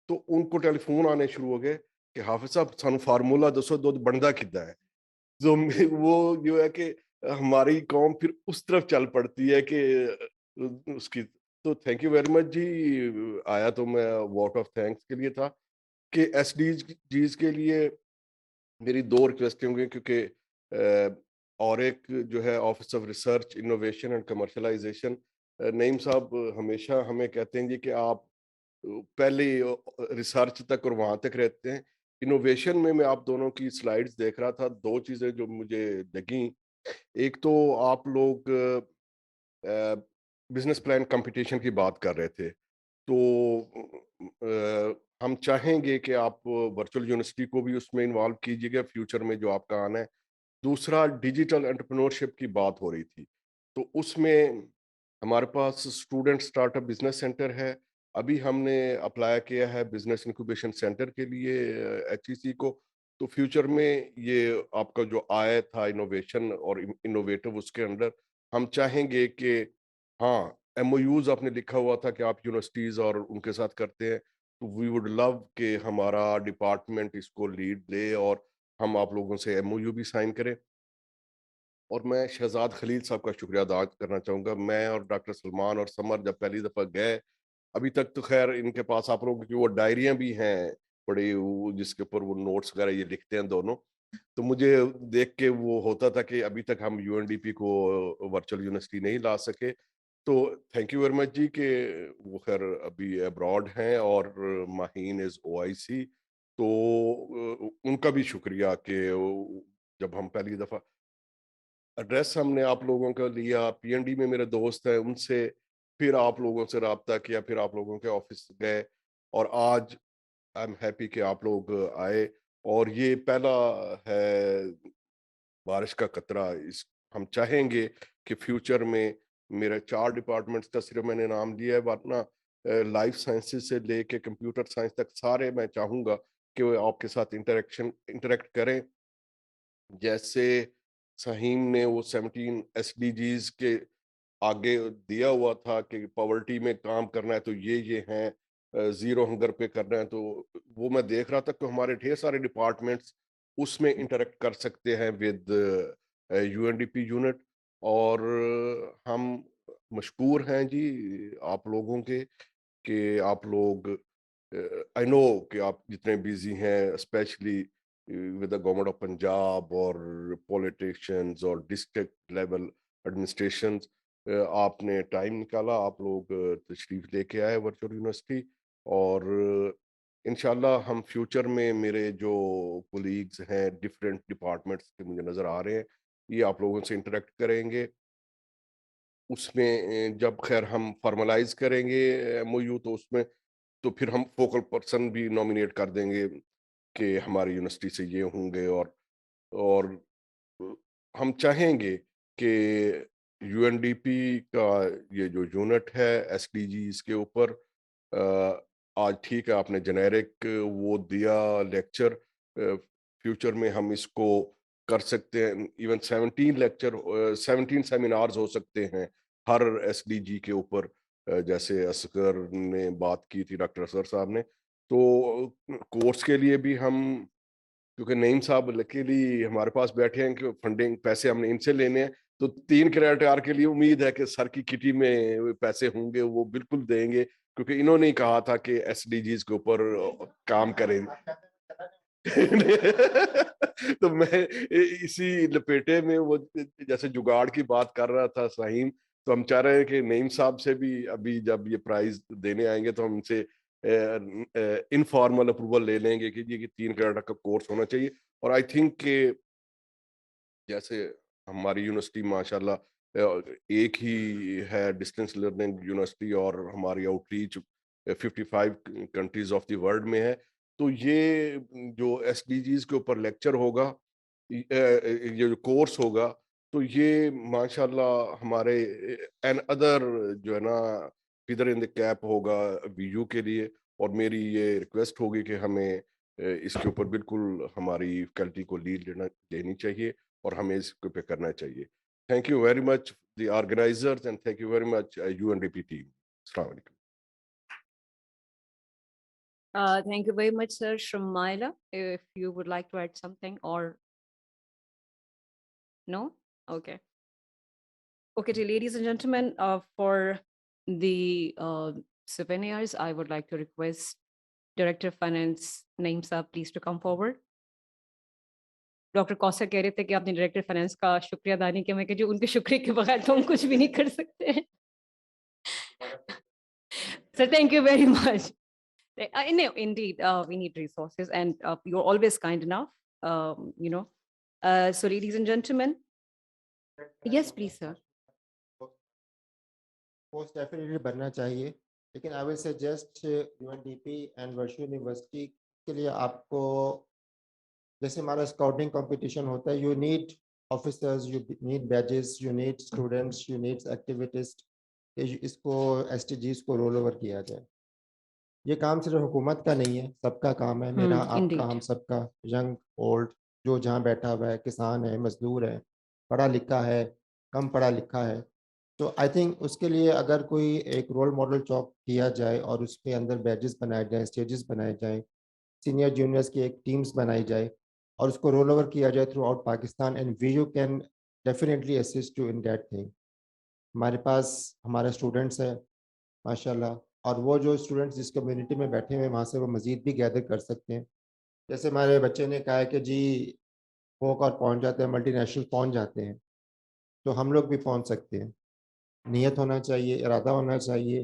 तो उनको टेलीफोन आने शुरू हो गए कि हाफिज साहब सानू फार्मूला दसो दुध बनता किदा है। तो वो जो है कि हमारी कौम फिर उस तरफ चल पड़ती है कि उसकी। तो थैंक यू वेरी मच जी। आया तो मैं वोट ऑफ थैंक्स के लिए था कि एसडीजीज के लिए मेरी 2 रिक्वेस्ट होंगी, क्योंकि और एक जो है office of research innovation and commercialisation, Naeem साहब हमेशा हमें कहते हैं जी कि आप पहले रिसर्च तक और वहां तक रहते हैं। इनोवेशन में मैं आप दोनों की स्लाइड्स देख रहा था, 2 चीजें जो मुझे लगी। एक तो आप लोग बिजनेस प्लान कंपटीशन की बात कर रहे थे, तो हम चाहेंगे कि आप वर्चुअल यूनिवर्सिटी को भी उसमें इन्वॉल्व कीजिएगा फ्यूचर में जो आपका आना है। दूसरा, डिजिटल एंटरप्रेन्योरशिप की बात हो रही थी, तो उसमें हमारे पास स्टूडेंट स्टार्टअप बिजनेस सेंटर है। अभी हमने अप्लाई किया है बिजनेस इंक्यूबेशन सेंटर के लिए एचईसी को। तो फ्यूचर में ये आपका जो आय था इनोवेशन और इनोवेटिव, उसके अंडर हम चाहेंगे कि, हाँ, एमओयूज आपने लिखा हुआ था कि आप यूनिवर्सिटीज और उनके साथ करते हैं, तो वी वुड लव कि हमारा डिपार्टमेंट इसको लीड ले और हम आप लोगों से एमओयू भी साइन करें। और मैं शहजाद खलील साहब का शुक्रिया अदा करना चाहूँगा। मैं और डॉक्टर सलमान और समर जब पहली दफ़ा गए, अभी तक तो खैर इनके पास आप लोगों की वो डायरियाँ भी हैं बड़ी, वो जिसके ऊपर वो नोट्स वगैरह ये लिखते हैं दोनों। तो मुझे देख के वो होता था कि अभी तक हम यूएनडीपी को वर्चुअल यूनिवर्सिटी नहीं ला सके। तो थैंक यू वेरी मच जी कि वो खैर अभी अब्रॉड हैं, और माहीन इज़ ओआईसी। तो उनका भी शुक्रिया कि जब हम पहली दफ़ा एड्रेस हमने आप लोगों का लिया, पीएनडी में मेरे दोस्त हैं उनसे, फिर आप लोगों से राब्ता किया, फिर आप लोगों के ऑफिस गए, और आज आई एम हैप्पी कि आप लोग आए। और ये पहला है बारिश का कतरा इस हम चाहेंगे कि फ्यूचर में मेरे 4 डिपार्टमेंट्स का सिर्फ मैंने नाम लिया है, वरना लाइफ साइंसेज से लेके कंप्यूटर साइंस तक सारे मैं चाहूँगा कि वो आपके साथ इंटरेक्ट करें। जैसे सहीम ने वो 17 एसडीजीज के आगे दिया हुआ था कि पॉवर्टी में काम करना है तो ये हैं, जीरो हंगर पे करना है, तो वो मैं देख रहा था कि हमारे ढेर सारे डिपार्टमेंट्स उसमें इंटरेक्ट कर सकते हैं विद यूएनडीपी यूनिट। और हम मशकूर हैं जी आप लोगों के कि आप लोग, आई नो कि आप जितने बिजी हैं, specially with the government of Punjab और पॉलिटिशियंस और डिस्ट्रिक्ट लेवल एडमिनिस्ट्रेशंस, आपने टाइम निकाला, आप लोग तशरीफ लेके आए वर्चुअल यूनिवर्सिटी। और इंशाल्लाह हम फ्यूचर में मेरे जो कोलीग्स हैं डिफरेंट डिपार्टमेंट्स के मुझे नज़र आ रहे हैं, ये आप लोगों से इंटरेक्ट करेंगे। उसमें जब खैर हम फॉर्मलाइज करेंगे एमओयू, तो उसमें तो फिर हम फोकल पर्सन भी नॉमिनेट कर देंगे कि हमारी यूनिवर्सिटी से ये होंगे। और अ, हम चाहेंगे कि यूएनडीपी का ये जो यूनिट है एसडीजीज के ऊपर, आज ठीक है आपने जेनेरिक वो दिया लेक्चर, फ्यूचर में हम इसको कर सकते हैं, इवन 17 सेमिनार्स हो सकते हैं हर एसडीजी के ऊपर। जैसे असगर ने बात की थी, डॉक्टर असगर साहब ने, तो कोर्स के लिए भी हम, क्योंकि नईम साहब लकीली हमारे पास बैठे हैं कि फंडिंग पैसे हमने इनसे लेने हैं, तो 3 क्रेडिट आवर के लिए उम्मीद है कि सर की किटी में पैसे होंगे, वो बिल्कुल देंगे, क्योंकि इन्होंने ही कहा था कि एसडीजीज के ऊपर काम करें। तो मैं इसी लपेटे में वो जैसे जुगाड़ की बात कर रहा था साहिम, तो हम चाह रहे हैं कि नईम साहब से भी अभी जब ये प्राइज देने आएंगे तो हम इनसे इनफॉर्मल अप्रूवल ले लेंगे कि ये 3 क्रेडिट का कोर्स होना चाहिए। और आई थिंक कि जैसे हमारी यूनिवर्सिटी माशाल्लाह एक ही है डिस्टेंस लर्निंग यूनिवर्सिटी, और हमारी outreach 55 countries of the world में है, तो ये जो एसडीजीज के ऊपर लेक्चर होगा, ये जो कोर्स होगा, तो ये माशाल्लाह हमारे एन अदर जो है ना फिदर इन द कैप होगा वीयू के लिए। और मेरी ये रिक्वेस्ट होगी कि हमें इसके ऊपर बिल्कुल हमारी फैकल्टी को लीड लेनी चाहिए और हमें इसके पे करना चाहिए। Thank you very much the organisers and thank you very much UNDP team. अस्सलाम वालेकुम। Thank you very much, sir. Shamaila, if you would like to add something or no? Okay. Okay, dear ladies and gentlemen, for the souvenirs, I would like to request Director of Finance, Naeem Saab, please to come forward. Doctor Kausar कह रहे थे कि आपने director finance का शुक्रिया अदा नहीं किया। मैं कह उनके शुक्रिया के बगैर तो हम कुछ भी नहीं कर सकते हैं। So thank you very much. No, indeed, we need resources, and you're always kind enough. You know, so ladies and gentlemen, yes, please, sir. Post definitely बनना चाहिए, लेकिन I will suggest UNDP and virtual university के लिए आपको, जैसे हमारा scouting competition होता है, you need officers, you need badges, you need students, you need activists, इसको एसटीजीज को रोल ओवर किया जाए। ये काम सिर्फ हुकूमत का नहीं है, सबका काम है, मेरा आपका, हम सबका, यंग ओल्ड, जो जहाँ बैठा हुआ है, किसान है, मजदूर है, पढ़ा लिखा है, कम पढ़ा लिखा है। तो आई थिंक उसके लिए अगर कोई एक रोल मॉडल चॉक किया जाए और उसके अंदर बैजेस बनाए जाए, स्टेजेस बनाए जाए, सीनियर जूनियर्स की एक टीम्स बनाई जाए और उसको रोल ओवर किया जाए through out Pakistan, and Vu can definitely assist you in that thing. हमारे पास हमारे स्टूडेंट्स हैं माशाल्लाह, और वो जो स्टूडेंट्स जिस कम्युनिटी में बैठे हुए हैं वहाँ से वो मज़ीद भी गैदर कर सकते हैं। जैसे हमारे बच्चे ने कहा है कि जी फोक और पहुँच जाते हैं, मल्टीनेशनल पहुँच जाते हैं, तो हम लोग भी पहुँच सकते हैं। नियत होना चाहिए, इरादा होना चाहिए,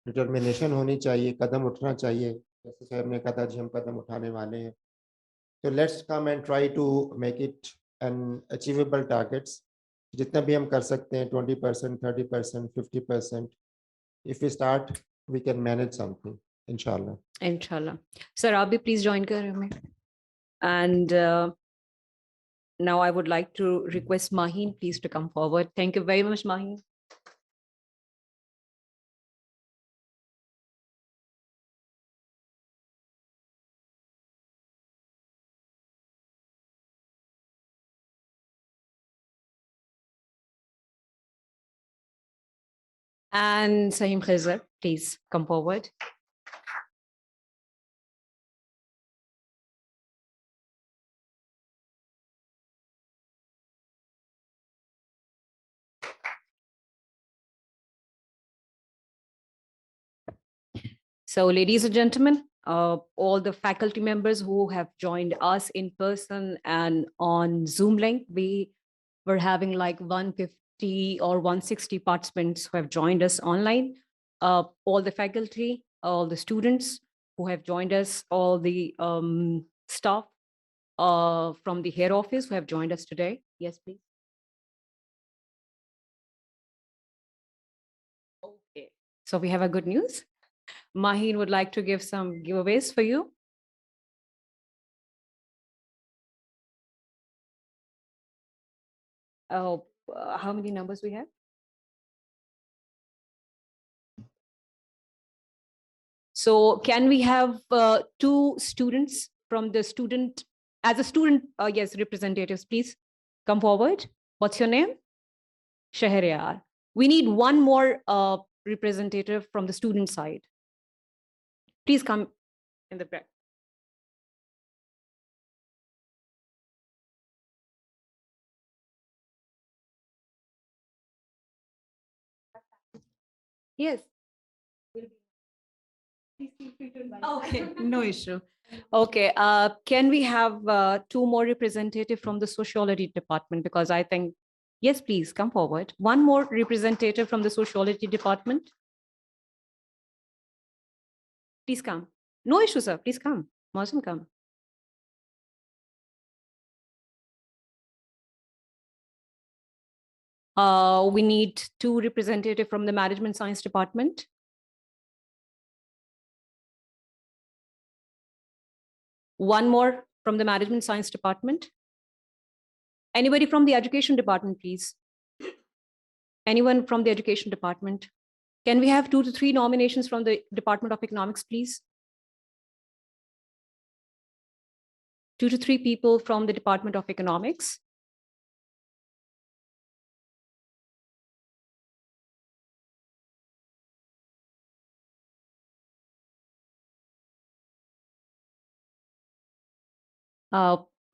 डिटर्मिनेशन होनी चाहिए, कदम उठना चाहिए। जैसे साहब ने कहा था जी हम कदम उठाने वाले हैं, तो let's come and try to make it an achievable targets. जितना भी हम कर सकते हैं, 20%, 30%, 50%, if we start we can manage something इंशाल्लाह। Inshallah. Sir, आप भी प्लीज ज्वाइन कर हमें। And now I would like to request Maheen, please, to come forward. Thank you very much, Maheen. And Sahim Khizr, please come forward. So ladies and gentlemen, all the faculty members who have joined us in person and on Zoom link, we were having like 150 or 160 participants who have joined us online. All the faculty, all the students who have joined us, all the staff from the head office who have joined us today. Yes, please. Okay, so we have a good news. Maheen would like to give some giveaways for you. Oh, how many numbers we have? So can we have two students from the student, as a student, yes, representatives, please come forward. What's your name? Shahryar. We need one more representative from the student side. Please come in the back. Yes. Okay, no issue. Okay, can we have two more representative from the sociology department? Because I think, yes, please come forward. One more representative from the sociology department. Please come. No issue, sir. Please come. Mohsen, come. We need two representatives from the management science department. One more from the management science department. Anybody from the education department, please? Anyone from the education department? Can we have 2 to 3 nominations from the Department of Economics, please? 2 to 3 people from the Department of Economics.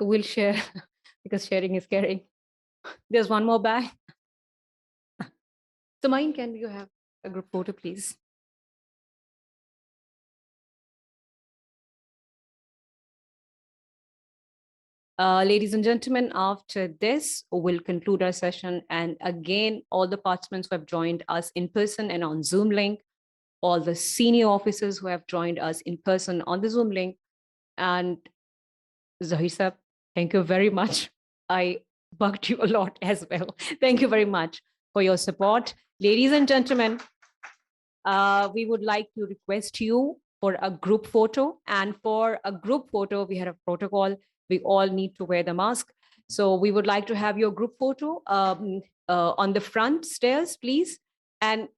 We'll share because sharing is caring. There's one more bag. So mine, can you have a group photo, please? Ladies and gentlemen, after this, we'll conclude our session. And again, all the participants who have joined us in person and on Zoom link, all the senior officers who have joined us in person on the Zoom link, and Zahir Sahab, thank you very much. I bugged you a lot as well. Thank you very much for your support. Ladies and gentlemen, we would like to request you for a group photo. And for a group photo, we had a protocol. We all need to wear the mask. So we would like to have your group photo on the front stairs, please. And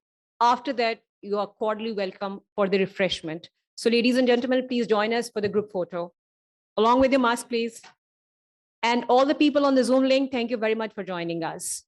after that, you are cordially welcome for the refreshment. So ladies and gentlemen, please join us for the group photo. Along with your mask, please. And all the people on the Zoom link, thank you very much for joining us.